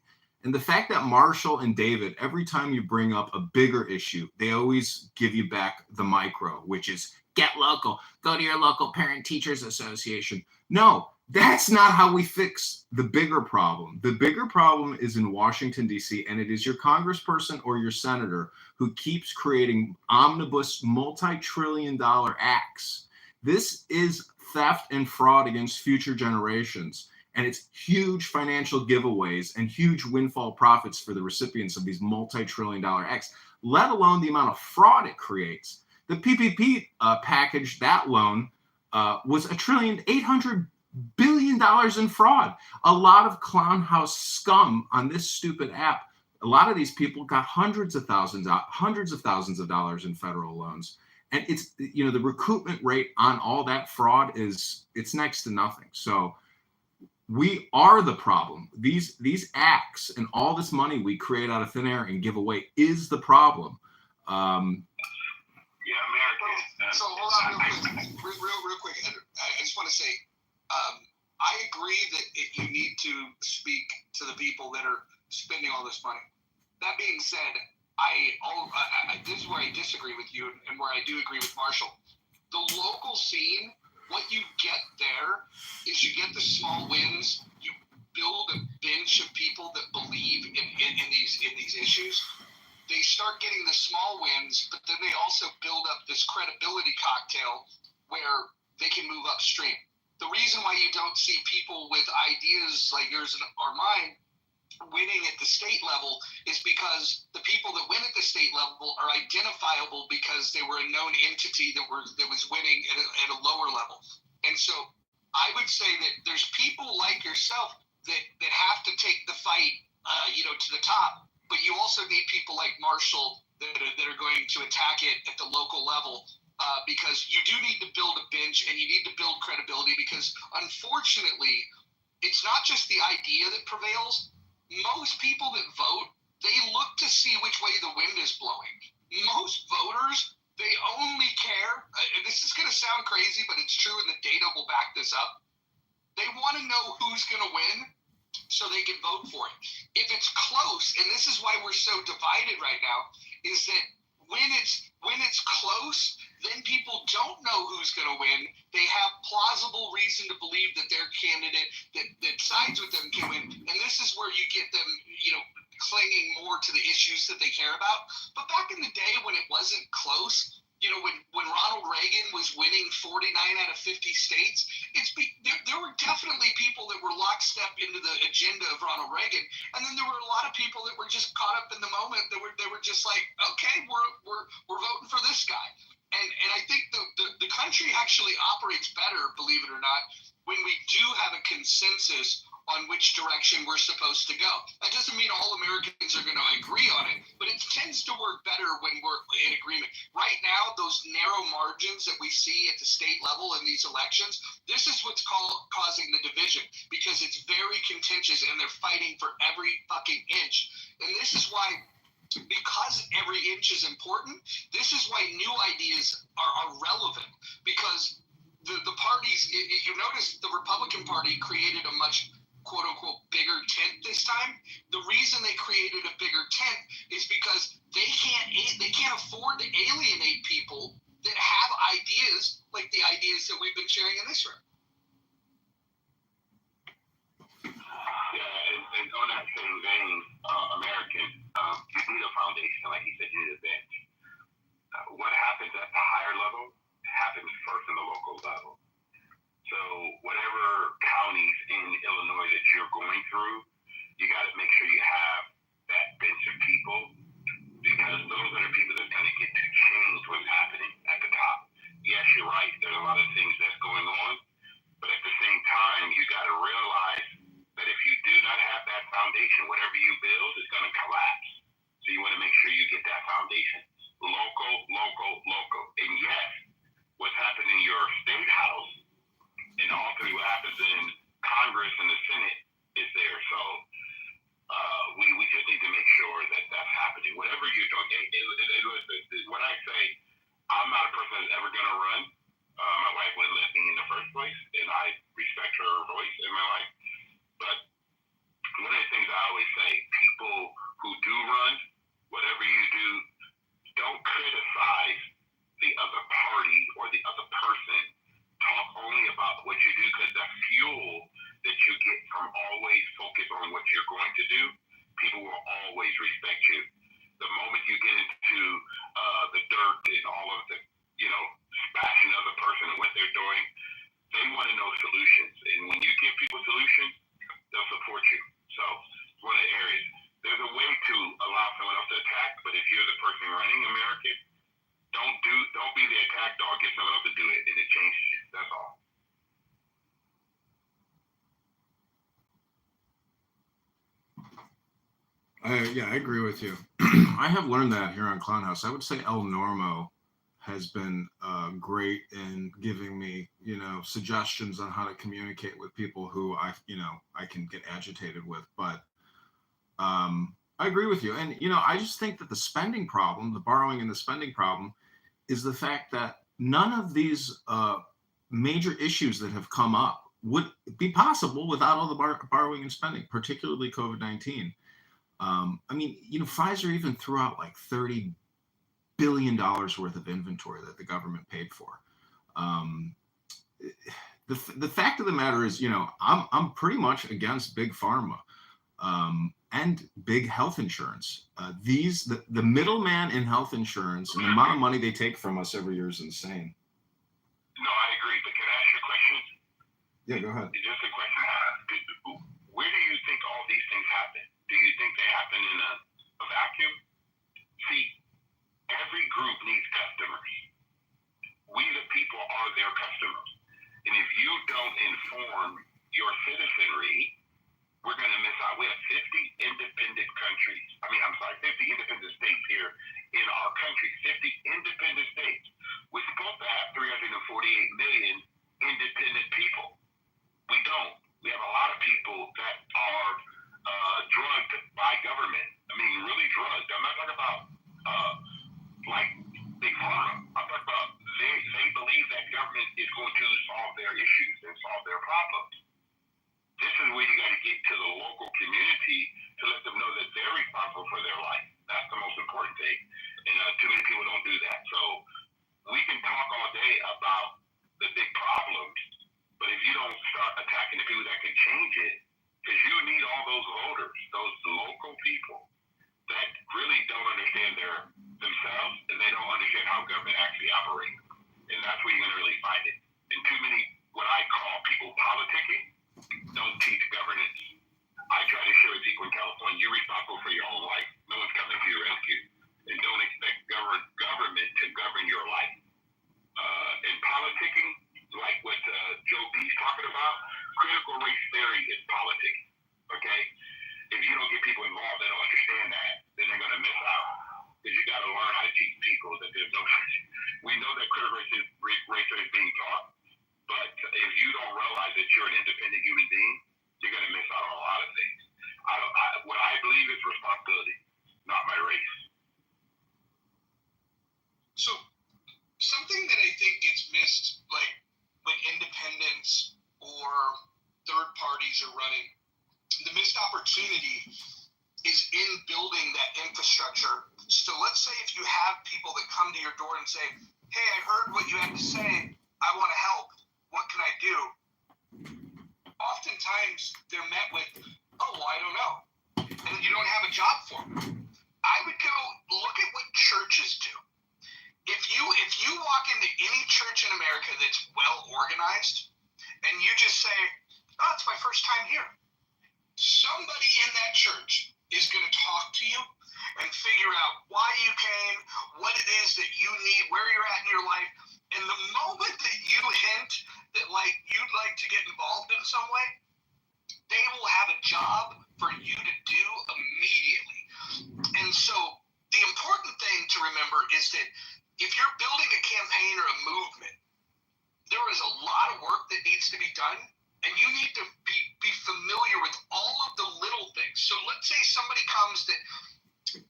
And the fact that Marshall and David, every time you bring up a bigger issue, they always give you back the micro, which is get local, go to your local parent teachers association. No, that's not how we fix the bigger problem. The bigger problem is in Washington, D.C., and it is your congressperson or your senator who keeps creating omnibus multi-trillion-dollar acts. This is theft and fraud against future generations, and it's huge financial giveaways and huge windfall profits for the recipients of these multi-trillion-dollar acts, let alone the amount of fraud it creates. The PPP package, that loan, was $1.8 trillion in fraud. A lot of Clownhouse scum on this stupid app. A lot of these people got hundreds of thousands of dollars in federal loans, and it's the recoupment rate on all that fraud it's next to nothing. So we are the problem. These acts and all this money we create out of thin air and give away is the problem. Yeah, America. So hold on real quick, Andrew. I just want to say, I agree that you need to speak to the people that are spending all this money. That being said, this is where I disagree with you and where I do agree with Marshall. The local scene, what you get there is you get the small wins. You build a bench of people that believe in these issues. They start getting the small wins, but then they also build up this credibility cocktail where they can move upstream. The reason why you don't see people with ideas like yours or mine winning at the state level is because the people that win at the state level are identifiable because they were a known entity that was winning at a lower level. And so I would say that there's people like yourself that have to take the fight, to the top, but you also need people like Marshall that are going to attack it at the local level. Because you do need to build a bench and you need to build credibility, because unfortunately, it's not just the idea that prevails. Most people that vote, they look to see which way the wind is blowing. Most voters, they only care, and this is going to sound crazy, but it's true and the data will back this up. They want to know who's going to win so they can vote for it. If it's close, and this is why we're so divided right now, is that when it's close, then people don't know who's going to win. They have plausible reason to believe that their candidate that sides with them can win. And this is where you get them, clinging more to the issues that they care about. But back in the day when it wasn't close, when Ronald Reagan was winning 49 out of 50 states, there were definitely people that were lockstep into the agenda of Ronald Reagan, and then there were a lot of people that were just caught up in the moment. They were just like, okay, we're voting for this guy, and I think the country actually operates better, believe it or not, when we do have a consensus on which direction we're supposed to go. That doesn't mean all Americans are going to agree on it, but it tends to work better when we're in agreement. Right now, those narrow margins that we see at the state level in these elections, this is what's causing the division, because it's very contentious and they're fighting for every fucking inch. And this is why, because every inch is important, this is why new ideas are relevant, because the parties, you notice the Republican Party created a much quote unquote bigger tent this time. The reason they created a bigger tent is because they can't afford to alienate people that have ideas like the ideas that we've been sharing in this room. Yeah, and on that same vein, American, you need a foundation, like you said, you need a bench. What happens at the higher level happens first in the local level. So whatever counties in Illinois that you're going through, you got to make sure you have that bench of people, because those are the people that are going to get to change what's happening at the top. Yes, you're right. There's a lot of things that's going on, but at the same time, you got to realize that if you do not have that foundation, whatever you build is going to collapse. So you want to make sure you get that foundation. Local. And yes, what's happened in your state house, and ultimately what happens in Congress and the Senate is there. So we just need to make sure that that's happening. Whatever you're doing, when I say I'm not a person that's ever going to run, my wife wouldn't let me in the first place, and I respect her voice in my life. But one of the things I always say, people who do run, whatever you do, don't criticize the other party or the other person. Talk only about what you do, because the fuel that you get from always focus on what you're going to do, people will always respect you. The moment you get into the dirt and all of the, bashing the other person and what they're doing, they want to know solutions. And when you give people solutions, they'll support you. So it's one of the areas. There's a way to allow someone else to attack, but if you're the person running America, don't be the attack dog. Get someone else to do it, and it changes you. That's all. Yeah, I agree with you. I have learned that here on Clown House. I would say El Normo has been great in giving me, suggestions on how to communicate with people who I can get agitated with. But I agree with you. And, I just think that the spending problem, the borrowing and the spending problem, is the fact that none of these major issues that have come up would be possible without all the borrowing and spending, particularly COVID-19. Pfizer even threw out like $30 billion worth of inventory that the government paid for. The fact of the matter is, I'm pretty much against big pharma and big health insurance. The middleman in health insurance and the amount of money they take from us every year is insane. No, I agree. But can I ask you a question? Yeah, go ahead. Just a question. Where do you think all these things happen? Do independent states here in our country. 50 independent states. We're supposed to have 348 million independent people. We don't. We have a lot of people that are drugged by government. I mean, really drugged. I'm not talking about like big pharma. I'm talking about they believe that government is going to solve their issues and solve their problems. This is where you got to get to the local community to let them know that they're responsible for their life. That's the most important thing. And too many people don't do that. So we can talk all day about the big problems, but if you don't start attacking the people that can change it, because you need all those voters, those local people that really don't understand themselves and they don't understand how government actually operates. And that's where you're going to really find it. And too many, what I call people politicking, don't teach governance. I try to share with people in California, you're responsible for your own life. No one's coming to your rescue. And don't expect government to govern your life. And politicking, like what Joe B's talking about, critical race theory is politics. Okay? If you don't get people involved that don't understand that, then they're going to miss out. Because you got to learn how to teach people that there's no. We know that critical race theory is being taught, but if you don't realize that you're an independent human being, you're going to miss out on a lot of things. What I believe is responsibility, not my race. So something that I think gets missed, like when independents or third parties are running, the missed opportunity is in building that infrastructure. So let's say if you have people that come to your door and say, hey, I heard what you had to say, I want to help, what can I do? Oftentimes they're met with, oh, well, I don't know. And you don't have a job for them. I would go look at what churches do. If you walk into any church in America that's well organized and you just say, oh, it's my first time here, somebody in that church is going to talk to you and figure out why you came, what it is that you need, where you're at in your life. And the moment that you hint that like you'd like to get involved in some way, they will have a job for you to do immediately. And so the important thing to remember is that if you're building a campaign or a movement, there is a lot of work that needs to be done, and you need to be familiar with all of the little things. So let's say somebody comes that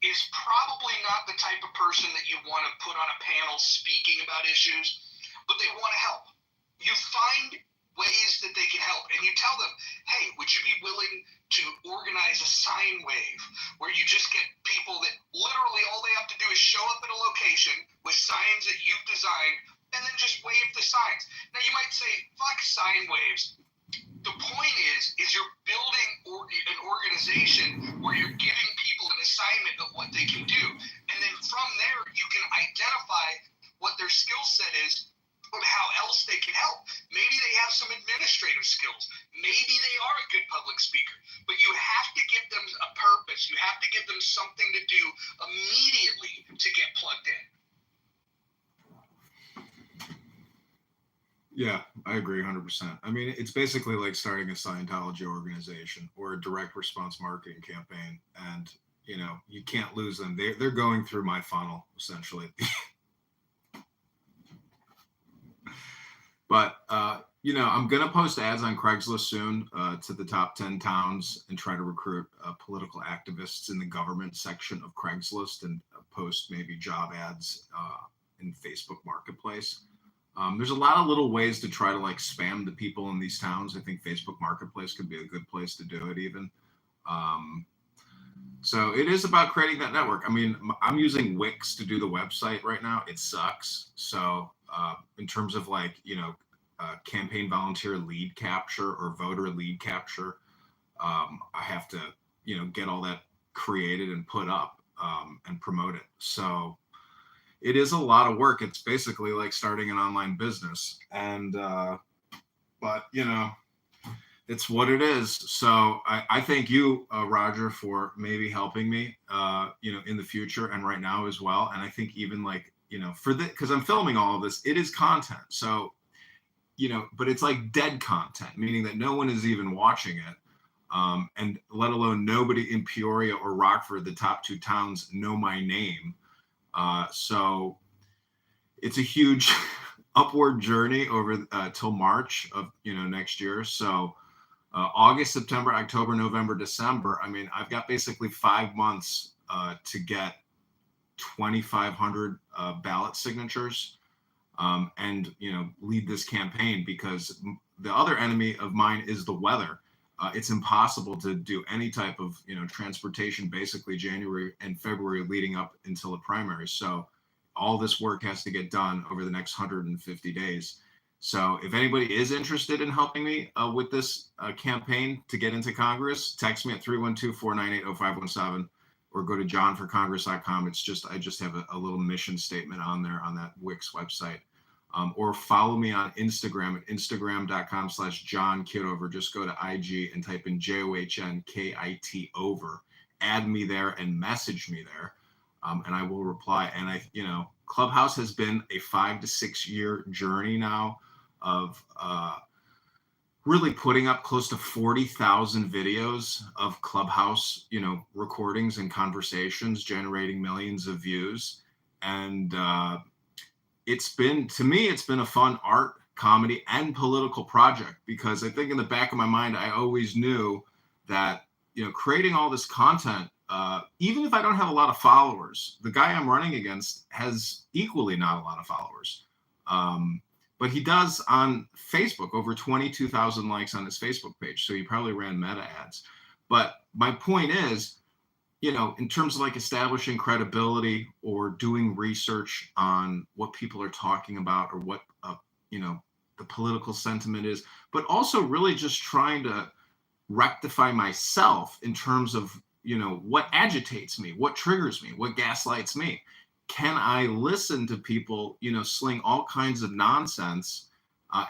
is probably not the type of person that you want to put on a panel speaking about issues, but they want to help. You find ways that they can help, and you tell them, hey, would you be willing to organize a sign wave where you just get people that literally all they have to do is show up at a location with signs that you've designed and then just wave the signs. Now you might say, fuck sign waves. The point is you're building an organization where you're giving people an assignment of what they can do. And then from there, you can identify what their skill set is and how else they can help. Maybe they have some administrative skills. Maybe they are a good public speaker. But you have to give them a purpose. You have to give them something to do immediately to get plugged in. Yeah, I agree 100%. I mean, it's basically like starting a Scientology organization or a direct response marketing campaign. And, you know, you can't lose them. They're going through my funnel, essentially. But, you know, I'm going to post ads on Craigslist soon to the top 10 towns and try to recruit political activists in the government section of Craigslist and post maybe job ads in Facebook Marketplace. There's a lot of little ways to try to like spam the people in these towns. I think Facebook Marketplace could be a good place to do it even. So it is about creating that network. I mean, I'm using Wix to do the website right now. It sucks. So in terms of like, you know, campaign volunteer lead capture or voter lead capture, I have to, you know, get all that created and put up and promote it. So it is a lot of work. It's basically like starting an online business. And, but, you know, it's what it is. So I thank you, Roger, for maybe helping me, you know, in the future and right now as well. And I think even like, you know, for this, because I'm filming all of this, it is content. So, you know, but it's like dead content, meaning that no one is even watching it. and let alone nobody in Peoria or Rockford, the top two towns, know my name. So it's a huge upward journey over till March of next year. So August, September, October, November, December. I mean, I've got basically 5 months to get 2,500 ballot signatures, and lead this campaign, because the other enemy of mine is the weather. It's impossible to do any type of transportation basically January and February leading up until the primary. So all this work has to get done over the next 150 days. So if anybody is interested in helping me with this campaign to get into Congress, text me at 312-498-0517 or go to johnforcongress.com. I just have a little mission statement on there on that Wix website. Or follow me on Instagram at instagram.com/John Kitover. Just go to IG and type in JOHNKIT over. Add me there and message me there, and I will reply. And Clubhouse has been a 5 to 6 year journey now of really putting up close to 40,000 videos of Clubhouse, recordings and conversations, generating millions of views. And it's been a fun art, comedy, and political project, because I think in the back of my mind, I always knew that, creating all this content, even if I don't have a lot of followers, the guy I'm running against has equally not a lot of followers. But he does on Facebook, over 22,000 likes on his Facebook page. So he probably ran meta ads. But my point is, in terms of like establishing credibility or doing research on what people are talking about or what, the political sentiment is, but also really just trying to rectify myself in terms of, what agitates me, what triggers me, what gaslights me. Can I listen to people, sling all kinds of nonsense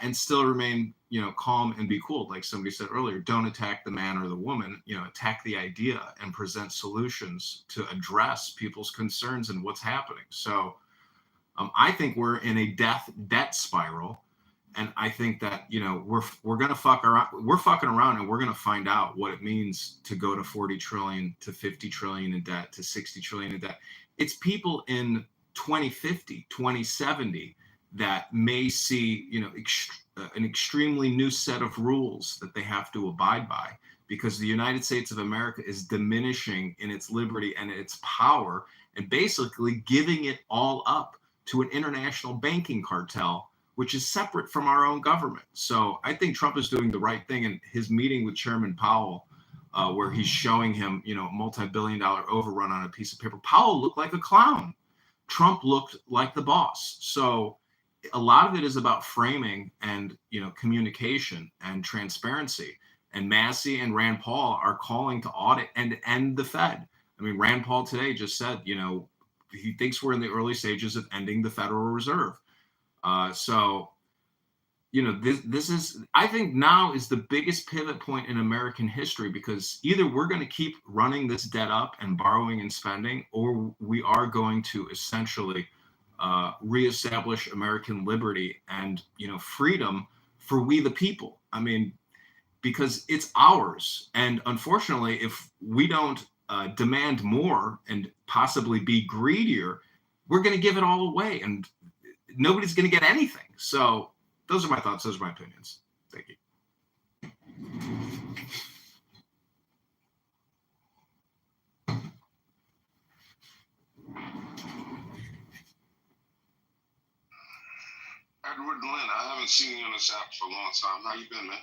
and still remain, calm and be cool? Like somebody said earlier, don't attack the man or the woman, attack the idea and present solutions to address people's concerns and what's happening. So I think we're in a debt spiral. And I think that, we're going to fuck around. We're fucking around, and we're going to find out what it means to go to 40 trillion, to 50 trillion in debt, to 60 trillion in debt. It's people in 2050, 2070 that may see, an extremely new set of rules that they have to abide by, because the United States of America is diminishing in its liberty and its power, and basically giving it all up to an international banking cartel, which is separate from our own government. So I think Trump is doing the right thing in his meeting with Chairman Powell, where he's showing him, a multi-billion-dollar overrun on a piece of paper. Powell looked like a clown. Trump looked like the boss. So a lot of it is about framing and, communication and transparency. And Massey and Rand Paul are calling to audit and end the Fed. I mean, Rand Paul today just said, he thinks we're in the early stages of ending the Federal Reserve. So, this is, I think now is the biggest pivot point in American history, because either we're going to keep running this debt up and borrowing and spending, or we are going to essentially reestablish American liberty and, freedom for we the people. I mean, because it's ours. And unfortunately, if we don't demand more and possibly be greedier, we're going to give it all away, and nobody's going to get anything. So those are my thoughts. Those are my opinions. Thank you. Edward Lynn, I haven't seen you on this app for a long time. How you been, man?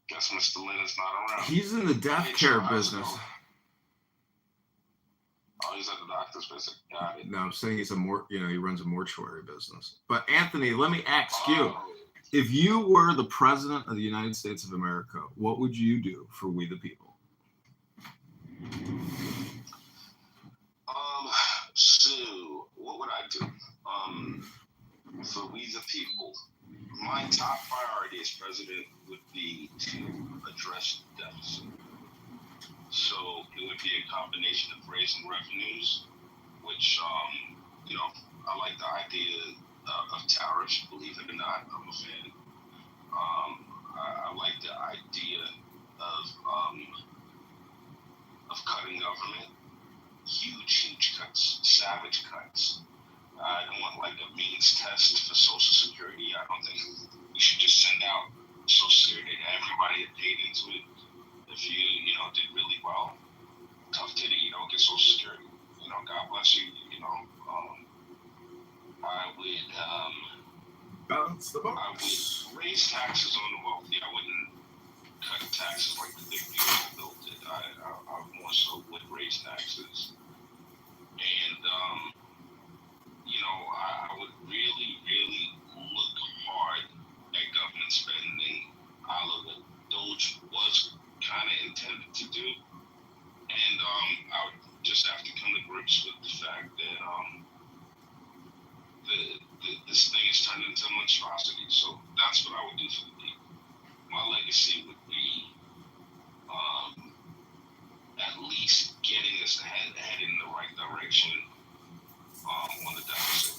Guess Mr. Lynn is not around. He's in the death care business. Oh, he's at the doctor's visit. Got it. No, I'm saying he's he runs a mortuary business. But Anthony, let me ask you, if you were the president of the United States of America, what would you do for we the people? So what would I do? For we the people, my top priority as president would be to address the deficit. So it would be a combination of raising revenues, which I like the idea of tariffs. Believe it or not, I'm a fan. I like the idea of cutting government. Huge cuts, savage cuts. I don't want like a means test for Social Security. I don't think we should just send out Social Security to everybody that paid into it. If you did really well, tough titty, you don't get Social Security. God bless you. I would balance the books. I would raise taxes on the wealthy. I wouldn't cut taxes like the big beautiful bill did. I more so would raise taxes, and I would really look hard at government spending, a la what Doge was kind of intended to do, and I would just have to come to grips with the fact that this thing is turned into a monstrosity. So that's what I would do for the people. My legacy would be at least getting us headed in the right direction on the deficit.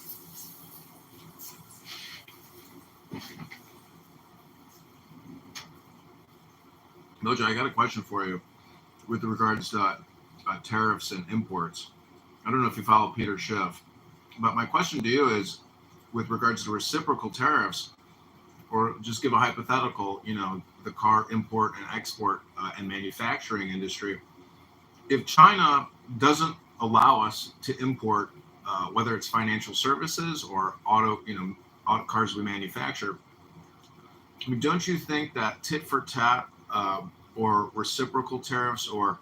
Mojo, I got a question for you with regards to tariffs and imports. I don't know if you follow Peter Schiff, but my question to you is with regards to reciprocal tariffs, or just give a hypothetical, the car import and export and manufacturing industry. If China doesn't allow us to import, whether it's financial services or auto cars we manufacture, don't you think that tit for tat or reciprocal tariffs, or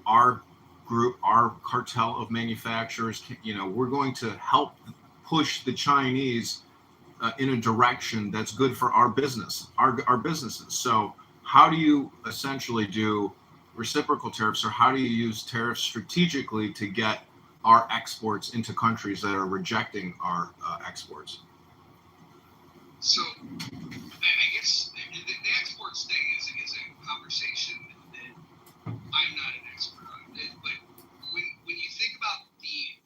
our group, our cartel of manufacturers, we're going to help push the Chinese in a direction that's good for our business, our businesses? So how do you essentially do reciprocal tariffs, or how do you use tariffs strategically to get our exports into countries that are rejecting our exports? So I guess the exports thing is a conversation that I'm not an expert on. But when you think about the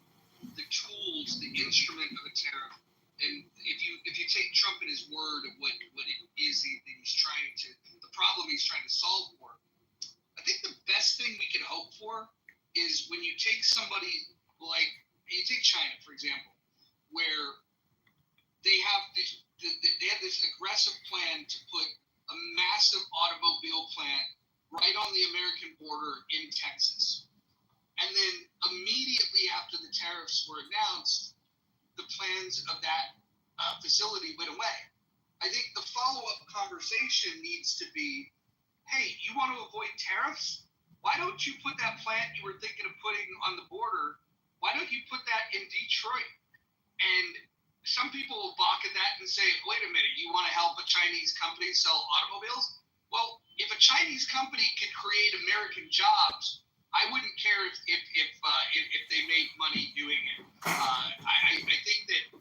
tools, the instrument of a tariff, and if you take Trump at his word of what it is that he's trying to, the problem he's trying to solve for, I think the best thing we can hope for is when you take somebody like, you take China, for example, where they have this aggressive plan to put a massive automobile plant right on the American border in Texas. And then immediately after the tariffs were announced, the plans of that facility went away. I think the follow-up conversation needs to be, hey, you want to avoid tariffs? Why don't you put that plant you were thinking of putting on the border, why don't you put that in Detroit? And some people will balk at that and say, wait a minute, you want to help a Chinese company sell automobiles? Well, if a Chinese company could create American jobs, I wouldn't care if they made money doing it. I think that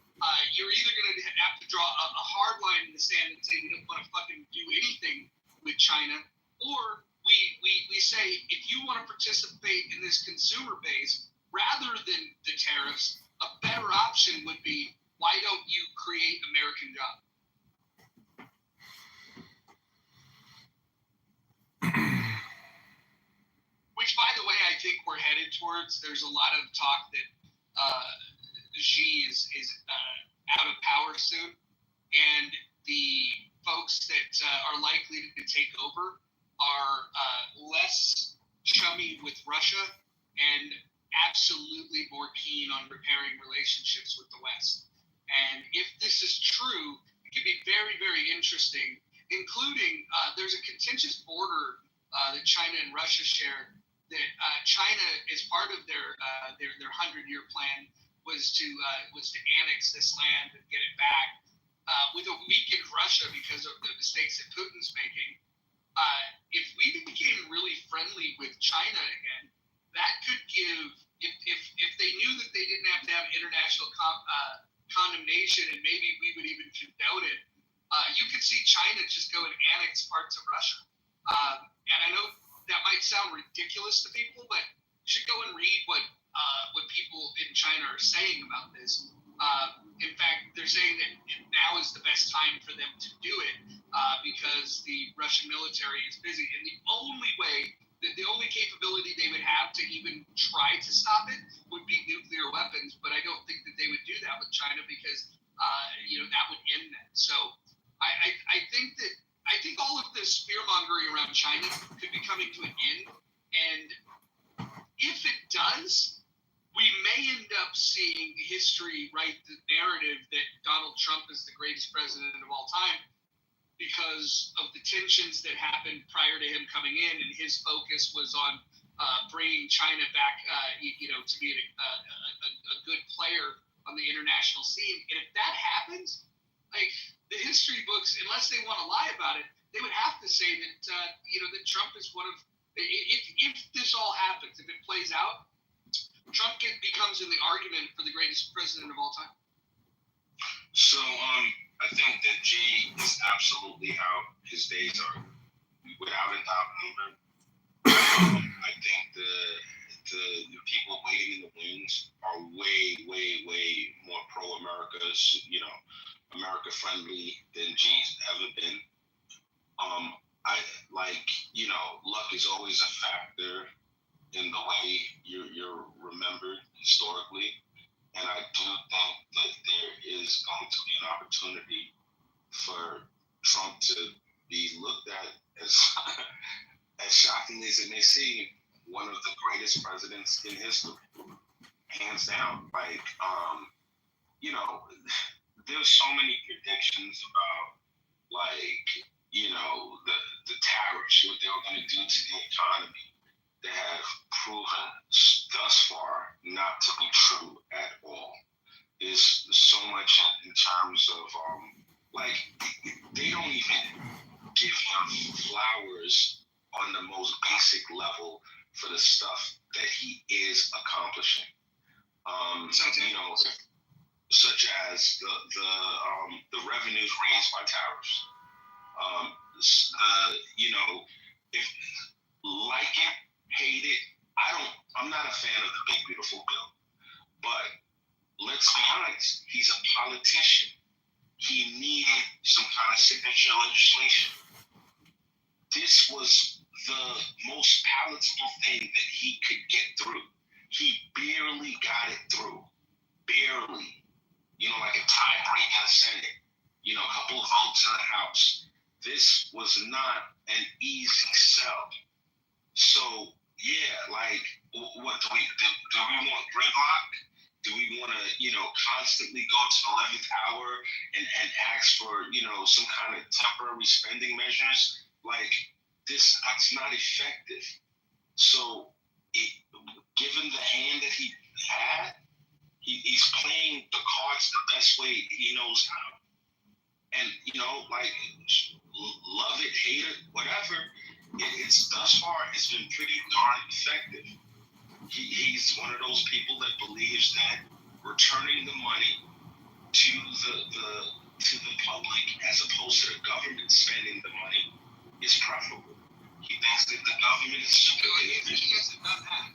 you're either going to have to draw a hard line in the sand and say we don't want to fucking do anything with China, or we say if you want to participate in this consumer base rather than the tariffs, a better option would be, why don't you create American jobs? Which, by the way, I think we're headed towards. There's a lot of talk that Xi is out of power soon, and the folks that are likely to take over are less chummy with Russia and absolutely more keen on repairing relationships with the West. And if this is true, it could be very, very interesting, including there's a contentious border that China and Russia share, that China, as part of their 100-year plan, was to annex this land and get it back, with a weakened Russia because of the mistakes that Putin's making. If we became really friendly with China again, that could give, if they knew that they didn't have to have international condemnation, and maybe we would even condone it, you could see China just go and annex parts of Russia. And I know that might sound ridiculous to people, but you should go and read what what people in China are saying about this. In fact, they're saying that now is the best time for them to do it because the Russian military is busy. And the only way, the only capability they would have to even try to stop it would be nuclear weapons. But I don't think that they would do that with China because, that would end that. So I think all of this fear mongering around China could be coming to an end. And if it does, we may end up seeing history write the narrative that Donald Trump is the greatest president of all time because of the tensions that happened prior to him coming in, and his focus was on bringing China back, to be a good player on the international scene. And if that happens, like the history books, unless they want to lie about it, they would have to say that that Trump is one of. If this all happens, if it plays out, Trump becomes in the argument for the greatest president of all time. So I think that G is absolutely out. His days are without a doubt numbered. I think the people waiting in the wings are way more pro-America, America friendly than G's ever been. Luck is always a factor in the way you're remembered historically, and I do think that there is going to be an opportunity for Trump to be looked at as shocking as it may seem, one of the greatest presidents in history, hands down. There's so many predictions about the tariffs, what they were going to do to the economy, that have proven thus far not to be true at all. There's so much in terms of they don't even give him flowers on the most basic level for the stuff that he is accomplishing. Such as the revenues raised by tariffs. If like it, hate it, I'm not a fan of the big beautiful bill. But let's be honest, he's a politician. He needed some kind of signature legislation. This was the most palatable thing that he could get through. He barely got it through. Barely. Like a tie break in the Senate. A couple of votes in the House. This was not an easy sell. So, what do we want gridlock? Do we want to, constantly go to the 11th hour and ask for, some kind of temporary spending measures? That's not effective. So, given the hand that he had, he's playing the cards the best way he knows how. And, love it, hate it, whatever, it's thus far, it's been pretty darn effective. He's one of those people that believes that returning the money to the public as opposed to the government spending the money is preferable. He thinks that the government is doing it. He hasn't done that.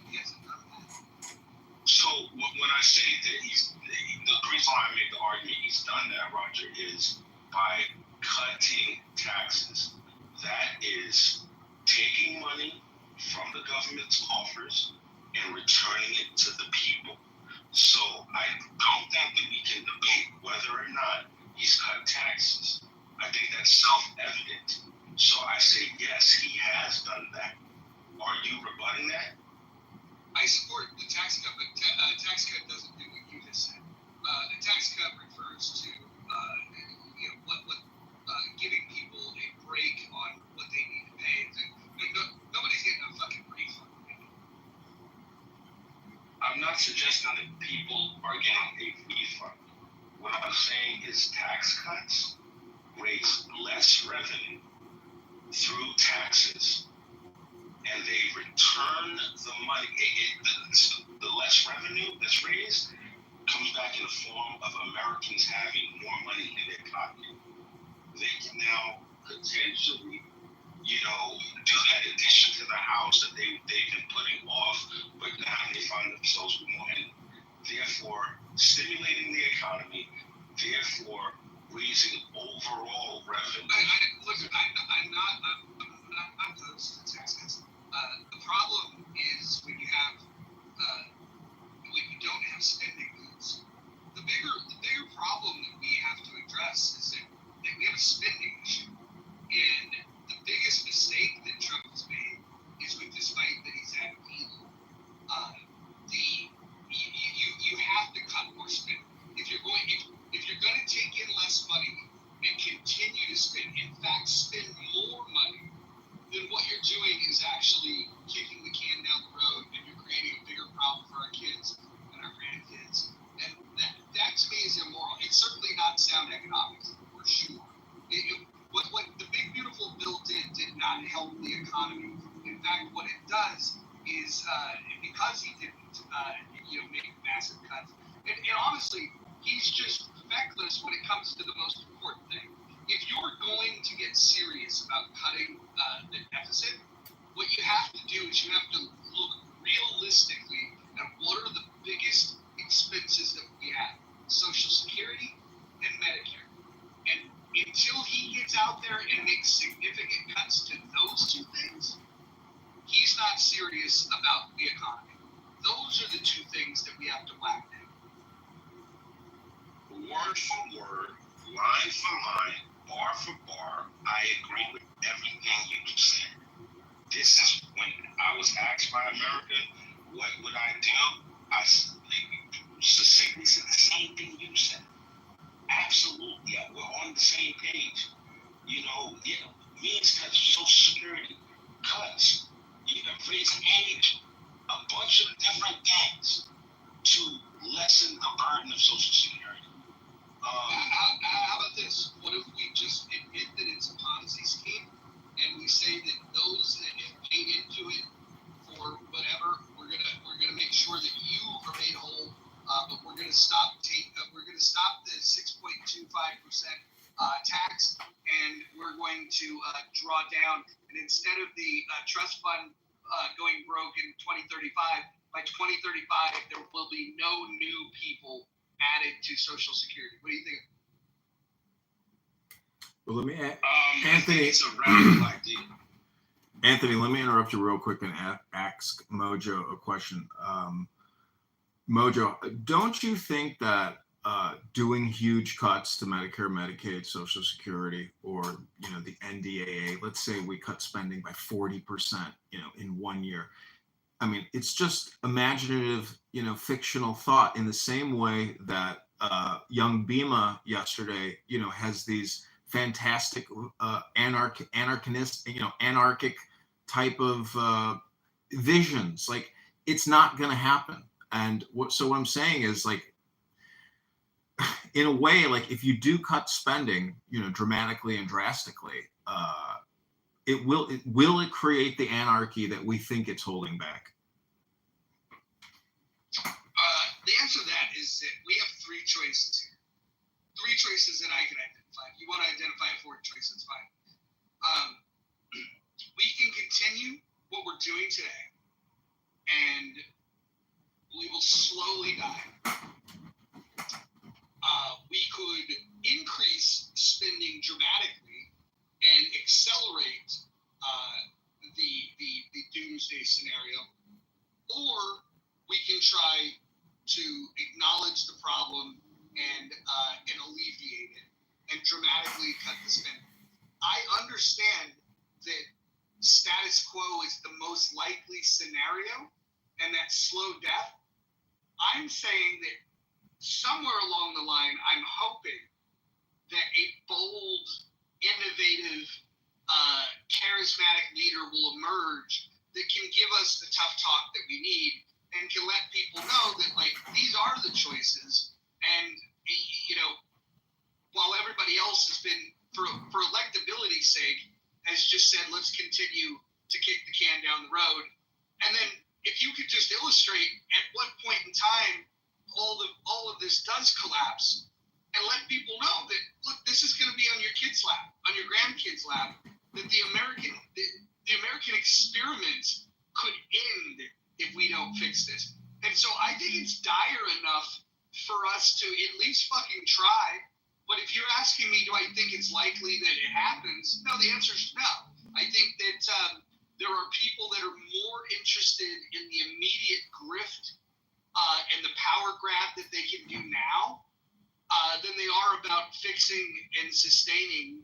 So when I say that the reason why I make the argument he's done that, Roger, is by cutting taxes. That is taking money from the government's coffers and returning it to the people. So I don't think that we can debate whether or not he's cut taxes. I think that's self-evident. So I say, yes, he has done that. Are you rebutting that? I support the tax cut, but tax cut doesn't do what you just said. The tax cut refers to giving people a break on what they need to pay. Nobody's getting a fucking refund. I'm not suggesting that people are getting a refund. What I'm saying is tax cuts raise less revenue through taxes, and they return the money. The less revenue that's raised comes back in the form of Americans having more money in their pocket. They can now potentially do that addition to the house that they've been putting off, but now they find themselves wanting, therefore stimulating the economy, therefore raising overall revenue. I'm not opposed to taxes. The problem is when you don't have spending goods. The bigger problem that we have to address is that we have a spending issue. And the biggest mistake that Trump has made is with this fight that he's at evil. You have to cut more spending. If you're going to take in less money and continue to spend, in fact, spend more money, then what you're doing is actually kicking the can down the road, and you're creating a bigger problem for our kids and our grandkids. And that to me is immoral. It's certainly not sound economics, for sure. What the big beautiful bill did not help the economy. In fact, what it does is because he didn't make massive cuts, and honestly, he's just feckless when it comes to the most important thing. If you're going to get serious about cutting the deficit, what you have to do is you have to look realistically at what are the biggest expenses that we have: Social Security and Medicare. And until he gets out there and makes significant cuts to those two things, he's not serious about the economy. Those are the two things that we have to whack down. Word for word, line for line, bar for bar, I agree with everything you said. This is when I was asked by America, what would I do? I succinctly said the same thing you said. Absolutely, we're on the same page. Means cuts, Social Security cuts, raise age, a bunch of different things to lessen the burden of Social Security. How about this? What if we just admit that it's a Ponzi scheme, and we say that those that have paid into it for whatever, we're gonna make sure that you are made whole, but we're gonna stop the 6.25% tax, and we're going to draw down. And instead of the trust fund going broke in 2035, by 2035 there will be no new people added to Social Security. What do you think? Well, let me Anthony. It's a radical idea. Anthony, let me interrupt you real quick and ask Mojo a question. Mojo, don't you think that doing huge cuts to Medicare, Medicaid, Social Security, or the NDAA, let's say we cut spending by 40%, in 1 year. I mean, it's just imaginative, fictional thought, in the same way that young Bima yesterday, has these fantastic anarchic type of visions. Like, it's not going to happen. And what I'm saying is, like, in a way, like, if you do cut spending, dramatically and drastically, will it create the anarchy that we think it's holding back? The answer to that is that we have three choices here. Three choices that I can identify. If you want to identify a fourth choice, that's fine. We can continue what we're doing today, and we will slowly die. We could increase spending dramatically and accelerate the doomsday scenario, or we can try to acknowledge the problem and alleviate it and dramatically cut the spending. I understand that status quo is the most likely scenario and that slow death. I'm saying that somewhere along the line, I'm hoping that a bold, innovative, charismatic leader will emerge that can give us the tough talk that we need and can let people know that, like, these are the choices. And, while everybody else has been, for electability's sake, has just said, let's continue to kick the can down the road. And then if you could just illustrate at what point in time all of this does collapse, and let people know that, look, this is going to be on your kids' lap, on your grandkids' lap, that the But if you're asking me, do I think it's likely that it happens? No, the answer is no. I think that there are people that are more interested in the immediate grift and the power grab that they can do now than they are about fixing and sustaining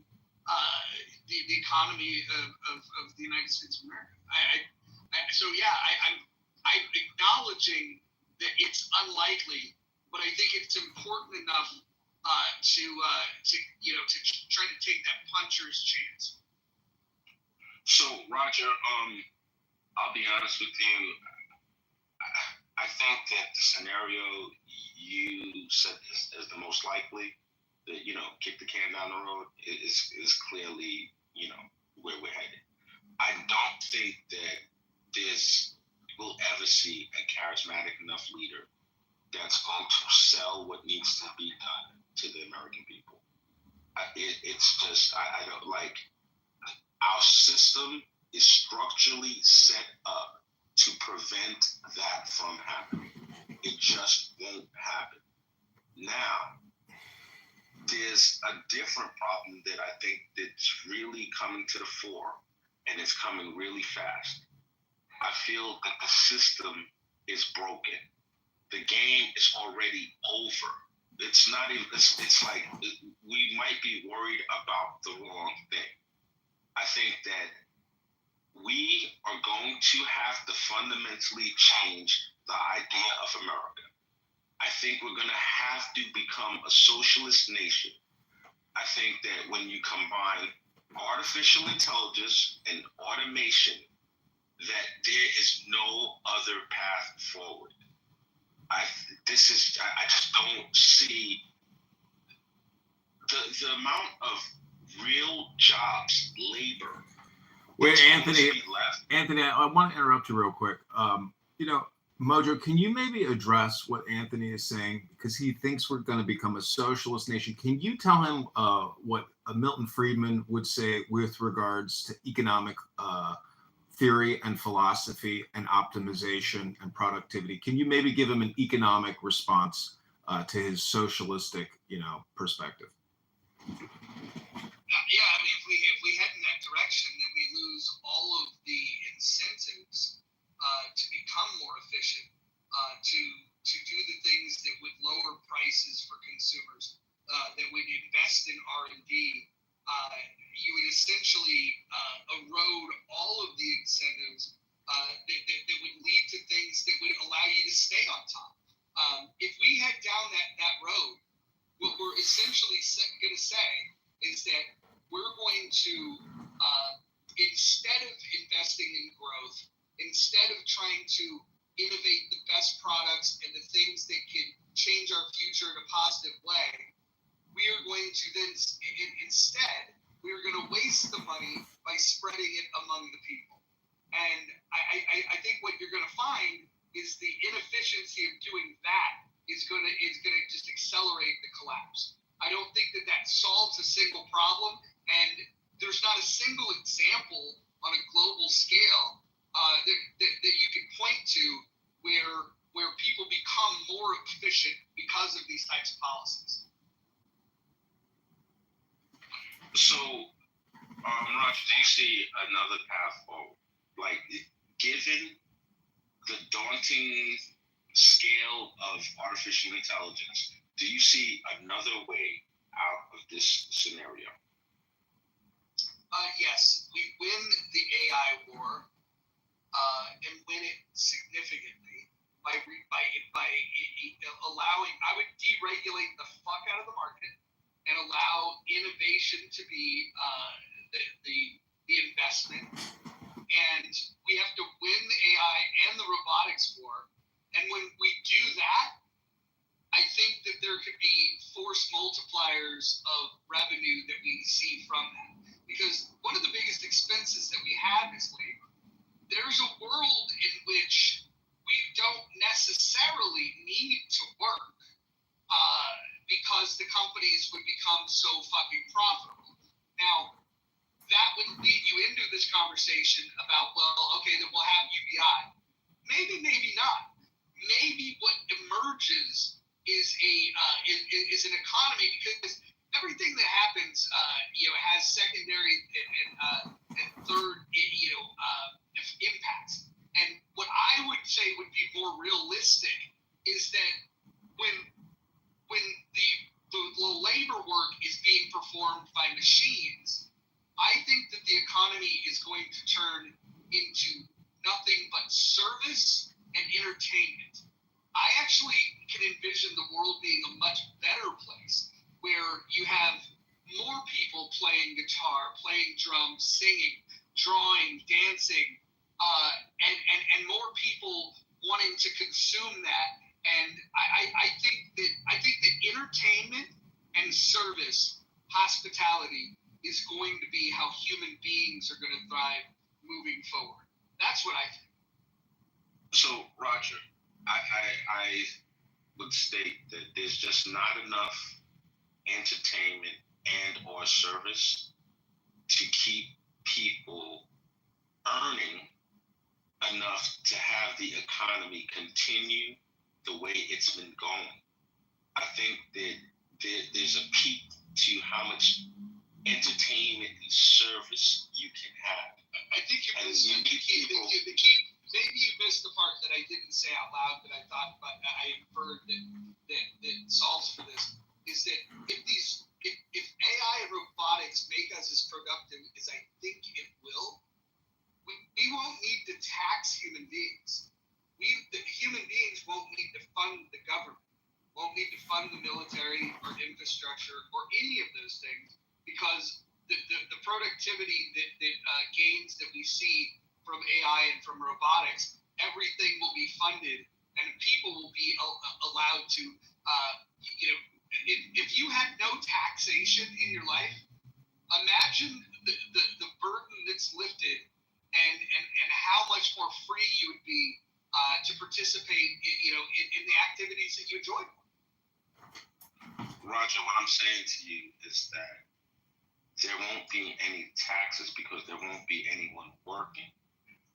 the economy of the United States of America. I'm acknowledging that it's unlikely, but I think it's important enough to try to take that puncher's chance. So, Roger, I'll be honest with you. I think that the scenario you said is the most likely, that, kick the can down the road, is clearly, where we're headed. I don't think that we'll ever see a charismatic enough leader that's going to sell what needs to be done to the American people. It's just, I don't like, our system is structurally set up to prevent that from happening. It just won't happen. Now, there's a different problem that I think that's really coming to the fore, and it's coming really fast. I feel that the system is broken. The game is already over. It's not even, it's like we might be worried about the wrong thing. I think that we are going to have to fundamentally change the idea of America. I think we're going to have to become a socialist nation. I think that when you combine artificial intelligence and automation, that there is no other path forward. I just don't see the amount of real jobs, labor. Wait, Anthony, I want to interrupt you real quick. Mojo, can you maybe address what Anthony is saying? Because he thinks we're going to become a socialist nation. Can you tell him what Milton Friedman would say with regards to economic theory and philosophy and optimization and productivity? Can you maybe give him an economic response to his socialistic, perspective? Yeah, I mean, if we head in that direction, then we lose all of the incentives to become more efficient, to do the things that would lower prices for consumers, that would invest in R&D. You would essentially erode all of the incentives that would lead to things that would allow you to stay on top. If we head down that road, what we're essentially going to say is that we're going to, instead of investing in growth, instead of trying to innovate the best products and the things that can change our future in a positive way, we are going to then, instead, we are going to waste the money by spreading it among the people. And I think what you're going to find is the inefficiency of doing that is going to just accelerate the collapse. I don't think that solves a single problem, and there's not a single example on a global scale that you can point to where people become more efficient because of these types of policies. So, Roger, do you see another path forward? Like, given the daunting scale of artificial intelligence, do you see another way out of this scenario? Yes, we win the AI war and win it significantly by allowing. I would deregulate the fuck out of the market and allow innovation to be the investment. And we have to win the AI and the robotics war. And when we do that, I think that there could be force multipliers of revenue that we see from that. Because one of the biggest expenses that we have is labor. There's a world in which we don't necessarily need to work because the companies would become so fucking profitable. Now, that would lead you into this conversation about, well, okay, then we'll have UBI. Maybe, maybe not. Maybe what emerges is an economy, because every work is being performed by machines, I think that the economy is going to turn into nothing but service and entertainment. I actually can envision the world being a much better place where you have more people playing guitar, playing drums, singing, drawing, dancing, and more people wanting to consume that. And I think that entertainment and service, hospitality, is going to be how human beings are going to thrive moving forward. That's what I think. So, Roger, I would state that there's just not enough entertainment and or service to keep people earning enough to have the economy continue the way it's been going. I think that there's a peak to how much entertainment and service you can have. I think you're missing the key. Maybe you missed the part that I didn't say out loud that I thought, but I inferred that solves for this. Is that if AI and robotics make us as productive as I think it will, we won't need to tax human beings. The human beings won't need to fund the government, won't need to fund the military or infrastructure or any of those things, because the productivity that gains that we see from AI and from robotics, everything will be funded and people will be allowed to, if you had no taxation in your life, imagine the burden that's lifted and how much more free you would be to participate in the activities that you enjoy. Roger, what I'm saying to you is that there won't be any taxes because there won't be anyone working,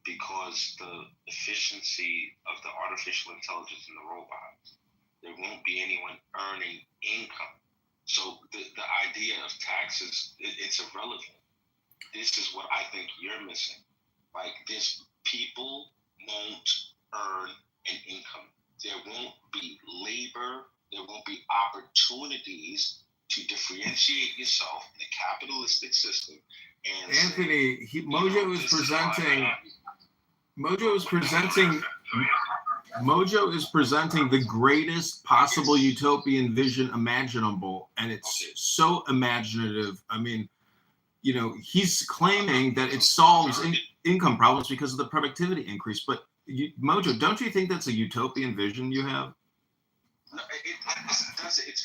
because the efficiency of the artificial intelligence and the robots, there won't be anyone earning income. So the idea of taxes, it's irrelevant. This is what I think you're missing. Like, this, people won't earn an income. There won't be labor. There won't be opportunities to differentiate yourself in the capitalistic system. And Anthony, Mojo is presenting the greatest possible utopian vision imaginable, and it's so imaginative. I mean, he's claiming that it solves income problems because of the productivity increase. But Mojo, don't you think that's a utopian vision you have? No, it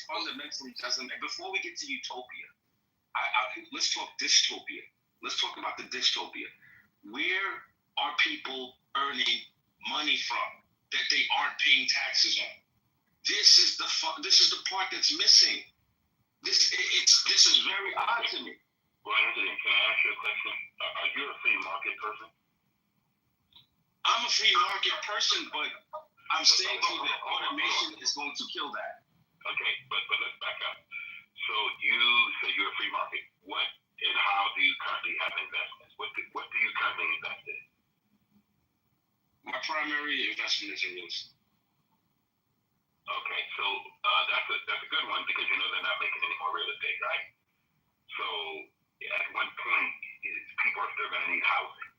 fundamentally doesn't. Before we get to utopia, let's talk dystopia. Let's talk about the dystopia. Where are people earning money from that they aren't paying taxes on? This is the part that's missing. This is very odd to me. Well, Anthony, can I ask you a question? Are you a free market person? I'm a free market person, but I'm saying to you that automation is going to kill that. Okay, but let's back up. So you say you're a free market. What and how do you currently have investments? What do you currently invest in? My primary investment is in real estate. Okay, so that's a good one because they're not making any more real estate, right? So at one point, people are still going to need housing.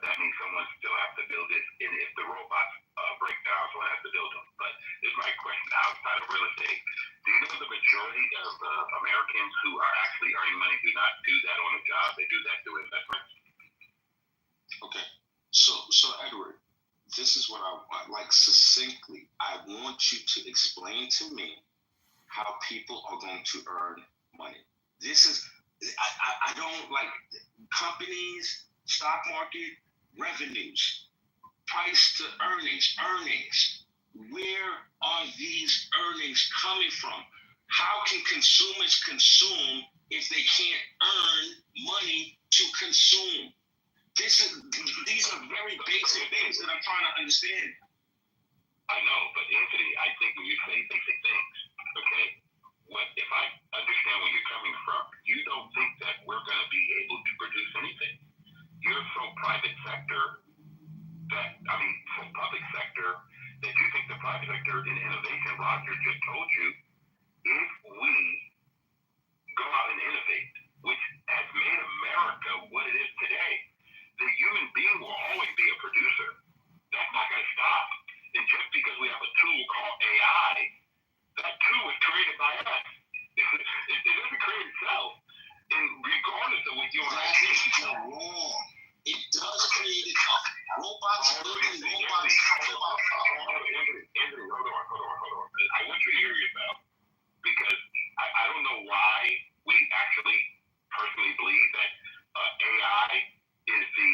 That means someone still has to build it, and if the robots break down, someone has to build them. But this is my question outside of real estate. Do you know the majority of Americans who are actually earning money do not do that on a job? They do that through investments. Okay, so Edward, this is what I want, like, succinctly. I want you to explain to me how people are going to earn money. This is, I don't like companies, stock market, revenues, price to earnings. Where are these earnings coming from? How can consumers consume if they can't earn money to consume? These are very basic things that I'm trying to understand. I know, but Anthony, I think when you say basic things, okay, what if I understand where you're coming from? You don't think that we're going to be able to produce anything. You're so private sector so public sector that you think the private sector in innovation, Roger just told you, if we know why we actually personally believe that AI is the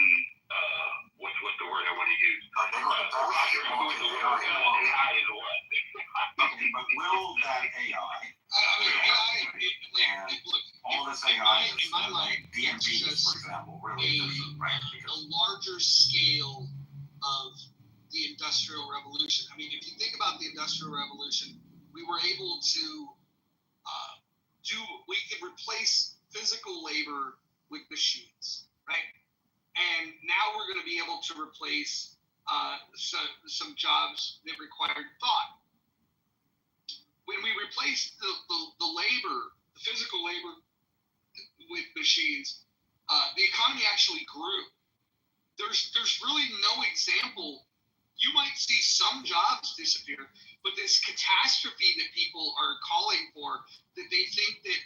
what's the word I want to use? Roger, who's the word? AI is what? But will that AI? Look, all this AI in my mind, DMVs, for example, really doesn't, right? A larger scale of the Industrial Revolution. I mean, if you think about the Industrial Revolution, we were able to we could replace physical labor with machines, right? And now we're going to be able to replace some jobs that required thought. When we replaced the labor, the physical labor with machines, the economy actually grew. There's really no example. You might see some jobs disappear, but this catastrophe that people are calling for, that they think that,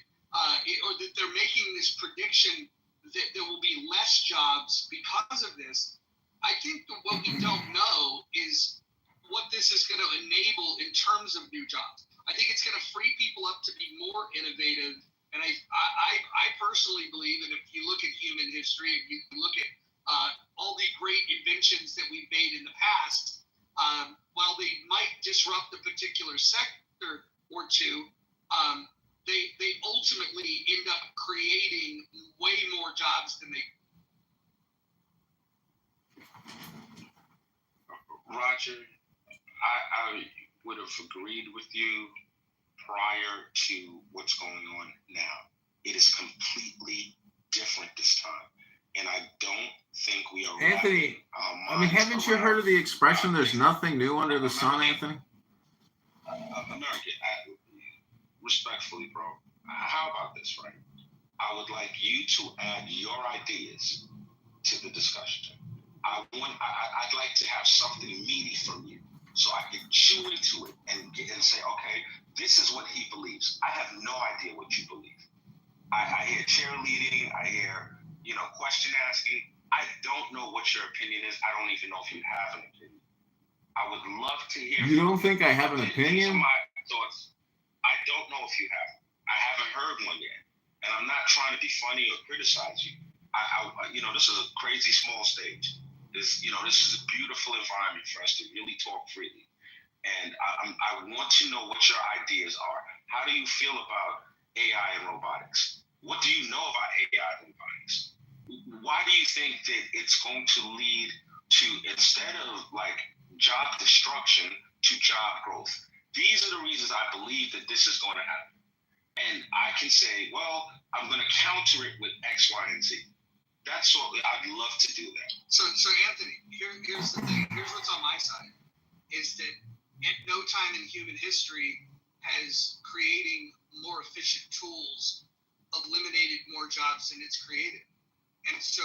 or that they're making this prediction that there will be less jobs because of this, I think that what we don't know is what this is going to enable in terms of new jobs. I think it's going to free people up to be more innovative. And I personally believe that if you look at human history, if you look at all the great inventions that we've made in the past, while they might disrupt a particular sector or two, they ultimately end up creating way more jobs than they. Roger, I would have agreed with you prior to what's going on now. It is completely different this time. And I don't think we are. Anthony, I mean, haven't you heard of the expression, there's nothing new under the sun, Anthony? American, respectfully, bro, how about this, right? I would like you to add your ideas to the discussion. I'd like to have something meaty from you so I can chew into it and say, okay, this is what he believes. I have no idea what you believe. I hear cheerleading, I hear, question asking. I don't know what your opinion is. I don't even know if you have an opinion. I would love to hear. You don't think I have an opinion? My thoughts. I don't know if you have. I haven't heard one yet, and I'm not trying to be funny or criticize you. This is a crazy small stage. This is a beautiful environment for us to really talk freely, and I want to know what your ideas are. How do you feel about AI and robotics? What do you know about AI and robotics? Why do you think that it's going to lead to, instead of like job destruction, to job growth? These are the reasons I believe that this is going to happen. And I can say, well, I'm going to counter it with X, Y, and Z. That's what I'd love to do that. So Anthony, here's the thing. Here's what's on my side, is that at no time in human history has creating more efficient tools eliminated more jobs than it's created. And so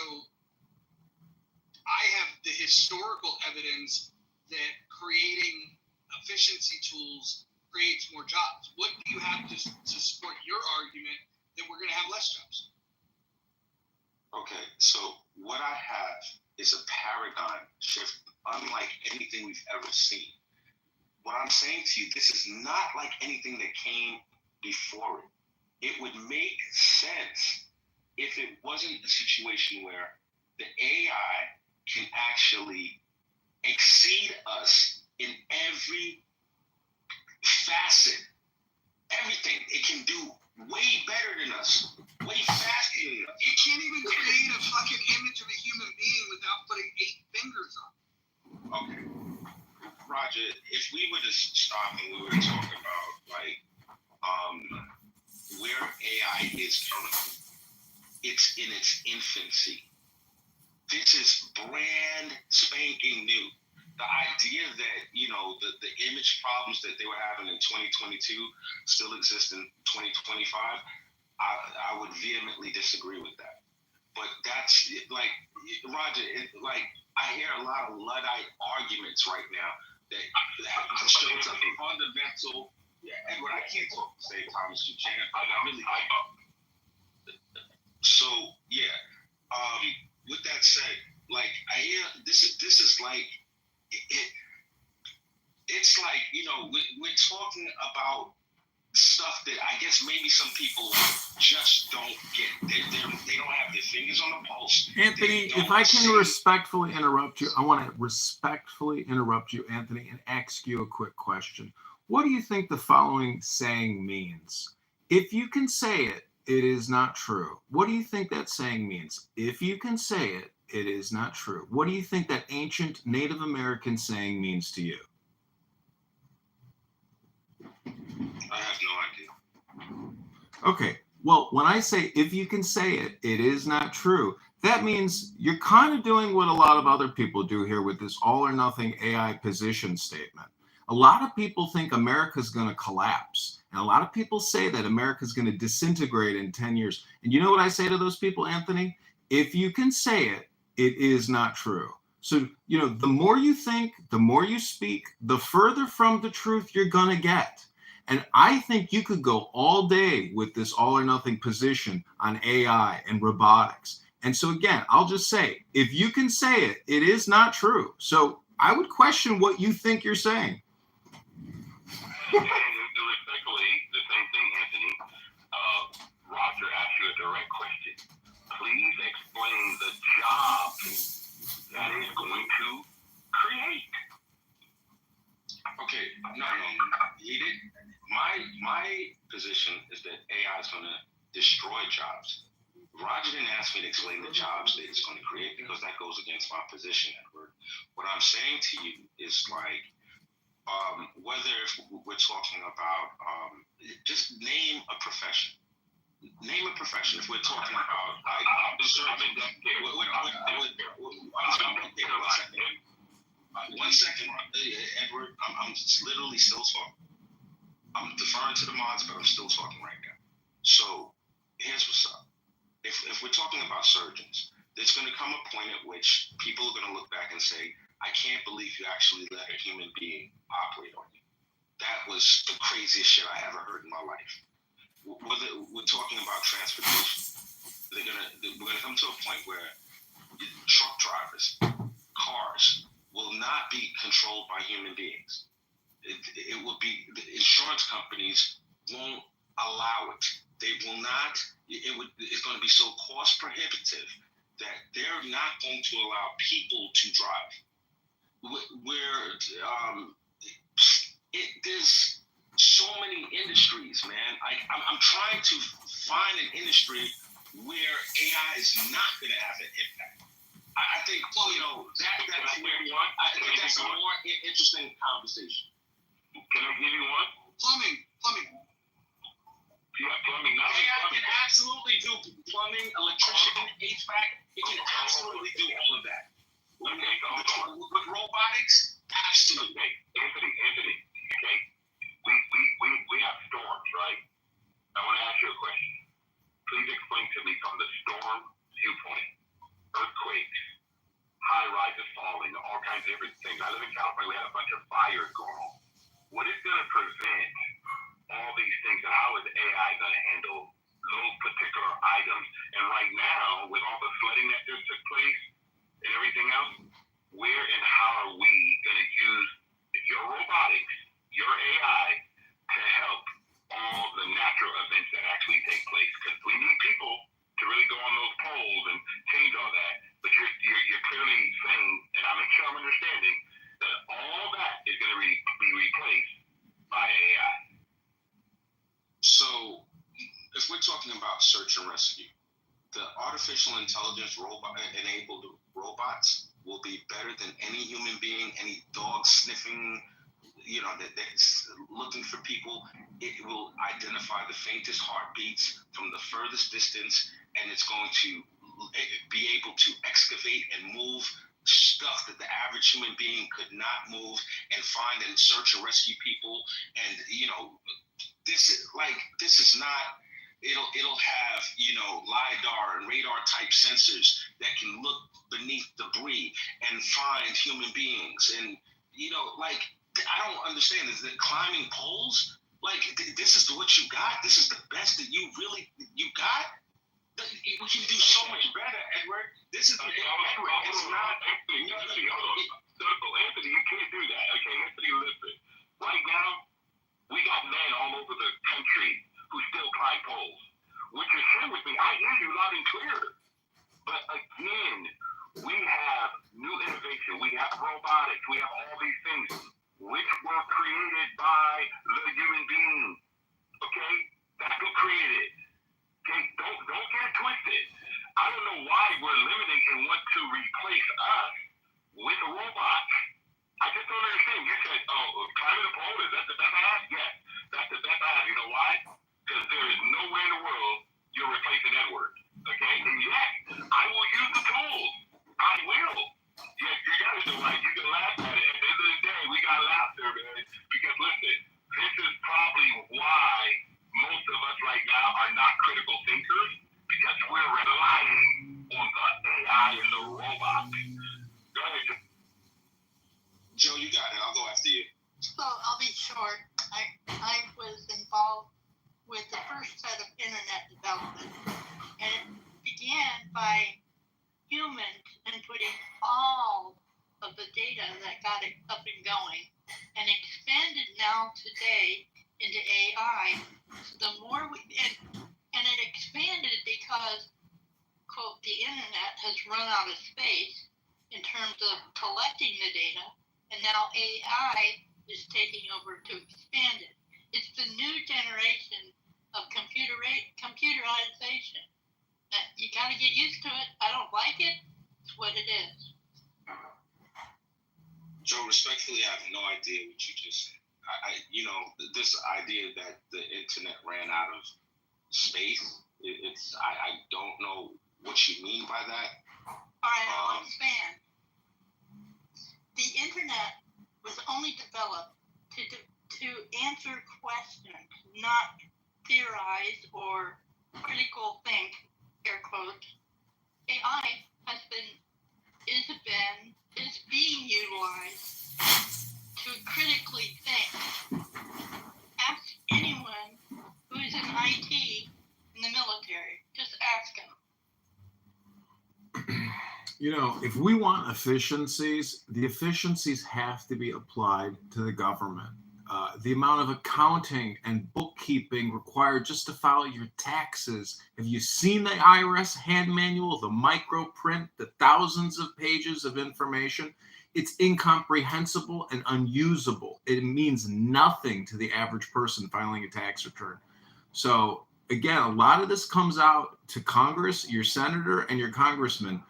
I have the historical evidence that creating efficiency tools creates more jobs. What do you have to support your argument that we're going to have less jobs? Okay, so what I have is a paradigm shift unlike anything we've ever seen. What I'm saying to you, this is not like anything that came before it. It would make sense if it wasn't a situation where the AI can actually exceed us in every facet. Everything. It can do way better than us, way faster than us. It can't even create a fucking image of a human being without putting 8 fingers on it. Okay. Roger, if we were to stop and we were to talk about where AI is currently, it's in its infancy. This is brand spanking new. The idea that, the image problems that they were having in 2022 still exist in 2025, I would vehemently disagree with that. But that's like, Roger, I hear a lot of Luddite arguments right now that shows up in fundamental. Edward, I can't talk to say Thomas Buchanan. I really like. So with that said, I hear this is like it's like we're talking about stuff that I guess maybe some people just don't get. They don't have their fingers on the pulse. Anthony, if I can respectfully interrupt you, I want to respectfully interrupt you, Anthony, and ask you a quick question. What do you think the following saying means? If you can say it, it is not true. What do you think that saying means? If you can say it, it is not true. What do you think that ancient Native American saying means to you? I have no idea. Okay, well, when I say if you can say it, it is not true, that means you're kind of doing what a lot of other people do here with this all or nothing AI position statement. A lot of people think America's going to collapse. And a lot of people say that America's going to disintegrate in 10 years. And you know what I say to those people, Anthony? If you can say it, it is not true. So, you know, the more you think, the more you speak, the further from the truth you're going to get. And I think you could go all day with this all or nothing position on AI and robotics. And so again, I'll just say, if you can say it, it is not true. So I would question what you think you're saying. Respectfully, the same thing, Anthony. Roger asked you a direct question. Please explain the job that is going to create. Okay, no, he didn't. My position is that AI is going to destroy jobs. Roger didn't ask me to explain the jobs that it's going to create because that goes against my position, Edward. What I'm saying to you is like, whether if we're talking about, just name a profession. Name a profession. If we're talking about like, one second, Edward. I'm literally still talking. I'm deferring to the mods, but I'm still talking right now. So here's what's up. If we're talking about surgeons, there's going to come a point at which people are going to look back and say, I can't believe you actually let a human being operate on you. That was the craziest shit I ever heard in my life. Whether we're talking about transportation, we're gonna come to a point where truck drivers, cars will not be controlled by human beings. It will be, the insurance companies won't allow it. They will not. It's going to be so cost prohibitive that they're not going to allow people to drive. There's so many industries, man. I'm trying to find an industry where AI is not going to have an impact. I think, you know, that's where I think that's a more interesting conversation. Can I give you one? Plumbing. Yeah, plumbing. AI can absolutely do plumbing, electrician, HVAC. It can absolutely do all of that. Okay, with robotics, absolutely. Okay, Anthony. Okay, we have storms, right? I want to ask you a question. Please explain to me from the storm viewpoint, earthquakes, high rises falling, all kinds of different things. I live in California. We had a bunch of fires going on. What is going to prevent all these things, and how is AI going to handle those particular items? And right now, with all the flooding that just took place and everything else, where and how are we going to use your robotics, your AI, to help all the natural events that actually take place? Because we need people to really go on those polls and change all that. But you're clearly saying, and I make sure I'm understanding, that all that is going to be replaced by AI. So, if we're talking about search and rescue, the artificial intelligence enabled robots will be better than any human being, any dog sniffing, you know, that's looking for people. It will identify the faintest heartbeats from the furthest distance, and it's going to be able to excavate and move stuff that the average human being could not move, and find and search and rescue people. And you know, this is not. It'll have, you know, LiDAR and radar type sensors that can look beneath debris and find human beings. And you know, like, I don't understand. Is that climbing poles? Like, this is what you got? This is the best that you got? We can do so much better, Edward. This is Edward. It's not. Anthony, you can't do that. Okay, Anthony, listen. Right now, We got men all over the country who still climb poles, which is shame with me. I hear you loud and clear. But again, we have new innovation. We have robotics. We have all these things which were created by the human being. Okay? That's who created it. Okay? Don't get it twisted. I don't know why we're limiting and want to replace us with robots. I just don't understand. You said, climbing the pole, is that the best I have? Yes, that's the best I have. You know why? Because there is nowhere in the world you're replacing Edward. Okay? And yet, I will use the tools. I will. Yes, you guys are right. You can laugh at it. At the end of the day, we got laughter, man. Because listen, this is probably why most of us right now are not critical thinkers, because we're relying on the AI and the robots. Go ahead, Joe, you got it. I'll go after you. So I'll be short. I was involved with the first set of internet development, and it began by humans inputting all of the data that got it up and going, and expanded now today into AI. The more and it expanded because, quote, the internet has run out of space in terms of collecting the data, and now AI is taking over to expand it. It's the new generation of computerization. You got to get used to it. I don't like it. It's what it is. Joe, respectfully, I have no idea what you just said. This idea that the internet ran out of space, I don't know what you mean by that. All right, I'll expand. The internet was only developed to answer questions, not theorize or critical think, air quotes. AI is being utilized to critically think. Ask anyone who is in IT in the military. Just ask them. If we want efficiencies, the efficiencies have to be applied to the government. The amount of accounting and bookkeeping required just to file your taxes. Have you seen the IRS hand manual, the micro print, the thousands of pages of information? It's incomprehensible and unusable. It means nothing to the average person filing a tax return. So again, a lot of this comes out to Congress, your senator, and your congressman,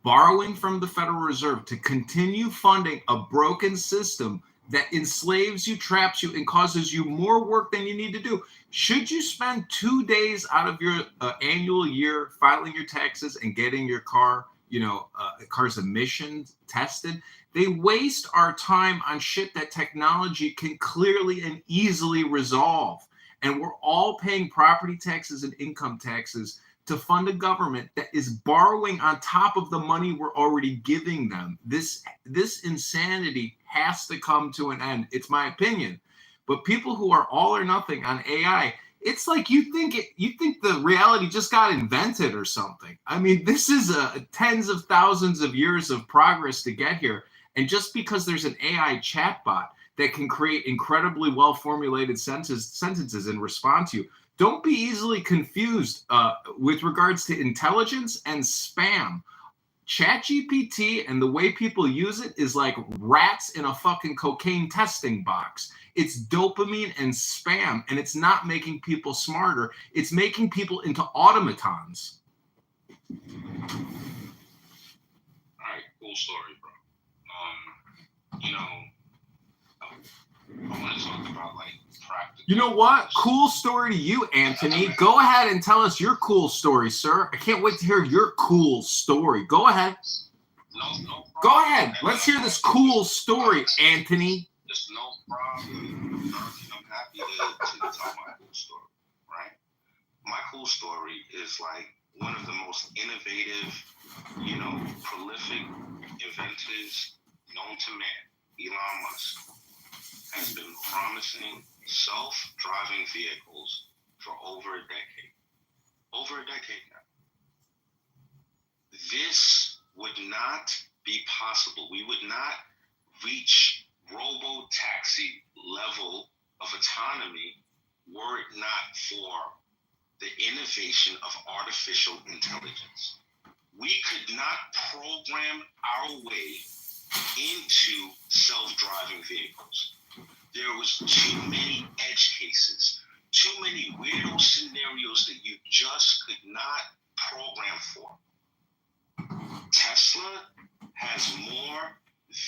borrowing from the Federal Reserve to continue funding a broken system that enslaves you, traps you, and causes you more work than you need to do. Should you spend 2 days out of your annual year filing your taxes and getting your car's emissions tested? They waste our time on shit that technology can clearly and easily resolve. And we're all paying property taxes and income taxes to fund a government that is borrowing on top of the money we're already giving them. This insanity has to come to an end. It's my opinion. But people who are all or nothing on AI, it's like you think the reality just got invented or something. I mean, this is tens of thousands of years of progress to get here. And just because there's an AI chatbot that can create incredibly well-formulated sentences and respond to you, don't be easily confused with regards to intelligence and spam. ChatGPT and the way people use it is like rats in a fucking cocaine testing box. It's dopamine and spam, and it's not making people smarter. It's making people into automatons. All right, cool story, bro. I want to talk about practical. You know what? Cool story to you, Anthony. Go ahead and tell us your cool story, sir. I can't wait to hear your cool story. Go ahead. No problem. Go ahead. Let's hear this cool story, Anthony. There's no problem. I'm happy to tell my cool story, right? My cool story is one of the most innovative, prolific inventors known to man, Elon Musk, has been promising self-driving vehicles for over a decade. Over a decade now. This would not be possible. We would not reach robo-taxi level of autonomy were it not for the innovation of artificial intelligence. We could not program our way into self-driving vehicles. There was too many edge cases, too many weirdo scenarios that you just could not program for. Tesla has more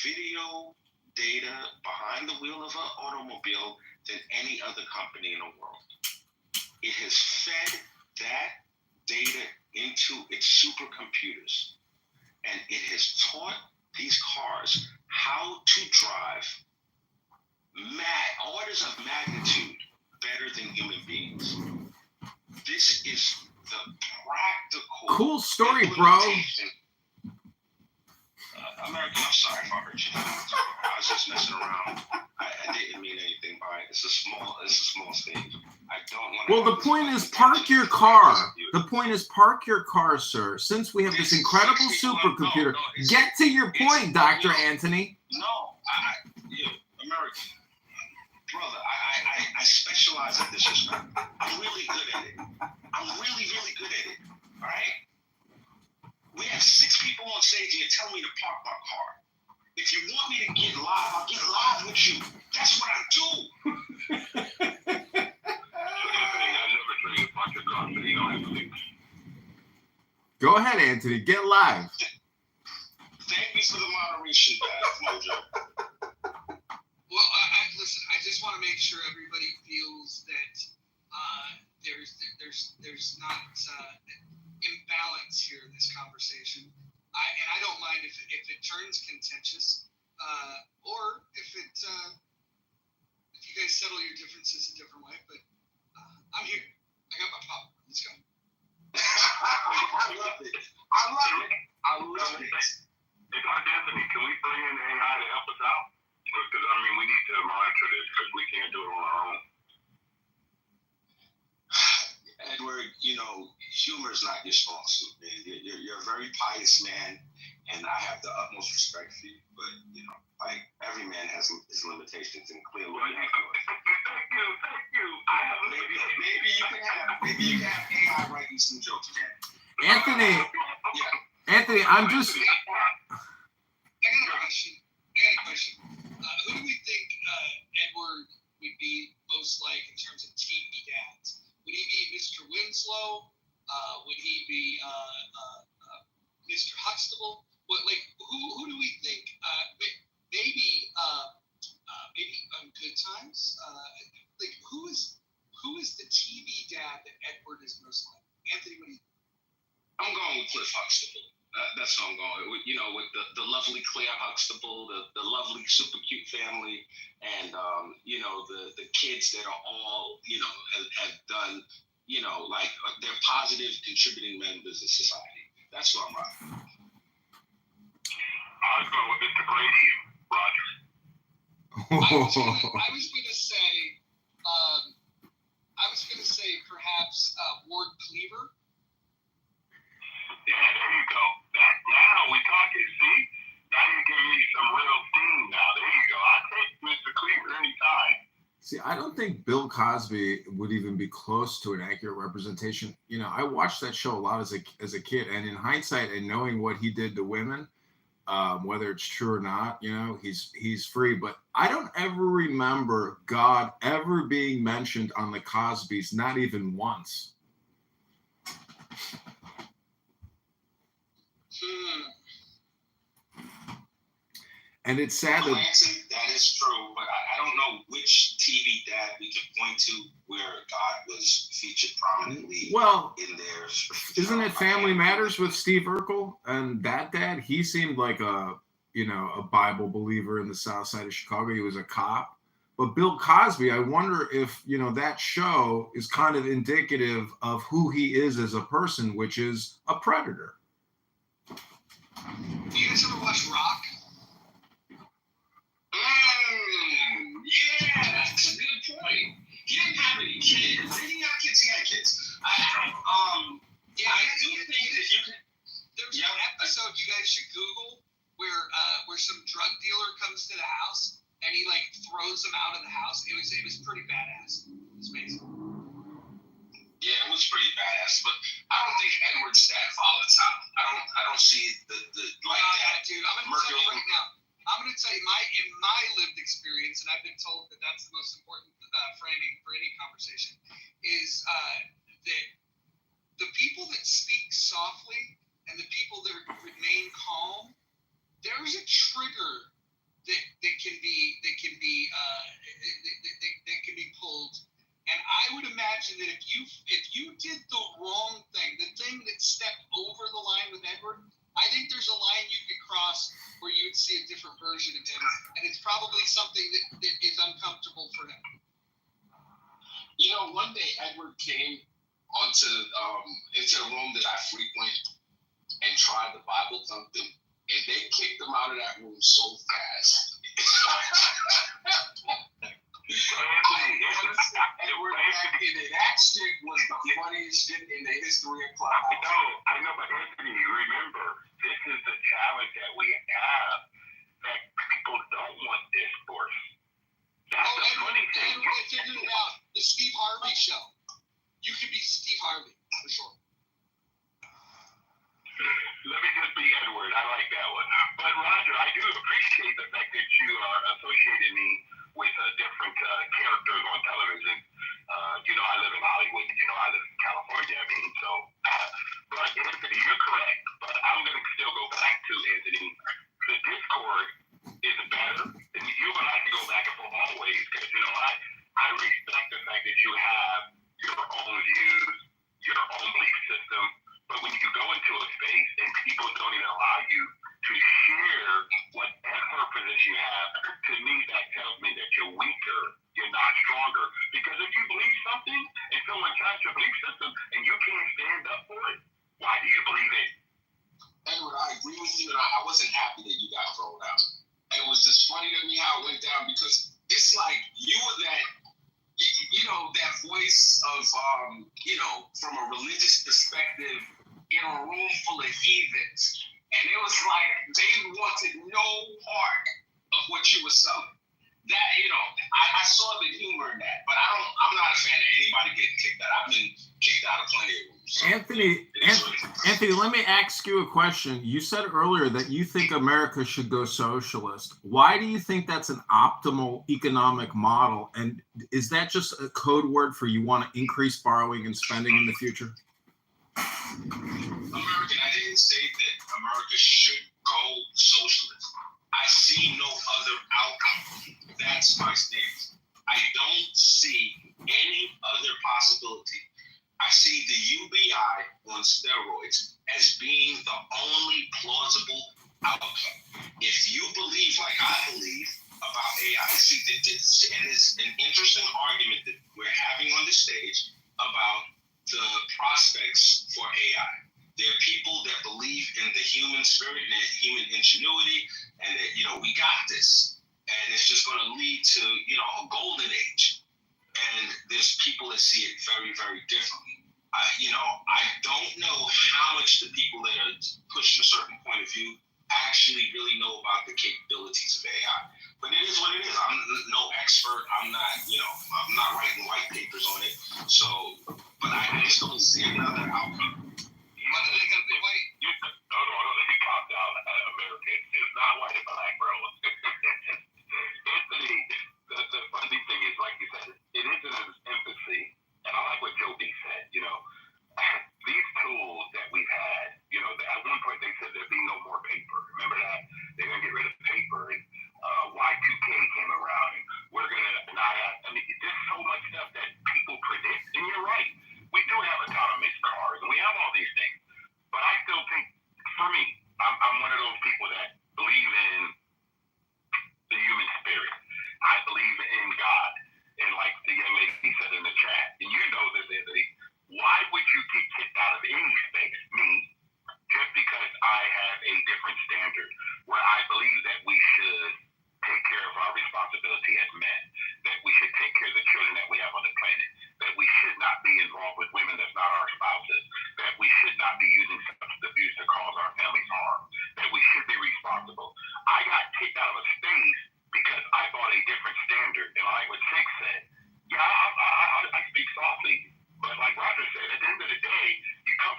video data behind the wheel of an automobile than any other company in the world. It has fed that data into its supercomputers, and it has taught these cars how to drive orders of magnitude better than human beings. This is the practical Cool story, bro. American, I'm sorry if I hurt you. I was just messing around. I didn't mean anything by it. It's a small stage. I don't want to. Well, the point is park your car. The point is park your car, sir. Since we have this incredible supercomputer, get to your point, Dr. Anthony. No, American. Brother, I specialize at this respect. I'm really good at it. I'm really, really good at it. All right? We have 6 people on stage and you're telling me to park my car. If you want me to get live, I'll get live with you. That's what I do. Go ahead, Anthony. Get live. Thank you for the moderation, Mojo. Well, listen. I just want to make sure everybody feels that there's not imbalance here in this conversation. And I don't mind if it turns contentious, or if you guys settle your differences a different way. But I'm here. I got my pop. Let's go. I love it. Hey, Dr. Anthony, can we bring in AI to help us out? Because, we need to monitor this because we can't do it on our own. Edward, humor is not your strong suit, man. You're a very pious man, and I have the utmost respect for you. But, every man has his limitations, and clearly you have yours. Thank you. Maybe you can have AI writing some jokes, Ken. Anthony, I'm just... I got a question. Who do we think Edward would be most like in terms of TV dads? Would he be Mr. Winslow? Would he be Mr. Huxtable? Who do we think? Maybe on Good Times. Who is the TV dad that Edward is most like? Anthony, what do you think? I'm going with Cliff Huxtable. That's what I'm going with. With the lovely Claire Huxtable, the lovely super cute family, and the kids that are all have done they're positive contributing members of society. That's what I'm rocking. I was going with Mr. Brady, Roger. I was gonna say perhaps Ward Cleaver. Yeah, there you go. Now we talking. See, now you're giving me some real steam. Now there you go. I take Mr. Cleaver anytime. See, I don't think Bill Cosby would even be close to an accurate representation. I watched that show a lot as a kid, and in hindsight, and knowing what he did to women, whether it's true or not, he's free. But I don't ever remember God ever being mentioned on the Cosbys, not even once. And it's sad that that is true, but I don't know which TV dad we could point to where God was featured prominently. Well, in there. Isn't it Family Matters with Steve Urkel? And that dad, he seemed like a Bible believer in the South Side of Chicago. He was a cop. But Bill Cosby, I wonder if, that show is kind of indicative of who he is as a person, which is a predator. Do you guys ever watch Rock? Yeah, that's a good point. He didn't have any kids. Did he have kids? He had kids. I do think that you can. There's an episode you guys should Google where some drug dealer comes to the house and he throws them out of the house. It was pretty I don't think Edward's that volatile. I don't see the like that. Dude, I'm gonna tell you right now. I'm gonna tell you in my lived experience, and I've been told that that's the most important framing for any conversation, is that the people that speak softly and the people that remain calm, there's a trigger that can be pulled. And I would imagine that if you did the wrong thing, the thing that stepped over the line with Edward, I think there's a line you could cross where you would see a different version of him, and it's probably something that is uncomfortable for him. You know, one day Edward came into a room that I frequent and tried the Bible thumping, and they kicked him out of that room so fast. Edward back in it. That shit was the funniest shit in the history of Clubhouse. I know, but Anthony, remember, this is the challenge that we have, that people don't want discourse. That's the funny thing. I figured it out. The Steve Harvey show. You could be Steve Harvey, for sure. Let me just be Edward. I like that one. But Roger, I do appreciate the fact that you are associating me with different characters on television. You know, I live in Hollywood. You know, I live in California. I mean, so. But Anthony, you're correct. But I'm going to still go back to Anthony. The Discord is better. And you and I can go back and forth always, because you know what? I respect the fact that you have your own views, your own belief system. But when you go into a space and people don't even allow you to share whatever position you have, to me that tells me that you're weaker, you're not stronger. Because if you believe something and someone challenges your belief system and you can't stand up for it, why do you believe it? Edward, I agree with you, and I wasn't happy that you got thrown out. It was just funny to me how it went down, because it's like you were that, you know, that voice of, you know, from a religious perspective in a room full of heathens. And it was like they wanted no part of what you were selling. That, you know, I saw the humor in that, but I'm not a fan of anybody getting kicked out. I've been kicked out of plenty of rooms. So Anthony, let me ask you a question. You said earlier that you think America should go socialist. Why do you think that's an optimal economic model? And is that just a code word for you want to increase borrowing and spending in the future? American, I didn't say that America should go socialist. I see no other outcome. That's my stance. I don't see any other possibility. I see the UBI on steroids as being the only plausible outcome. If you believe, like I believe, about AI, see, and it's an interesting argument that we're having on the stage about the prospects for AI. There are people that believe in the human spirit and human ingenuity, and that, you know, we got this, and it's just going to lead to, you know, a golden age. And there's people that see it very, very differently. You know, I don't know how much the people that are pushing a certain point of view actually really know about the capabilities of AI. But it is what it is. I'm no expert. I'm not, you know, I'm not writing white papers on it. So, but I just don't see another outcome. Whether they're going to be white. No, let me calm down, America. It's not white and black, bro. Anthony, the funny thing is, like you said, it is in its infancy. And I like what Joe B said, you know. These tools that we've had, you know, at one point they said there'd be no more paper. Remember that? They're going to get rid of paper. And Y2K came around. And we're going to, I mean, there's so much stuff that people predict. And you're right. We do have autonomous cars. And we have all these things. But I still think, for me, I'm one of those people that believe in the human spirit. I believe in God. And like the young lady said in the chat, and you know this, Anthony, why would you get kicked out of any space, me, just because I have a different standard, where I believe that we should take care of our responsibility as men, that we should take care of the children that we have on the planet, that we should not be involved with women that's not our spouses, that we should not be using substance abuse to cause our families harm, that we should be responsible. I got kicked out of a space because I thought a different standard, and like what Sig said, yeah, I speak softly, but like Roger said, at the end of the day, you come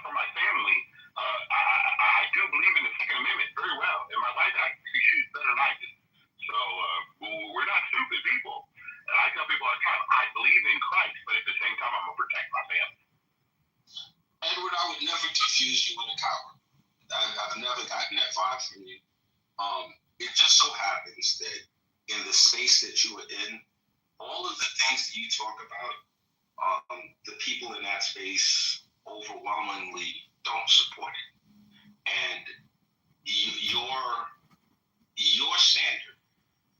confuse you with a coward. I've never gotten that vibe from you. It just so happens that in the space that you were in, all of the things that you talk about, the people in that space overwhelmingly don't support it. And your standard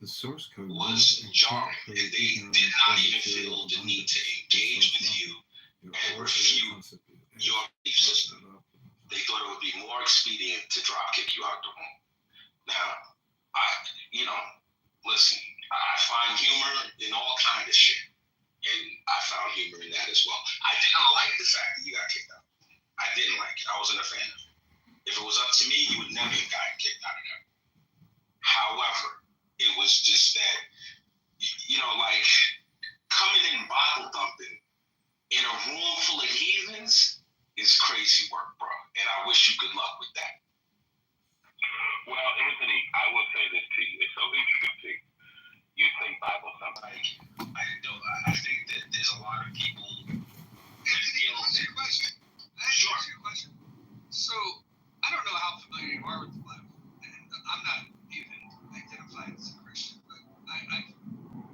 The source code was jarring, and they did not even feel the need to engage with you and refute your belief system. They thought it would be more expedient to drop kick you out the room. Now, listen, I find humor in all kind of shit, and I found humor in that as well. I didn't like the fact that you got kicked out. I didn't like it. I wasn't a fan of it. If it was up to me, you would never have gotten kicked out of there. However, it was just that, like coming in Bible thumping in a room full of heathens is crazy work, bro. And I wish you good luck with that. Well, Anthony, I will say this to you. It's so interesting. You think Bible thumping. I think that there's a lot of people. Anthony, can I ask you a question? So, I don't know how familiar you are with the Bible, and I'm not even identified as a Christian, but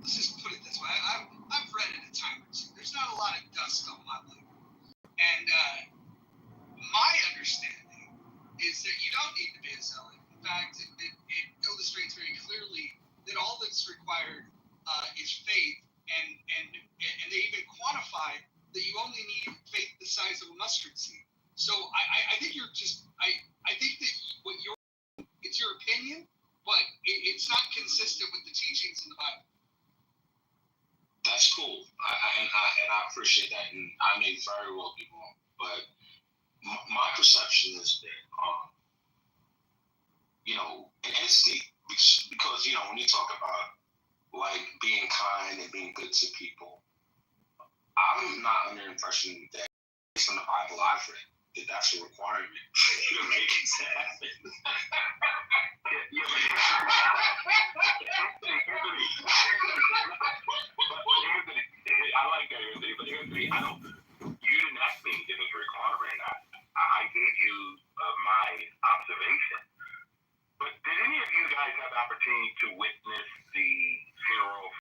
let's just put it this way. I've read it a time or two. There's not a lot of dust on my Bible. And my understanding is that you don't need to be a zealot. In fact, it illustrates very clearly that all that's required is faith, and they even quantify that you only need faith the size of a mustard seed. So I think you're just I think that it's your opinion, but it's not consistent with the teachings in the Bible. That's cool, and I appreciate that, and I may very well be wrong, but my perception is that, and it's deep, because when you talk about like being kind and being good to people, I'm not under the impression that based on the Bible I've read, that's a requirement to make it happen. I like that, Anthony, but Anthony, you didn't ask me if it's a requirement or not. I gave you my observation. But did any of you guys have the opportunity to witness the funeral